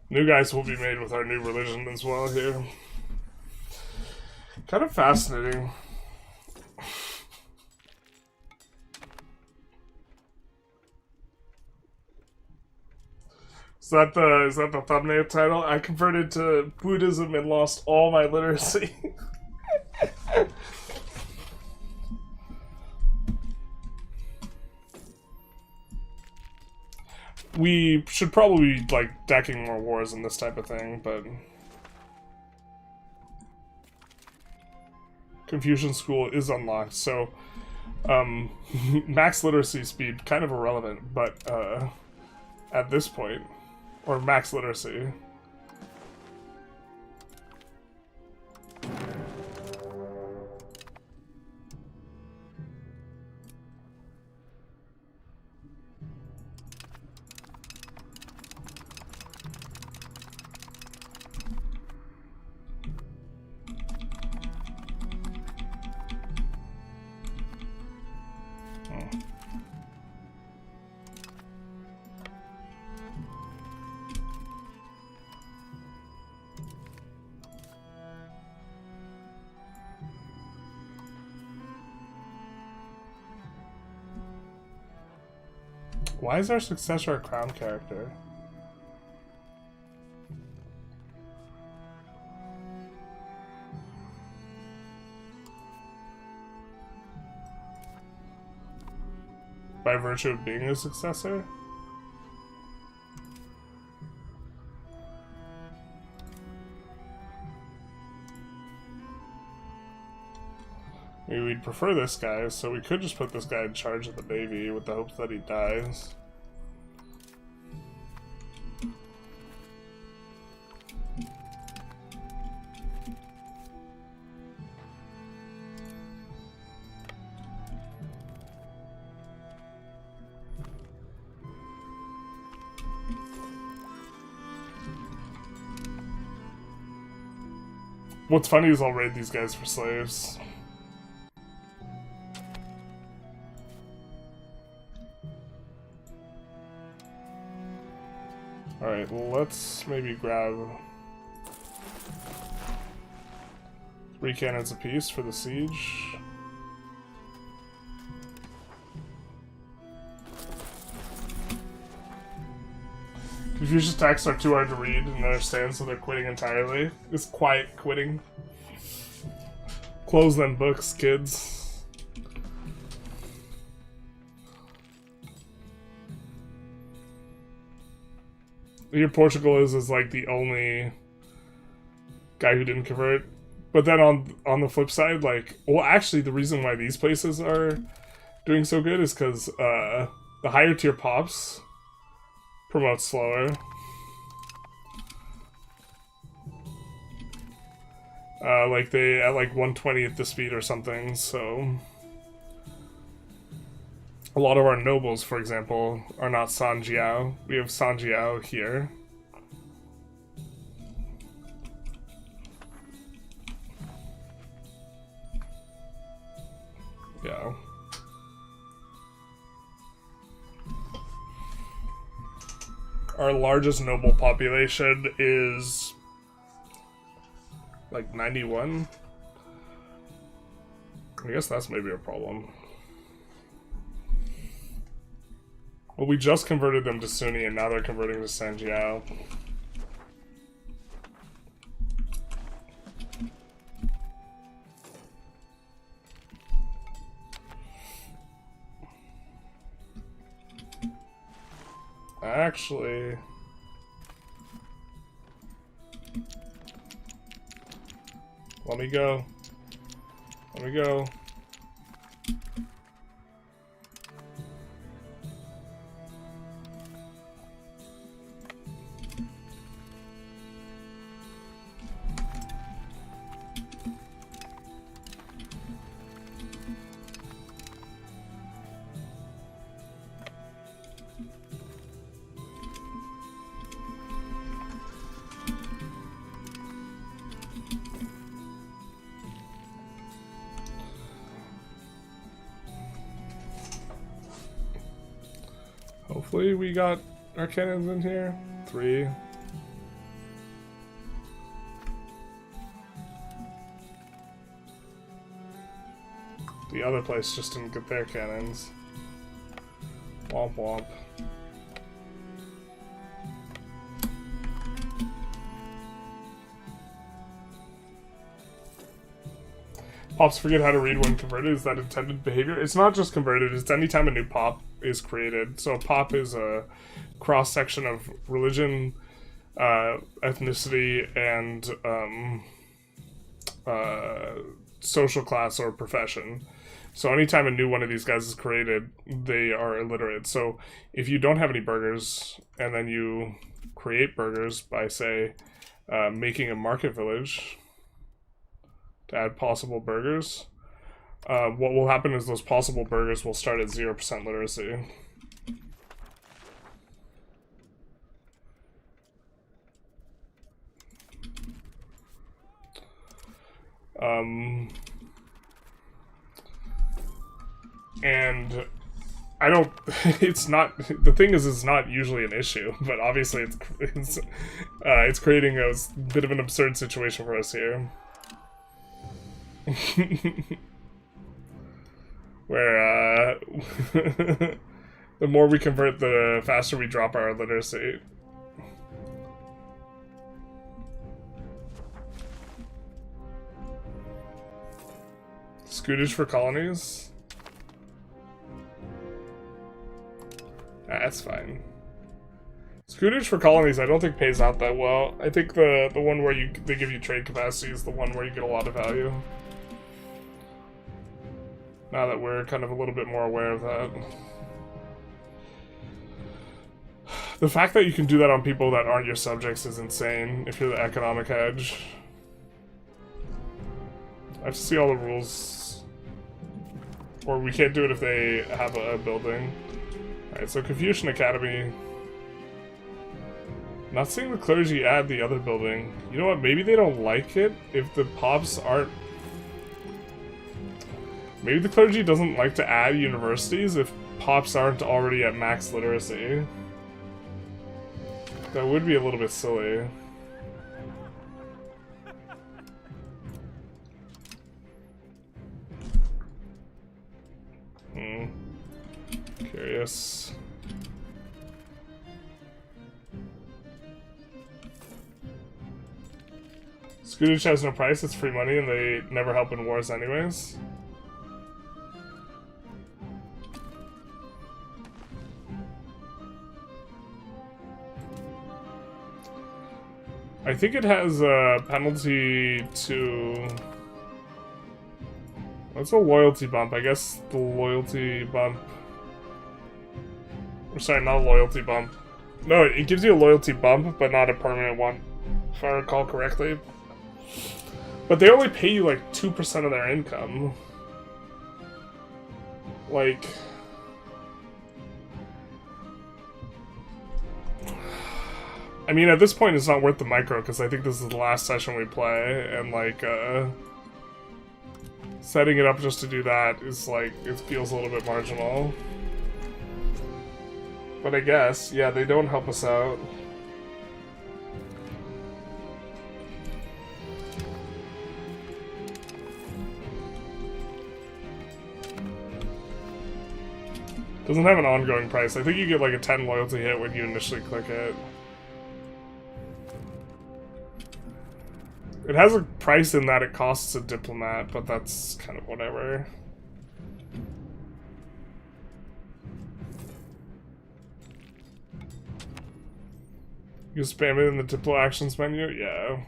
New guys will be made with our new religion as well here. Kind of fascinating. Is that the thumbnail title? I converted to Buddhism and lost all my literacy. We should probably be, like, decking more wars and this type of thing, but... Confucian School is unlocked, so... max literacy speed, kind of irrelevant, but, at this point... Or max literacy. Why is our successor a crown character? by virtue of being a successor. Maybe we'd prefer this guy, so we could just put this guy in charge of the Navy with the hopes that he dies. What's funny is I'll raid these guys for slaves. Alright, let's maybe grab 3 cannons apiece for the siege. Confucius attacks are too hard to read and understand, so they're quitting entirely. It's quiet quitting. Close them books, kids. Here Portugal is like the only guy who didn't convert. But then on the flip side, like, well, actually the reason why these places are doing so good is because the higher tier pops promote slower. Like they at like 1/20th the speed or something, so a lot of our nobles, for example, are not Sanjiao. We have Sanjiao here. Yeah. Our largest noble population is like 91. I guess that's maybe a problem. Well, we just converted them to Sunni and now they're converting to Sanjiao. Actually, let me go. Let me go. Hopefully we got our cannons in here. 3. The other place just didn't get their cannons. Womp womp. Pops forget how to read when converted. Is that intended behavior? It's not just converted, it's anytime a new pop is created. So a pop is a cross-section of religion, ethnicity, and social class or profession. So anytime a new one of these guys is created, they are illiterate. So if you don't have any burghers, and then you create burghers by, say, making a market village to add possible burghers, what will happen is those possible burghers will start at 0% literacy. And I don't, it's not, the thing is it's not usually an issue, but obviously it's creating a bit of an absurd situation for us here. Where the more we convert, the faster we drop our literacy. Scooters for colonies. That's fine. Scootage for colonies I don't think pays out that well. I think the one where they give you trade capacity is the one where you get a lot of value. Now that we're kind of a little bit more aware of that. The fact that you can do that on people that aren't your subjects is insane if you're the economic hedge. I have to see all the rules. Or we can't do it if they have a building. Alright, so Confucian Academy. Not seeing the clergy add the other building. You know what, maybe they don't like it if the pops aren't... Maybe the clergy doesn't like to add universities if pops aren't already at max literacy. That would be a little bit silly. Curious. Scootage has no price, it's free money, and they never help in wars anyways. I think it has a penalty to... What's a loyalty bump? I guess the loyalty bump... Or sorry, not a loyalty bump. No, it gives you a loyalty bump, but not a permanent one, if I recall correctly. But they only pay you like 2% of their income. Like... I mean, at this point, it's not worth the micro, because I think this is the last session we play, and, like, setting it up just to do that is, like, it feels a little bit marginal. But I guess, yeah, they don't help us out. Doesn't have an ongoing price. I think you get, like, a 10 loyalty hit when you initially click it. It has a price in that it costs a diplomat, but that's kind of whatever. You spam it in the Diplo Actions menu? Yeah.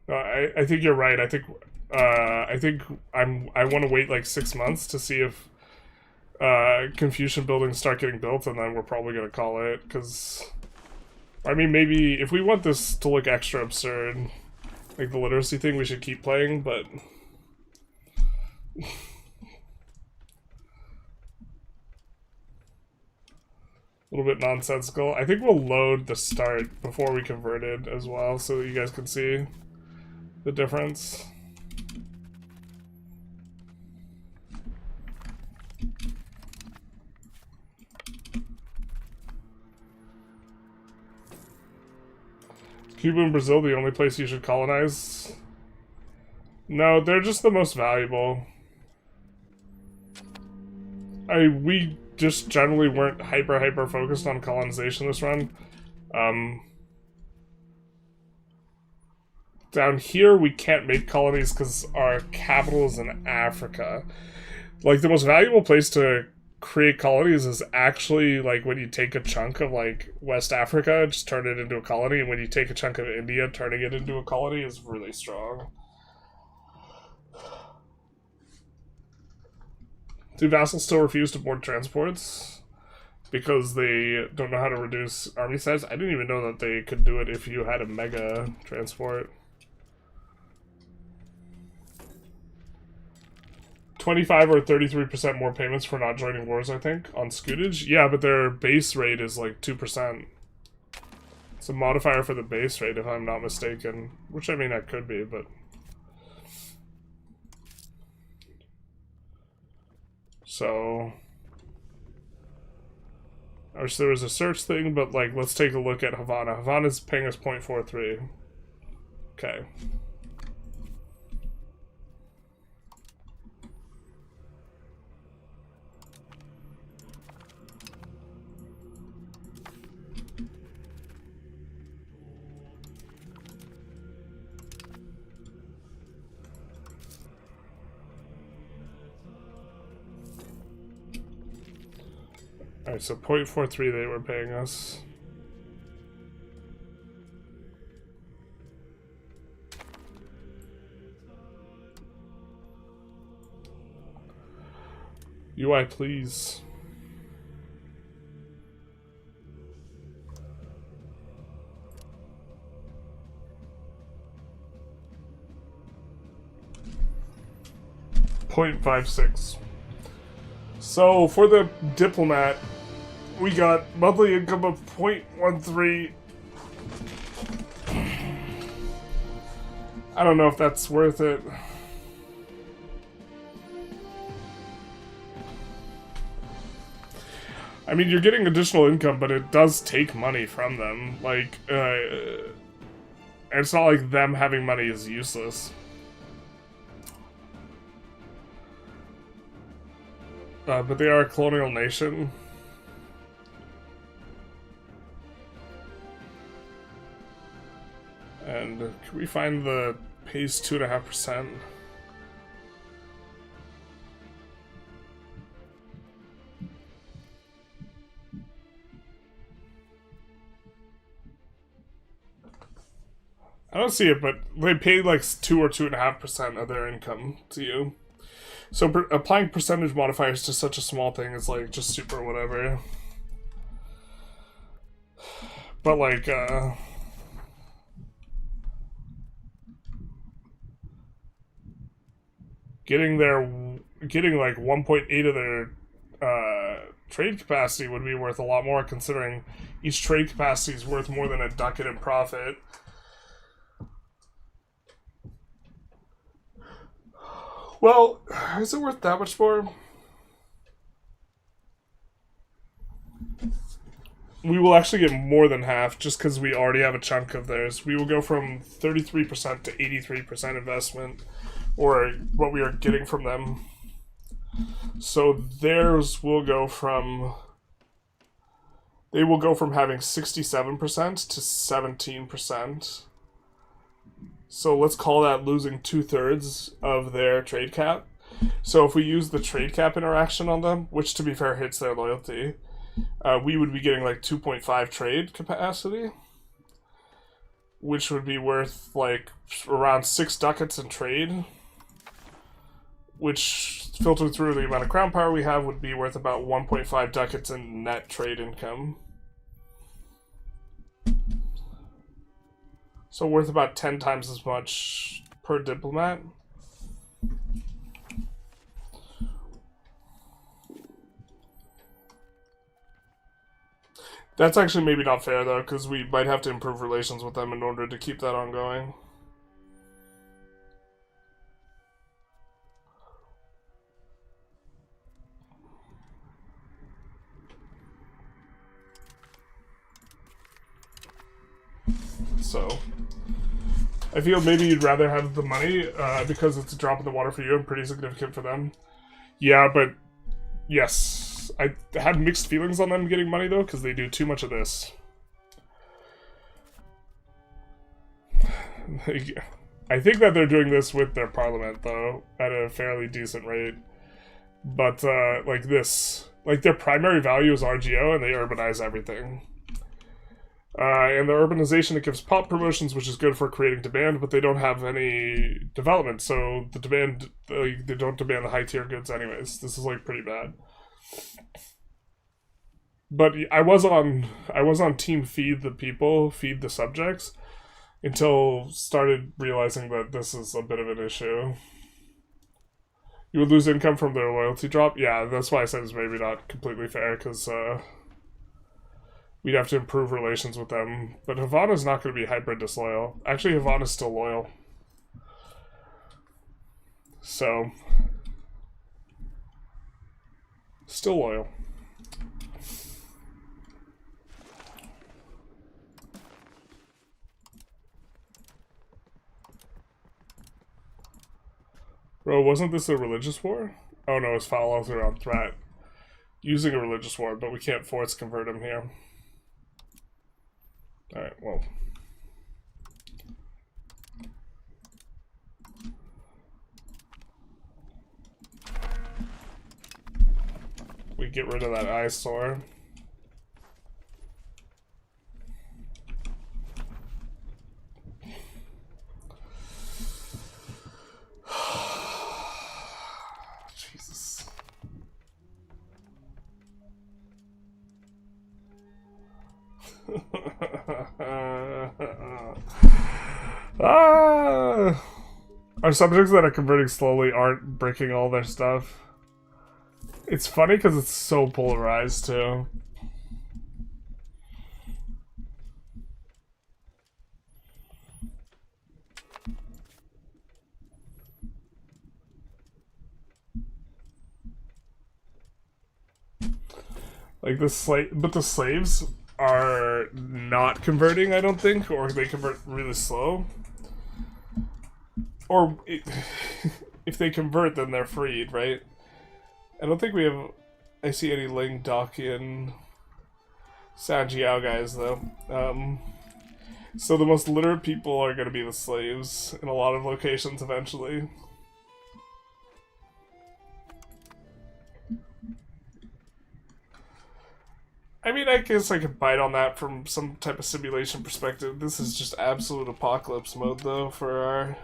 No, I think you're right. I think I want to wait like 6 months to see if Confucian buildings start getting built, and then we're probably gonna call it, because I mean, maybe if we want this to look extra absurd, like the literacy thing, we should keep playing, but a little bit nonsensical. I think we'll load the start before we converted as well, so that you guys can see the difference. Cuba and Brazil the only place you should colonize? No, they're just the most valuable. We just generally weren't hyper focused on colonization this run. Down here we can't make colonies because our capital is in Africa. Like, the most valuable place to create colonies is actually like when you take a chunk of like West Africa, just turn it into a colony, and when you take a chunk of India, turning it into a colony is really strong. Do vassals still refuse to board transports because they don't know how to reduce army size? I didn't even know that they could do it if you had a mega transport. 25 or 33% more payments for not joining wars, I think, on Scootage. Yeah, but their base rate is like 2%. It's a modifier for the base rate, if I'm not mistaken. Which, I mean, that could be, but... So... I wish there was a search thing, but, like, let's take a look at Havana. Havana's paying us 0.43. Okay. Alright, so 0.43 they were paying us. UI, please. .56. So for the diplomat, we got monthly income of 0.13. I don't know if that's worth it. I mean, you're getting additional income, but it does take money from them. Like, it's not like them having money is useless. But they are a colonial nation. And can we find the pays 2.5%? I don't see it, but they pay like 2 or 2.5% of their income to you. So applying percentage modifiers to such a small thing is like just super whatever. But like, getting like 1.8 of their trade capacity would be worth a lot more, considering each trade capacity is worth more than a ducat in profit. Well, is it worth that much more? We will actually get more than half just because we already have a chunk of theirs. We will go from 33% to 83% investment, or what we are getting from them. So theirs will go from... They will go from having 67% to 17%. So let's call that losing 2/3 of their trade cap. So if we use the trade cap interaction on them, which to be fair hits their loyalty, we would be getting like 2.5 trade capacity, which would be worth like around 6 ducats in trade, which filtered through the amount of crown power we have would be worth about 1.5 ducats in net trade income. So worth about 10 times as much per diplomat. That's actually maybe not fair though, because we might have to improve relations with them in order to keep that ongoing. So, I feel maybe you'd rather have the money because it's a drop in the water for you and pretty significant for them. Yeah, but yes. I had mixed feelings on them getting money though, because they do too much of this. I think that they're doing this with their parliament though, at a fairly decent rate. But like this. Like their primary value is RGO and they urbanize everything. And the urbanization, it gives pop promotions, which is good for creating demand, but they don't have any development, so the demand, they don't demand the high tier goods anyways. This is like pretty bad. But I was on team feed the people, feed the subjects, until started realizing that this is a bit of an issue. You would lose income from their loyalty drop? Yeah, that's why I said it's maybe not completely fair, because we'd have to improve relations with them. But Havana's not going to be hyper disloyal. Actually, Havana's still loyal. So, still loyal. Bro, wasn't this a religious war? Oh no, it's follow-through on threat. Using a religious war, but we can't force convert him here. Alright, well. We get rid of that eyesore. Ah, our subjects that are converting slowly aren't breaking all their stuff. It's funny because it's so polarized too. Like but the slaves are not converting, I don't think, or they convert really slow. Or if they convert, then they're freed, right? I don't think we have. I see any Ling, Dacian, Sanjiao guys though. So the most literate people are going to be the slaves in a lot of locations eventually. I mean, I guess I could bite on that from some type of simulation perspective. This is just absolute apocalypse mode, though, for our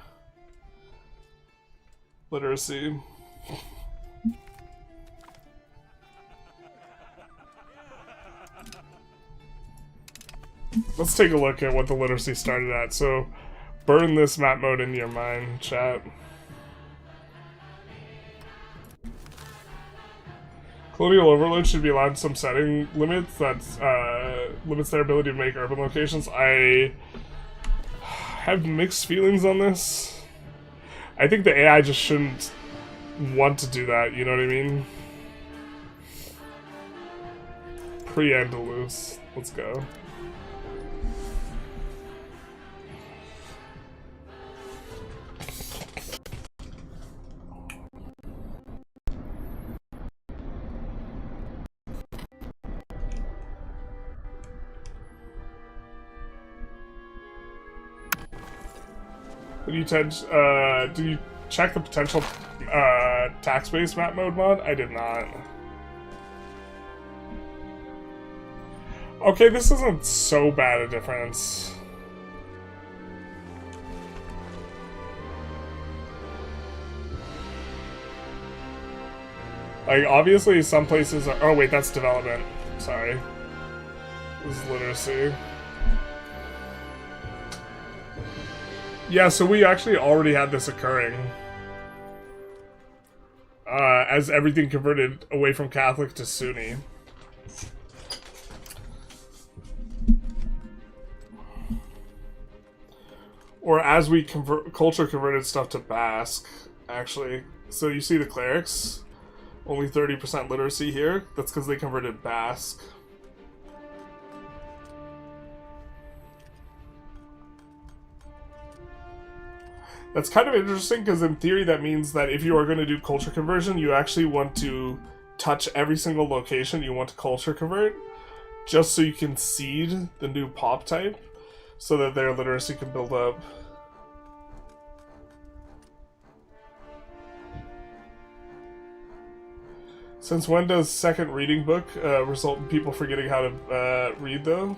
literacy. Let's take a look at what the literacy started at. So, burn this map mode in your mind, chat. Colonial overload should be allowed some setting limits that limits their ability to make urban locations. I have mixed feelings on this. I think the AI just shouldn't want to do that, you know what I mean? Pre-Andalus. Let's go. Did you check the potential tax-based map mode mod? I did not. Okay, this isn't so bad a difference. Like, obviously some places are... Oh wait, that's development. Sorry. This is literacy. Yeah, so we actually already had this occurring. As everything converted away from Catholic to Sunni. Or as we culture converted stuff to Basque, actually. So you see the clerics? Only 30% literacy here. That's because they converted Basque. That's kind of interesting because in theory that means that if you are going to do culture conversion, you actually want to touch every single location you want to culture convert, just so you can seed the new pop type, so that their literacy can build up. Since when does second reading book result in people forgetting how to read, though?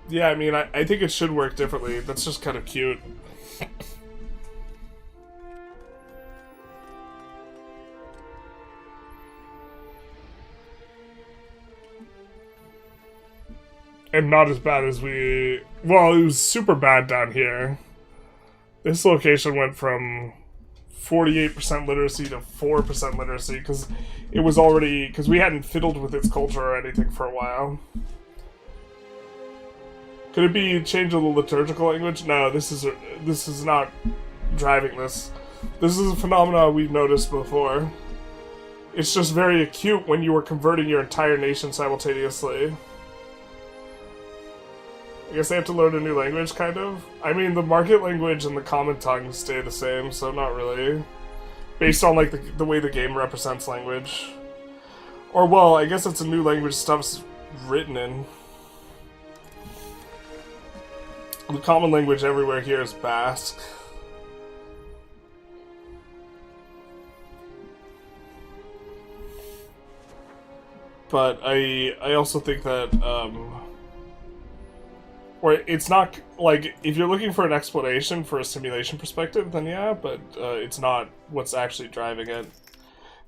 Yeah, I mean, I think it should work differently. That's just kind of cute. And not as bad as we... Well, it was super bad down here. This location went from 48% literacy to 4% literacy, because it was already... Because we hadn't fiddled with its culture or anything for a while. Could it be change of the liturgical language? No, this is not driving this. This is a phenomenon we've noticed before. It's just very acute when you are converting your entire nation simultaneously. I guess they have to learn a new language, kind of. I mean, the market language and the common tongue stay the same, so not really. Based on, like, the way the game represents language. Or, well, I guess it's a new language stuff's written in. The common language everywhere here is Basque. But I also think that, or it's not, like, if you're looking for an explanation for a simulation perspective, then yeah, but it's not what's actually driving it.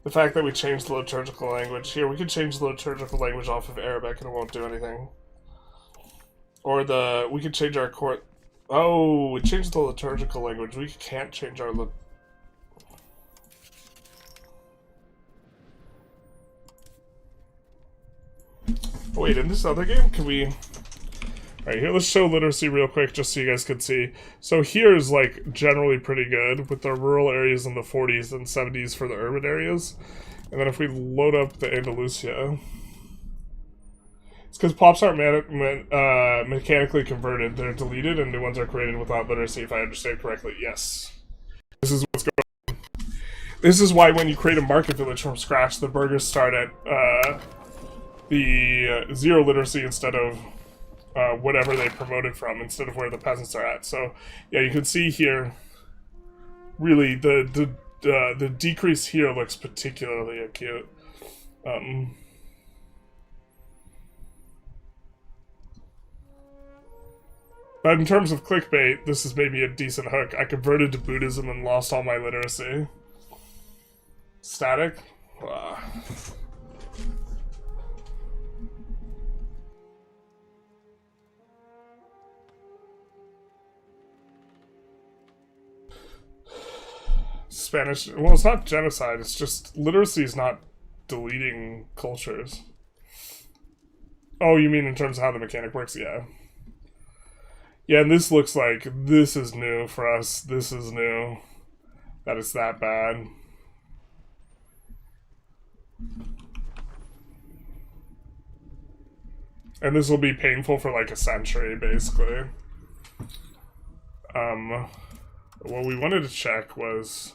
The fact that we changed the liturgical language. Here, we could change the liturgical language off of Arabic and it won't do anything. Or we could change our court... Oh, we changed the liturgical language. We can't change our... Wait, in this other game, can we... Alright, here, let's show literacy real quick, just so you guys can see. So here is, like, generally pretty good, with the rural areas in the 40s and 70s for the urban areas. And then if we load up the Andalusia... It's because pops aren't mechanically converted. They're deleted, and new ones are created without literacy, if I understand correctly. Yes. This is what's going on. This is why when you create a market village from scratch, the burghers start at the zero literacy instead of whatever they promoted from, instead of where the peasants are at. So yeah, you can see here really the decrease here looks particularly acute. But in terms of clickbait, this is maybe a decent hook. I converted to Buddhism and lost all my literacy. Static? Spanish, well, it's not genocide, it's just literacy is not deleting cultures. Oh, you mean in terms of how the mechanic works? Yeah. Yeah, and this looks like this is new for us. This is new. That it's that bad. And this will be painful for like a century, basically. What we wanted to check was,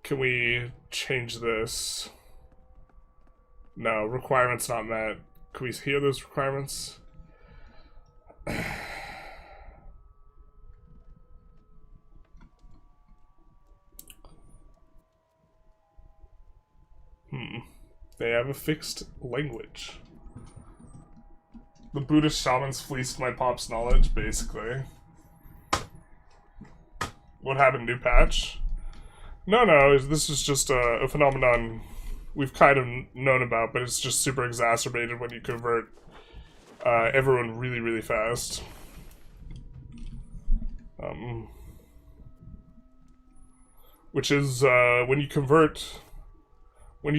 can we change this? No, requirements not met. Can we hear those requirements? They have a fixed language. The Buddhist shamans fleeced my pop's knowledge, basically. What happened, new patch? No, this is just a phenomenon we've kind of known about, but it's just super exacerbated when you convert everyone really, really fast. Which is, when you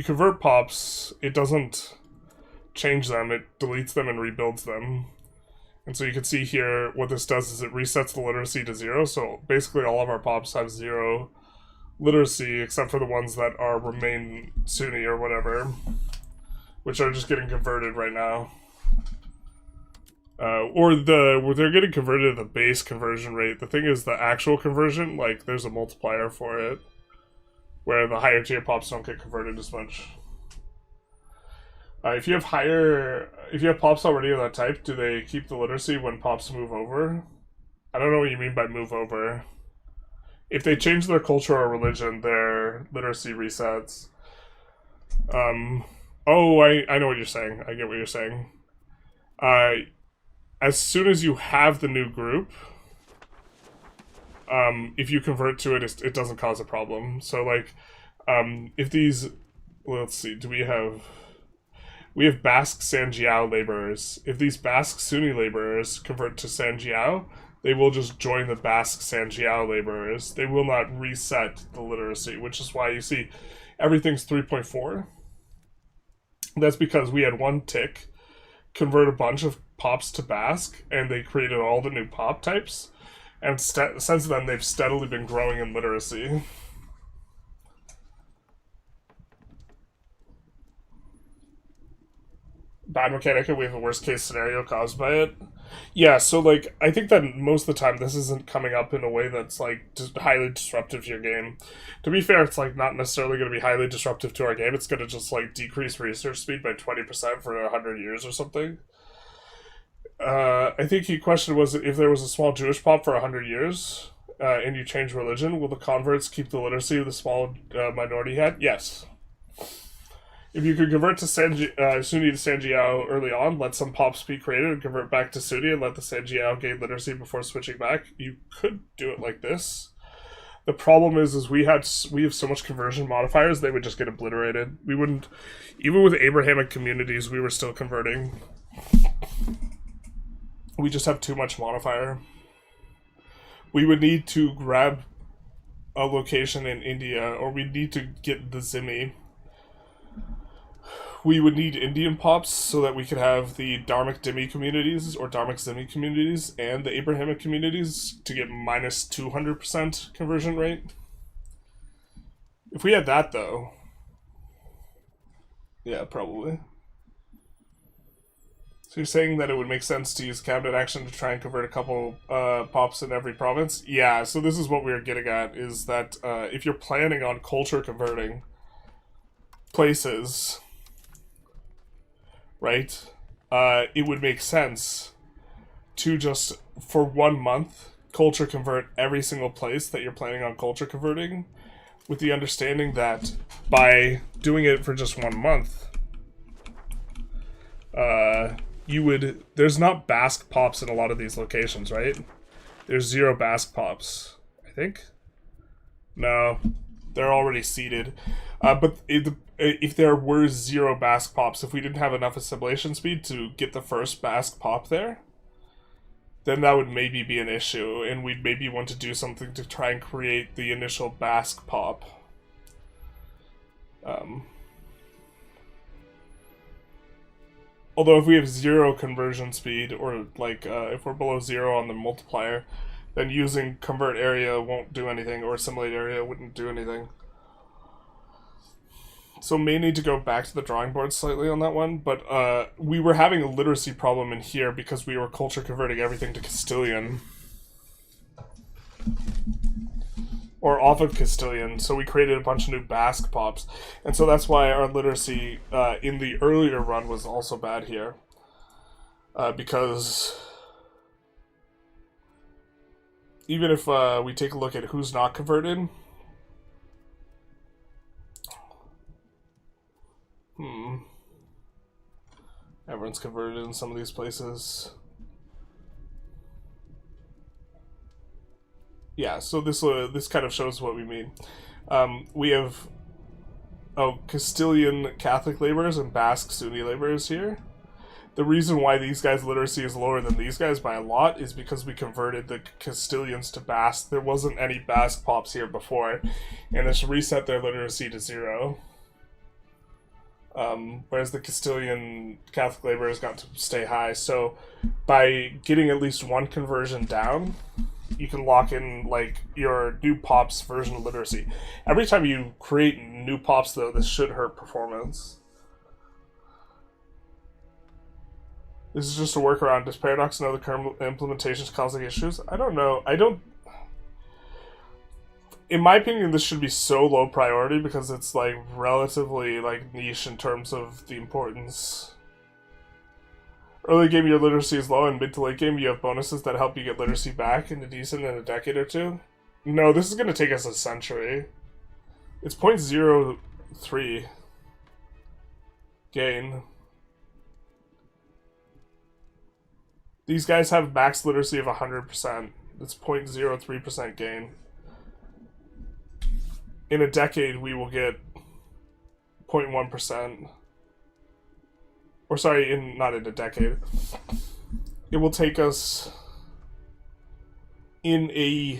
convert pops, it doesn't change them, it deletes them and rebuilds them. And so you can see here, what this does is it resets the literacy to 0, so basically all of our pops have 0 literacy, except for the ones that remain Sunni or whatever, which are just getting converted right now. Or they're getting converted at the base conversion rate. The thing is, the actual conversion, like, there's a multiplier for it, where the higher tier pops don't get converted as much. If you have pops already of that type, do they keep the literacy when pops move over? I don't know what you mean by move over. If they change their culture or religion, their literacy resets. Oh, I know what you're saying. I get what you're saying. As soon as you have the new group, if you convert to it, it doesn't cause a problem. So, like, if these... Well, let's see, we have Basque Sanjiao laborers. If these Basque Sunni laborers convert to Sanjiao, they will just join the Basque Sanjiao laborers. They will not reset the literacy, which is why you see everything's 3.4. That's because we had one tick convert a bunch of pops to Basque, and they created all the new pop types. And since then, they've steadily been growing in literacy. Bad mechanic, and we have a worst case scenario caused by it. Yeah, so, like, I think that most of the time this isn't coming up in a way that's, like, just highly disruptive to your game. To be fair, it's, like, not necessarily going to be highly disruptive to our game. It's going to just, like, decrease research speed by 20% for 100 years or something. I think the question was, if there was a small Jewish pop for 100 years, and you change religion, will the converts keep the literacy of the small minority had? Yes. If you could convert to Sunni to Sanjiao early on, let some pops be created, and convert back to Sunni, and let the Sanjiao gain literacy before switching back, you could do it like this. The problem is we have so much conversion modifiers, they would just get obliterated. We wouldn't, even with Abrahamic communities, we were still converting. We just have too much modifier. We would need to grab a location in India, or we need to get the Zimmi. We would need Indian pops so that we could have the Dharmic Dhimmi communities, or Dharmic Zimmi communities, and the Abrahamic communities to get minus 200% conversion rate. If we had that, though... Yeah, probably. So you're saying that it would make sense to use cabinet action to try and convert a couple pops in every province? Yeah, so this is what we were getting at, is that if you're planning on culture converting places, right, it would make sense to just, for 1 month, culture convert every single place that you're planning on culture converting, with the understanding that by doing it for just 1 month, there's not Basque pops in a lot of these locations, right? There's 0 Basque pops, I think. No, they're already seeded. But if there were 0 Basque pops, if we didn't have enough assimilation speed to get the first Basque pop there, then that would maybe be an issue, and we'd maybe want to do something to try and create the initial Basque pop. Although if we have 0 conversion speed, or like if we're below 0 on the multiplier, then using convert area won't do anything, or assimilate area wouldn't do anything. So may need to go back to the drawing board slightly on that one, but we were having a literacy problem in here because we were culture converting everything to Castilian. Or off of Castilian, so we created a bunch of new Basque pops. And so that's why our literacy in the earlier run was also bad here. Because even if we take a look at who's not converted... Everyone's converted in some of these places. Yeah, so this kind of shows what we mean. We have Castilian Catholic laborers and Basque Sunni laborers here. The reason why these guys' literacy is lower than these guys by a lot is because we converted the Castilians to Basque. There wasn't any Basque pops here before, and this reset their literacy to 0. Whereas the Castilian Catholic laborers got to stay high. So by getting at least 1 conversion down, you can lock in like your new pops version of literacy. Every time you create new pops, though, this should hurt performance. This is just a workaround. Does Paradox know the current implementation is causing issues? I don't know. In my opinion, this should be so low priority because it's like relatively like niche in terms of the importance. Early game, your literacy is low, and mid to late game, you have bonuses that help you get literacy back into decent in a decade or 2. No, this is going to take us a century. It's 0.03 gain. These guys have max literacy of 100%. It's 0.03% gain. In a decade, we will get 0.1%. Or sorry, not in a decade. It will take us, in a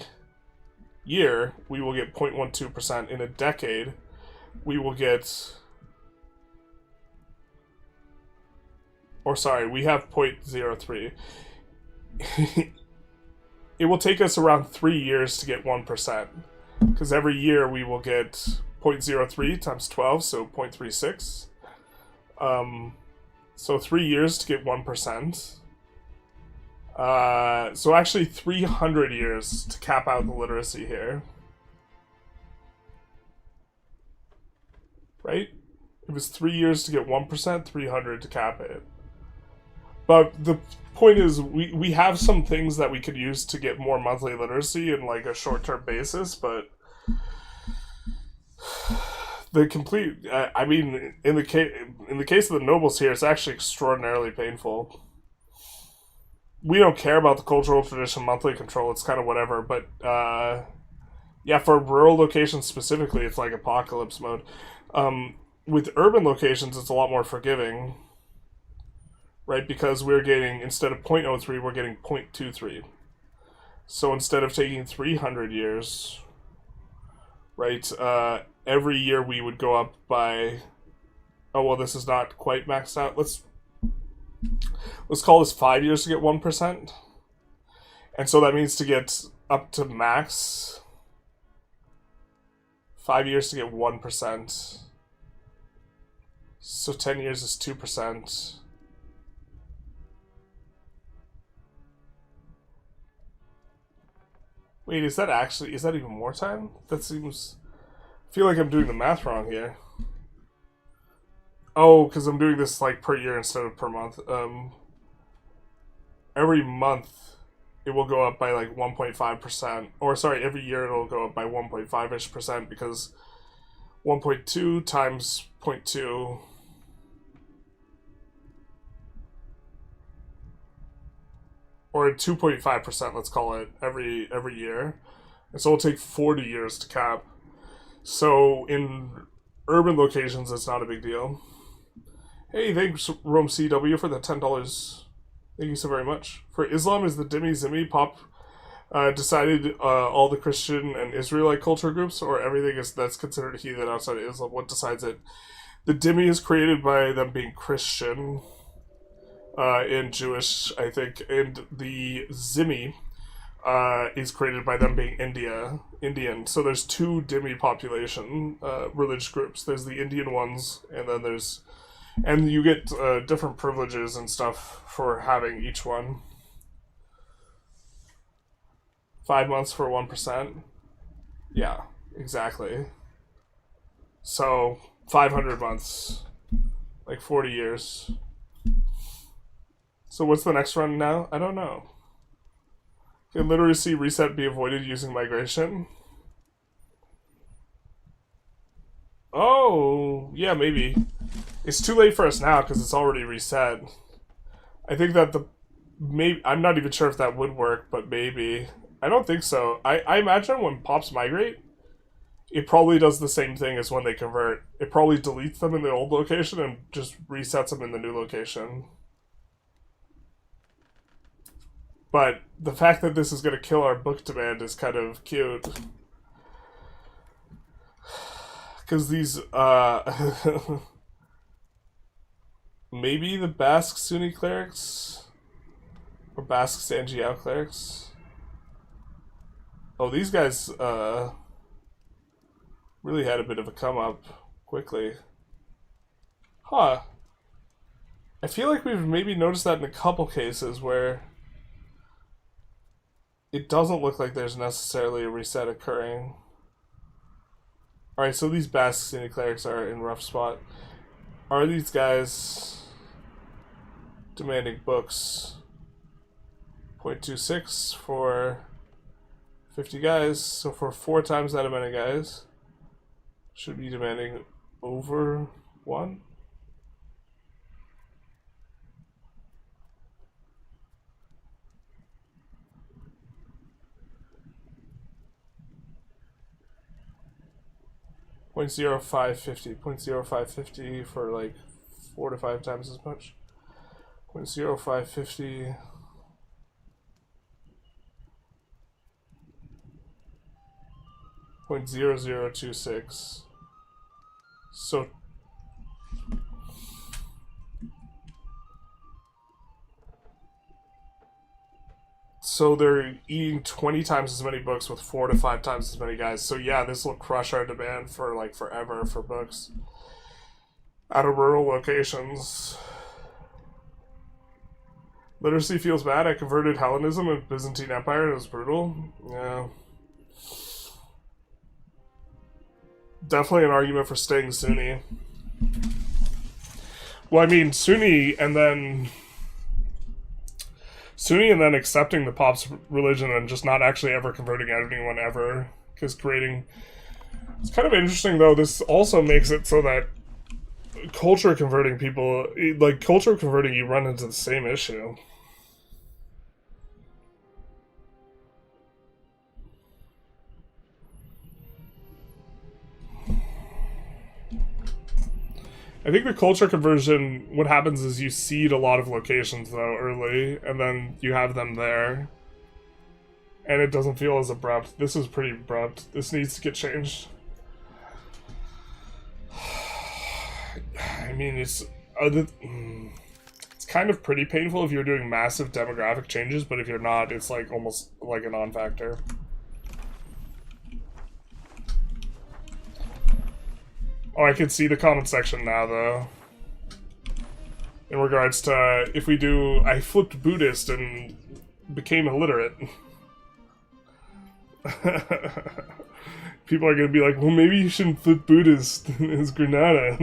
year, we will get 0.12%. In a decade, we will get, or sorry, we have 0.03. It will take us around 3 years to get 1%. Because every year we will get 0.03 times 12, so 0.36. So 3 years to get 1%. So actually 300 years to cap out the literacy here. Right? It was 3 years to get 1%, 300 to cap it. But the point is, we have some things that we could use to get more monthly literacy in like a short-term basis, but the complete, I mean, in the case of the nobles here, it's actually extraordinarily painful. We don't care about the cultural tradition monthly control, it's kind of whatever, but Yeah, for rural locations specifically, it's like apocalypse mode. With urban locations, it's a lot more forgiving, right? Because we're getting, instead of 0.03, we're getting 0.23. So instead of taking 300 years, right, every year we would go up by... Oh, well, this is not quite maxed out. Let's call this 5 years to get 1%. And so that means to get up to max, 5 years to get 1%. So 10 years is 2%. Wait, is that even more time? That seems... I feel like I'm doing the math wrong here. Oh, because I'm doing this like per year instead of per month. Every month it will go up by like 1.5%. Or sorry, every year it'll go up by 1.5-ish% because 1.2 times 0.2... or 2.5%, let's call it, every year. And so it'll take 40 years to cap. So in urban locations, it's not a big deal. Hey, thanks, Rome CW, for the $10. Thank you so very much. For Islam, is the Dhimmi Zimmi pop decided all the Christian and Israelite culture groups, or everything that's considered heathen outside of Islam? What decides it? The Dhimmi is created by them being Christian. In Jewish, I think, and the Zimmi is created by them being Indian. So there's two Dhimmi population religious groups. There's the Indian ones, and then and you get different privileges and stuff for having each one. 5 months for 1%. Yeah, exactly. So 500 months, like 40 years. So what's the next run now? I don't know. Can literacy reset be avoided using migration? Oh, yeah, maybe. It's too late for us now because it's already reset. I think that I'm not even sure if that would work, but maybe. I don't think so. I imagine when pops migrate, it probably does the same thing as when they convert. It probably deletes them in the old location and just resets them in the new location. But the fact that this is going to kill our book demand is kind of cute. Because these, maybe the Basque Sunni clerics? Or Basque Sanjiao clerics? Oh, these guys, really had a bit of a come up quickly. Huh. I feel like we've maybe noticed that in a couple cases where it doesn't look like there's necessarily a reset occurring. Alright, so these Basque Sunni clerics are in a rough spot. Are these guys demanding books? 0.26 for 50 guys, so for 4 times that amount of guys, should be demanding over 1? .0550 for like 4 to 5 times as much. 0.0550. 0.0026. So they're eating 20 times as many books with 4 to 5 times as many guys. So yeah, this will crush our demand for like forever for books out of rural locations. Literacy feels bad. I converted Hellenism and Byzantine Empire. It was brutal. Yeah. Definitely an argument for staying Sunni. Well, I mean, Sunni and then accepting the pop's religion and just not actually ever converting anyone ever. Because creating... It's kind of interesting, though. This also makes it so that culture converting people... Like, culture converting, you run into the same issue. I think the culture conversion, what happens is you seed a lot of locations, though, early, and then you have them there. And it doesn't feel as abrupt. This is pretty abrupt. This needs to get changed. I mean, it's kind of pretty painful if you're doing massive demographic changes, but if you're not, it's like almost like a non-factor. Oh, I can see the comment section now, though. In regards to if we do, I flipped Buddhist and became illiterate. People are gonna be like, well, maybe you shouldn't flip Buddhist as Granada.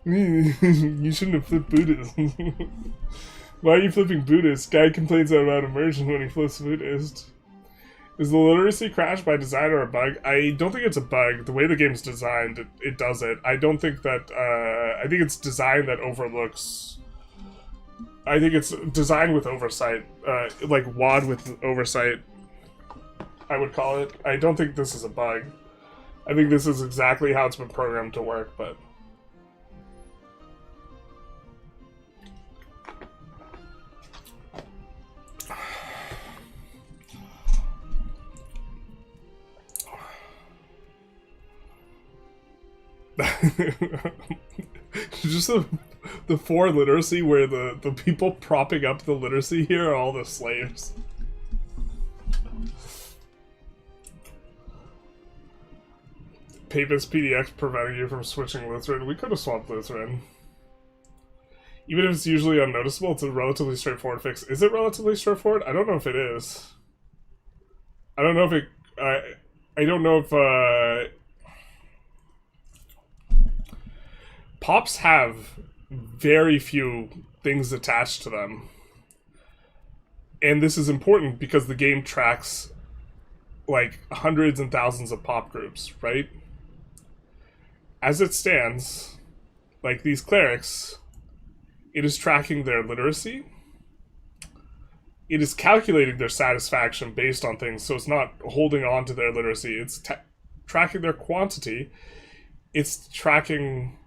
You shouldn't have flipped Buddhist. Why are you flipping Buddhist? Guy complains about immersion when he flips Buddhist. Is the literacy crash by design or a bug? I don't think it's a bug. The way the game's designed, it does it. I don't think that, I think it's design that overlooks... I think it's design with oversight. Like WAD with oversight, I would call it. I don't think this is a bug. I think this is exactly how it's been programmed to work, but... Just the foreign literacy where the people propping up the literacy here are all the slaves. Papist PDX preventing you from switching Lutheran. We could have swapped Lutheran. Even if it's usually unnoticeable, it's a relatively straightforward fix. Is it relatively straightforward? I don't know if it is. I don't know if it... I don't know if... Pops have very few things attached to them. And this is important because the game tracks like hundreds and thousands of pop groups, right? As it stands, like these clerics, it is tracking their literacy. It is calculating their satisfaction based on things, so it's not holding on to their literacy. It's tracking their quantity. It's tracking...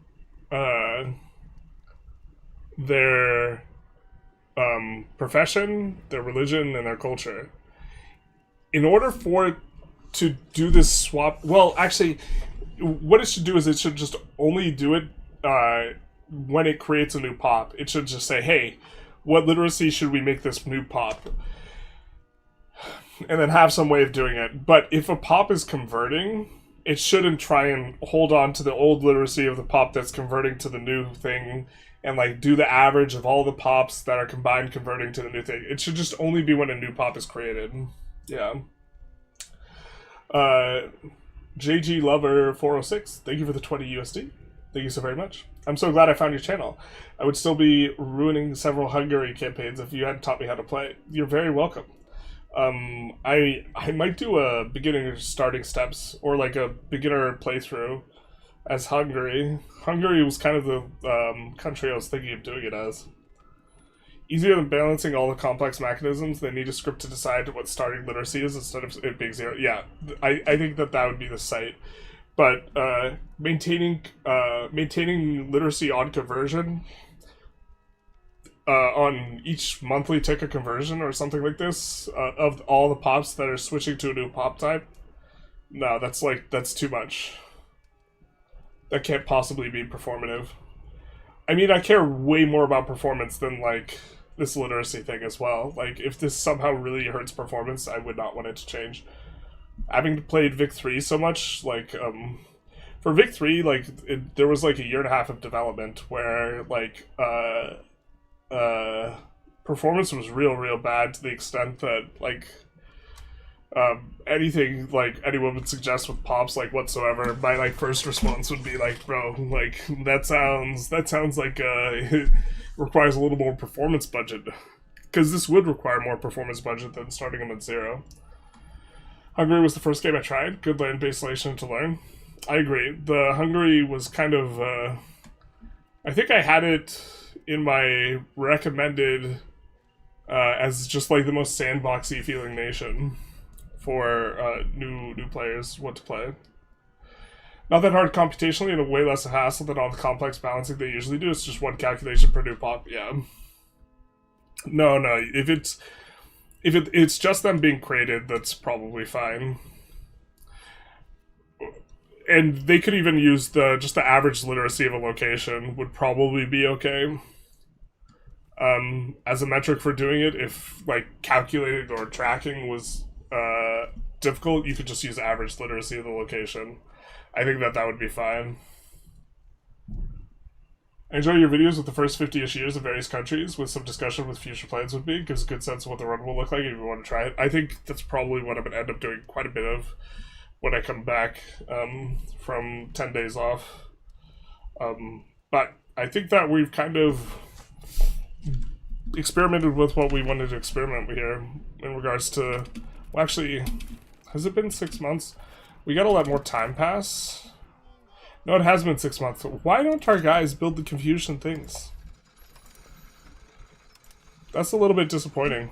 their profession, their religion, and their culture. In order for it to do this swap... Well, actually, what it should do is it should just only do it when it creates a new pop. It should just say, hey, what literacy should we make this new pop? And then have some way of doing it. But if a pop is converting... It shouldn't try and hold on to the old literacy of the pop that's converting to the new thing and like do the average of all the pops that are combined converting to the new thing. It should just only be when a new pop is created. Yeah. JG Lover 406, thank you for the 20 USD. Thank you so very much. I'm so glad I found your channel. I would still be ruining several Hungary campaigns if you hadn't taught me how to play. You're very welcome. I might do a beginner starting steps or like a beginner playthrough as Hungary. Hungary was kind of the country I was thinking of doing it as. Easier than balancing all the complex mechanisms, they need a script to decide what starting literacy is instead of it being 0. Yeah, I think that would be the site. But maintaining literacy on conversion on each monthly ticket conversion or something like this of all the pops that are switching to a new pop type. No, that's too much. That can't possibly be performative. I mean, I care way more about performance than like this literacy thing as well. Like, if this somehow really hurts performance, I would not want it to change. Having played Vic 3 so much, like, for Vic 3, like, there was like a year and a half of development where, like, performance was real bad to the extent that, like, anything, like, anyone would suggest with pops, like, whatsoever, my, like, first response would be, like, bro, like, that sounds like, it requires a little more performance budget. Because this would require more performance budget than starting them at 0. Hungary was the first game I tried. Good land-based selection to learn. I agree. The Hungary was kind of, I think I had it in my recommended as just like the most sandboxy feeling nation for new players what to play. Not that hard computationally and way less a hassle than all the complex balancing they usually do. It's just one calculation per new pop. Yeah. No. If it's just them being created, that's probably fine. And they could even use just the average literacy of a location would probably be okay. As a metric for doing it, if like calculated or tracking was difficult, you could just use average literacy of the location. I think that would be fine. I enjoy your videos with the first 50-ish years of various countries, with some discussion with future plans would be. Gives a good sense of what the run will look like if you want to try it. I think that's probably what I'm going to end up doing quite a bit of when I come back from 10 days off. But I think that we've kind of experimented with what we wanted to experiment with here in regards to... Well, actually, has it been 6 months? We gotta let more time pass. No, it has been 6 months. Why don't our guys build the Confucian things? That's a little bit disappointing.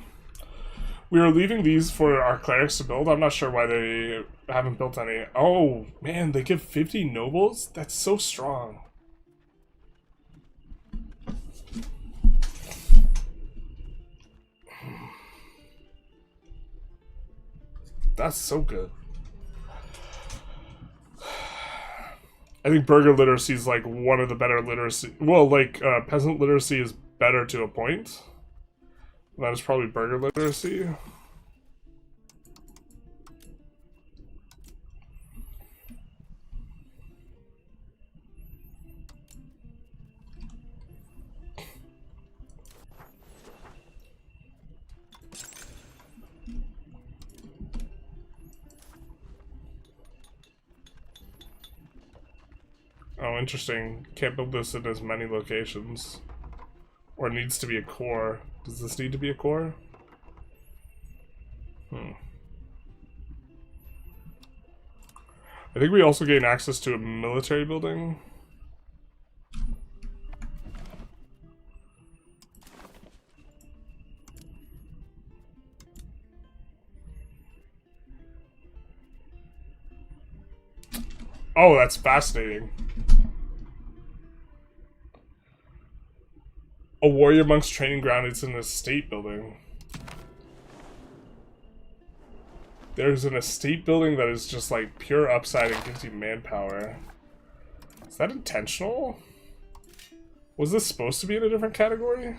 We are leaving these for our clerics to build. I'm not sure why they haven't built any. Oh, man, they give 50 nobles? That's so strong. That's so good. I think burgher literacy is like one of the better literacy. Well, like peasant literacy is better to a point. That is probably burgher literacy. Oh, interesting. Can't build this in as many locations. Or it needs to be a core. Does this need to be a core? I think we also gain access to a military building. Oh, that's fascinating. A warrior monk's training ground. It's in a estate building. There's an estate building that is just like pure upside and gives you manpower. Is that intentional? Was this supposed to be in a different category?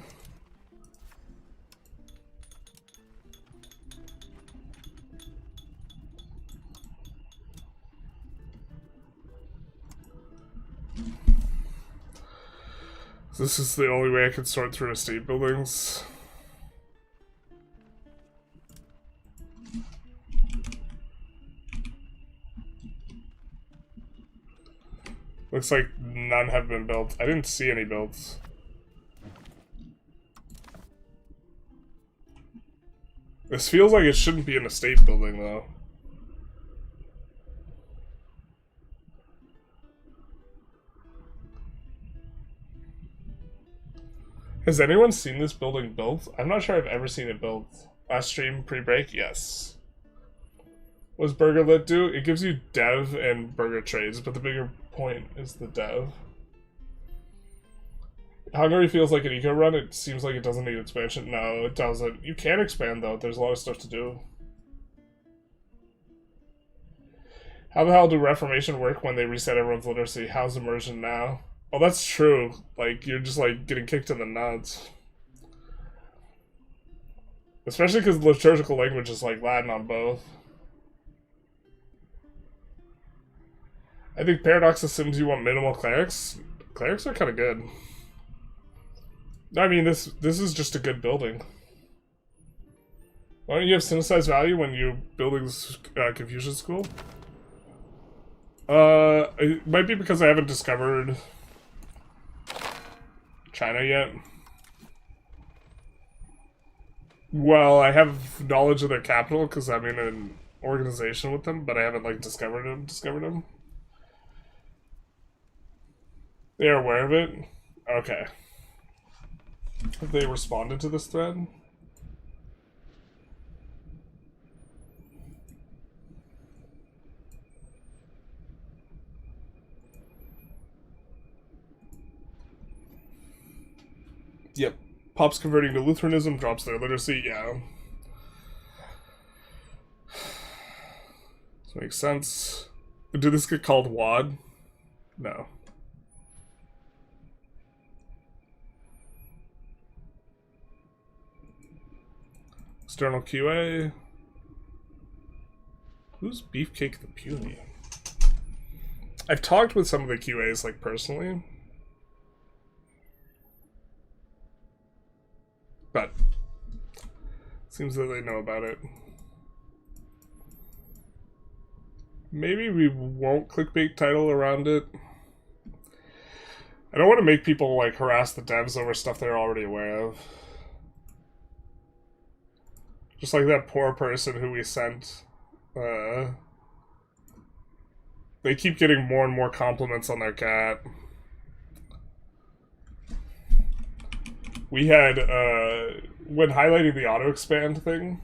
This is the only way I can sort through estate buildings. Looks like none have been built. I didn't see any built. This feels like it shouldn't be an estate building, though. Has anyone seen this building built? I'm not sure I've ever seen it built. Last stream pre-break? Yes. What does Burger Lit do? It gives you dev and burger trades, but the bigger point is the dev. Hungary feels like an eco run. It seems like it doesn't need expansion. No, it doesn't. You can expand, though. There's a lot of stuff to do. How the hell do Reformation work when they reset everyone's literacy? How's immersion now? Oh, that's true. Like, you're just, like, getting kicked in the nuts. Especially because the liturgical language is, like, Latin on both. I think Paradox assumes you want minimal clerics. Clerics are kind of good. I mean, this is just a good building. Why don't you have synthesized value when you're building this Confucian school? It might be because I haven't discovered China yet. Well, I have knowledge of their capital because I'm in an organization with them, but I haven't like discovered them. They are aware of it? Okay. Have they responded to this thread? Yep. Pops converting to Lutheranism, drops their literacy, yeah. This makes sense. Did this get called WAD? No. External QA. Who's Beefcake the Puny? I've talked with some of the QAs, like, personally. But seems that they know about it. Maybe we won't clickbait title around it. I don't want to make people, like, harass the devs over stuff they're already aware of. Just like that poor person who we sent. They keep getting more and more compliments on their cat. We had, when highlighting the auto-expand thing,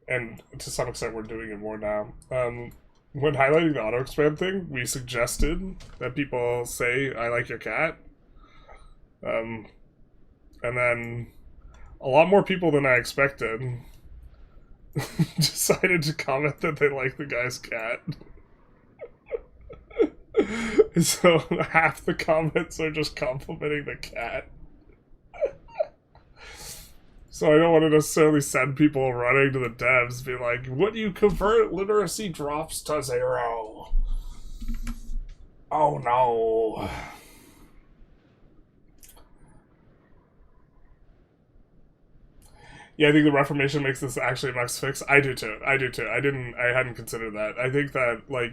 and to some extent we're doing it more now, when highlighting the auto-expand thing, we suggested that people say, I like your cat. And then a lot more people than I expected decided to comment that they like the guy's cat. So half the comments are just complimenting the cat. So I don't want to necessarily send people running to the devs, be like, when you convert, literacy drops to 0. Oh no. Yeah, I think the Reformation makes this actually a max fix. I do too. I hadn't considered that. I think that, like,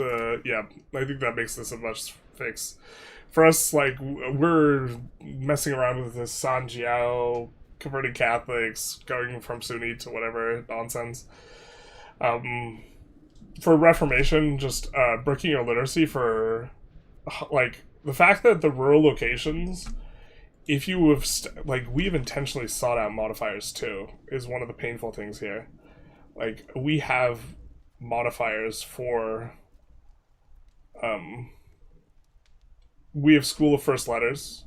I think that makes this a much fix. For us, like, we're messing around with this Sanjiao, converting Catholics, going from Sunni to whatever nonsense. For Reformation, just breaking your literacy for, like, the fact that the rural locations, if you have, we've intentionally sought out modifiers too, is one of the painful things here. Like, we have modifiers for, we have School of First Letters.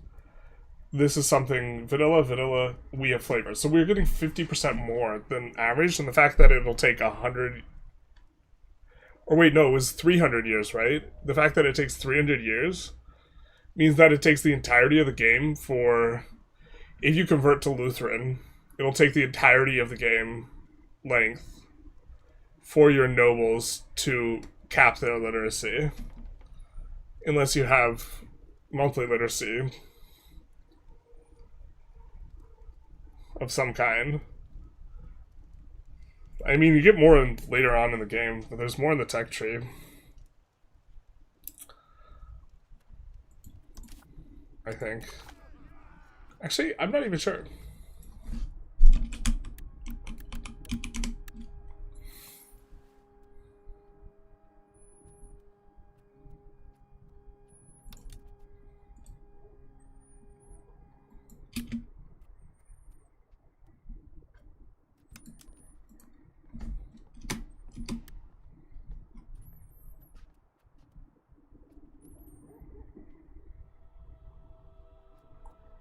This is something, vanilla, we have flavors. So we're getting 50% more than average, and the fact that it'll take 100, or wait, no, it was 300 years, right? The fact that it takes 300 years means that it takes the entirety of the game for, if you convert to Lutheran, it'll take the entirety of the game length for your nobles to cap their literacy. Unless you have monthly literacy of some kind. I mean, you get more later on in the game, but there's more in the tech tree. I think. Actually, I'm not even sure.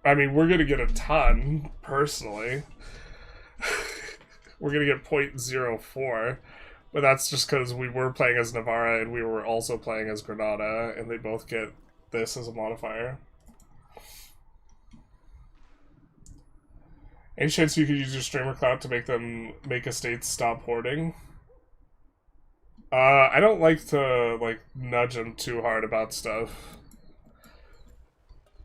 I mean, we're going to get a ton, personally. We're going to get 0.04, but that's just because we were playing as Navarra and we were also playing as Granada, and they both get this as a modifier. Any chance you could use your streamer clout to make estates stop hoarding? I don't like to, like, nudge them too hard about stuff.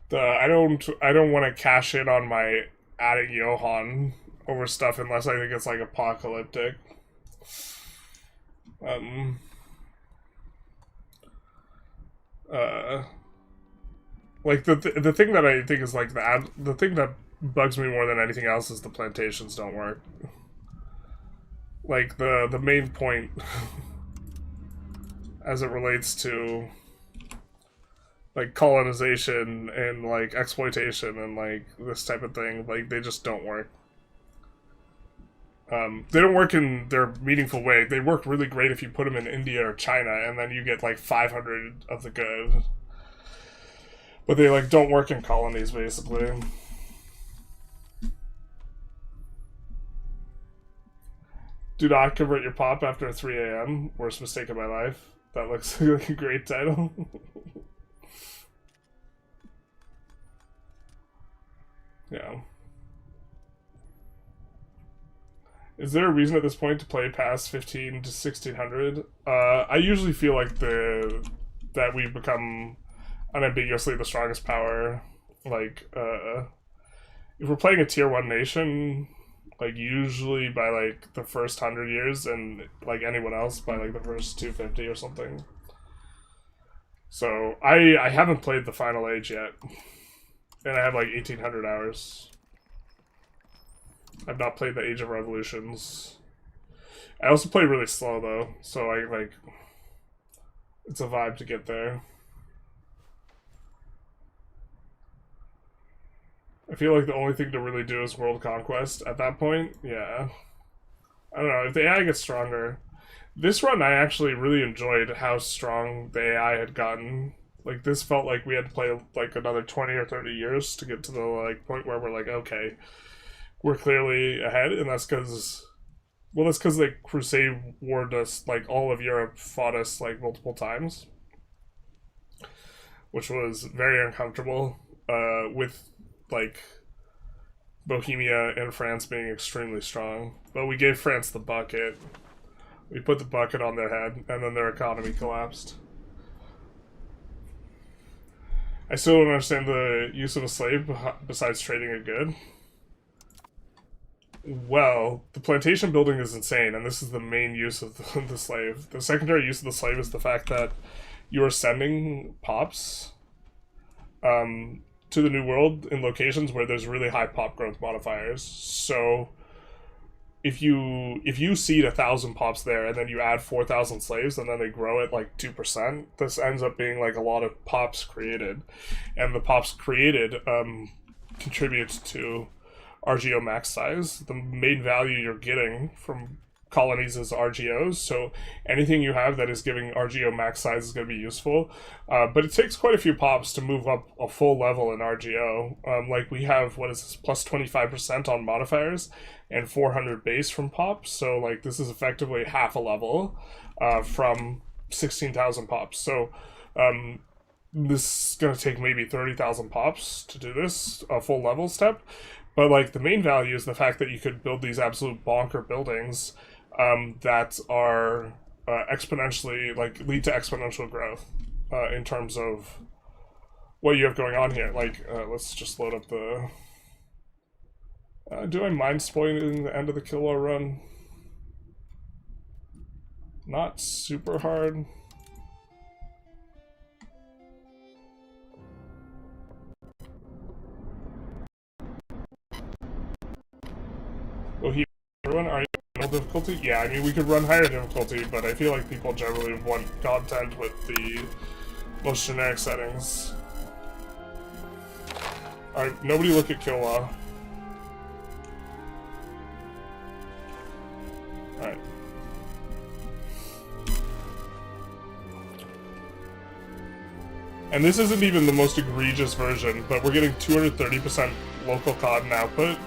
I don't want to cash in on my adding Johann over stuff unless I think it's, like, apocalyptic. Like, the thing that I think is, like, the thing that bugs me more than anything else is the plantations don't work. Like, the main point as it relates to, like, colonization and, like, exploitation and, like, this type of thing, like, they just don't work. They don't work in their meaningful way. They work really great if you put them in India or China, and then you get, like, 500 of the good. But they, like, don't work in colonies, basically. Do not convert your pop after 3 a.m. Worst mistake of my life. That looks like a great title. Yeah. Is there a reason at this point to play past 15 to 1600? I usually feel like that we've become unambiguously the strongest power. Like, if we're playing a tier 1 nation, like, usually by, like, the first 100 years, and, like, anyone else by, like, the first 250 or something. So, I haven't played the Final Age yet. And I have, like, 1800 hours. I've not played the Age of Revolutions. I also play really slow, though, so I, like, it's a vibe to get there. I feel like the only thing to really do is world conquest at that point. Yeah. I don't know, if the AI gets stronger. This run, I actually really enjoyed how strong the AI had gotten. Like, this felt like we had to play, like, another 20 or 30 years to get to the, like, point where we're like, okay, we're clearly ahead, and that's because, well, that's because, like, Crusade warred us, like, all of Europe fought us, like, multiple times. Which was very uncomfortable, with, like, Bohemia and France being extremely strong. But we gave France the bucket. We put the bucket on their head, and then their economy collapsed. I still don't understand the use of a slave besides trading a good. Well, the plantation building is insane, and this is the main use of the slave. The secondary use of the slave is the fact that you are sending pops to the New World in locations where there's really high pop growth modifiers. So if you seed 1,000 pops there and then you add 4,000 slaves and then they grow at like 2%, this ends up being like a lot of pops created, and the pops created contribute to RGO max size. The main value you're getting from colonies is RGOs, so anything you have that is giving RGO max size is going to be useful. But it takes quite a few pops to move up a full level in RGO. Like, we have, what is this, plus 25% on modifiers and 400 base from pops, so like this is effectively half a level from 16,000 pops. So this is going to take maybe 30,000 pops to do this, a full level step. But like, the main value is the fact that you could build these absolute bonker buildings that are exponentially, like, lead to exponential growth in terms of what you have going on here. Like, let's just load up the... do I mind spoiling the end of the Kill War run? Not super hard. Everyone, are you on difficulty? Yeah, I mean, we could run higher difficulty, but I feel like people generally want content with the most generic settings. Alright, nobody look at Kill Law. Alright. And this isn't even the most egregious version, but we're getting 230% local cotton output.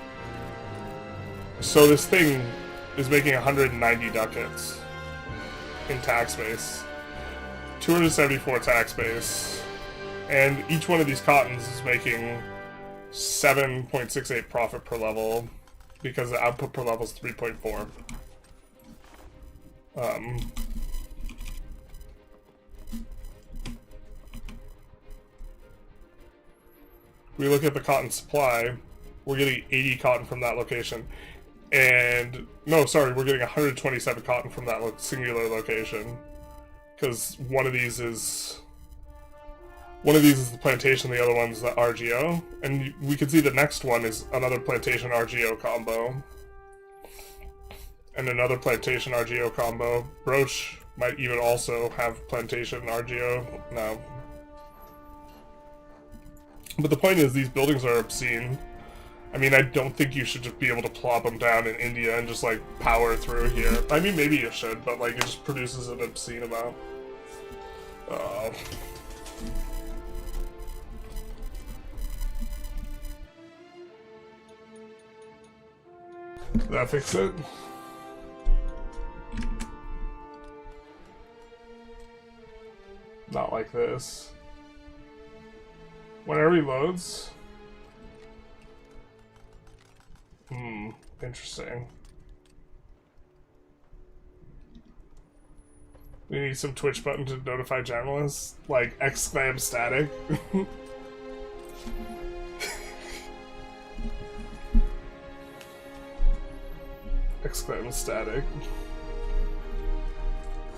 So this thing is making 190 ducats in tax base, 274 tax base, and each one of these cottons is making 7.68 profit per level because the output per level is 3.4. We look at the cotton supply, we're getting 80 cotton from that location. And, no, sorry, we're getting 127 cotton from that singular location. Because one of these is the plantation, the other one's the RGO. And we can see the next one is another plantation RGO combo. And another plantation RGO combo. Broach might even also have plantation RGO. No. But the point is, these buildings are obscene. I mean, I don't think you should just be able to plop them down in India and just, like, power through here. I mean, maybe you should, but, like, it just produces an obscene amount. Did that fix it? Not like this. When it reloads. Interesting. We need some Twitch button to notify journalists, like exclaim static. Exclaim static.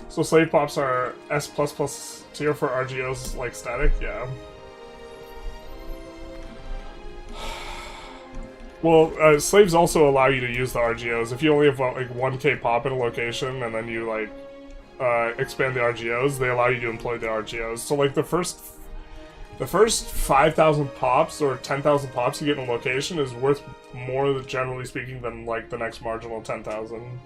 So slave pops are S++ tier for RGOs like static, yeah. Well, slaves also allow you to use the RGOs. If you only have like 1k pop in a location and then you like expand the RGOs, they allow you to employ the RGOs. So like the first 5,000 pops or 10,000 pops you get in a location is worth more, generally speaking, than like the next marginal 10,000.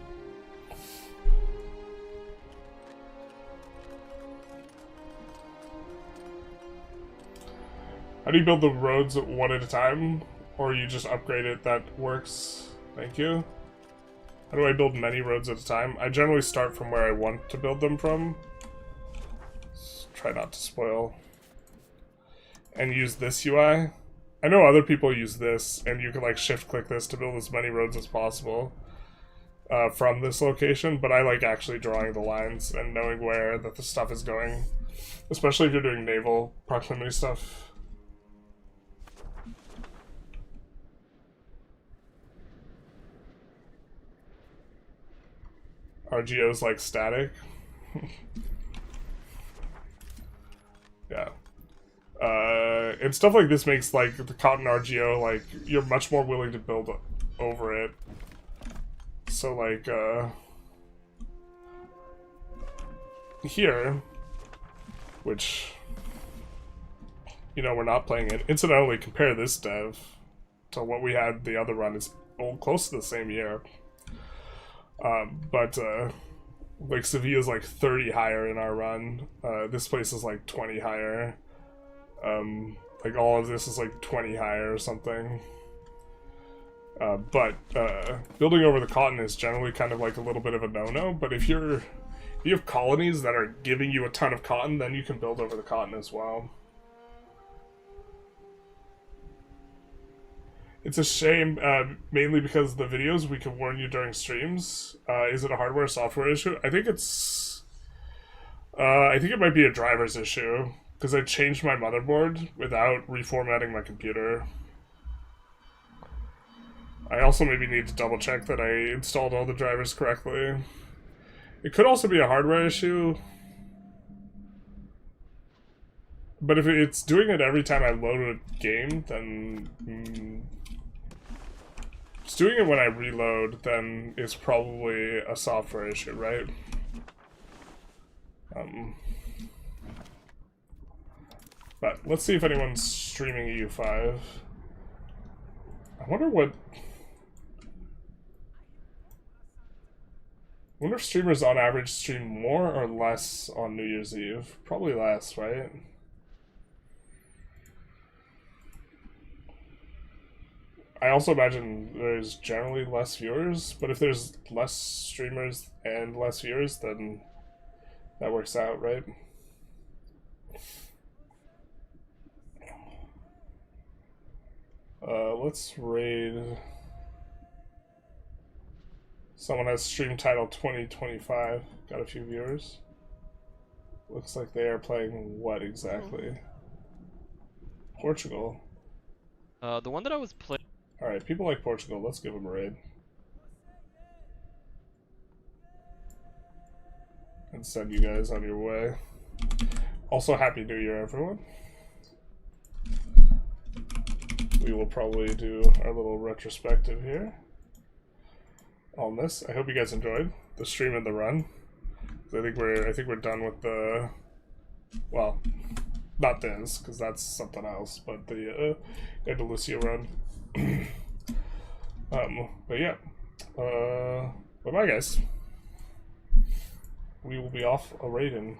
How do you build the roads one at a time? Or you just upgrade it? That works. Thank you. How do I build many roads at a time? I generally start from where I want to build them from. Let's try not to spoil. And use this UI. I know other people use this, and you can like shift click this to build as many roads as possible from this location, but I like actually drawing the lines and knowing where that the stuff is going. Especially if you're doing naval proximity stuff. RGO's like static. Yeah. And stuff like this makes like the cotton RGO, like, you're much more willing to build over it. So like, here, which, you know, we're not playing it. Incidentally, compare this dev to what we had the other run. Is close to the same year. But like Sevilla's like 30 higher in our run. This place is like 20 higher. Like all of this is like 20 higher or something. But building over the cotton is generally kind of like a little bit of a no-no. But if you have colonies that are giving you a ton of cotton, then you can build over the cotton as well. It's a shame, mainly because the videos we can warn you during streams. Is it a hardware or software issue? I think it's... I think it might be a driver's issue, because I changed my motherboard without reformatting my computer. I also maybe need to double check that I installed all the drivers correctly. It could also be a hardware issue. But if it's doing it every time I load a game, then... If it's doing it when I reload, then it's probably a software issue, right? But let's see if anyone's streaming EU5. I wonder what... I wonder if streamers on average stream more or less on New Year's Eve. Probably less, right? I also imagine there's generally less viewers, but if there's less streamers and less viewers, then that works out, right? Let's raid... Someone has stream title 2025. Got a few viewers. Looks like they are playing what exactly? Portugal. The one that I was playing... Alright, people like Portugal. Let's give them a raid. And send you guys on your way. Also, Happy New Year, everyone. We will probably do our little retrospective here on this. I hope you guys enjoyed the stream and the run. I think we're done with the, well, not this because that's something else, but the Andalusia run. But yeah, bye bye guys. We will be off a raiding.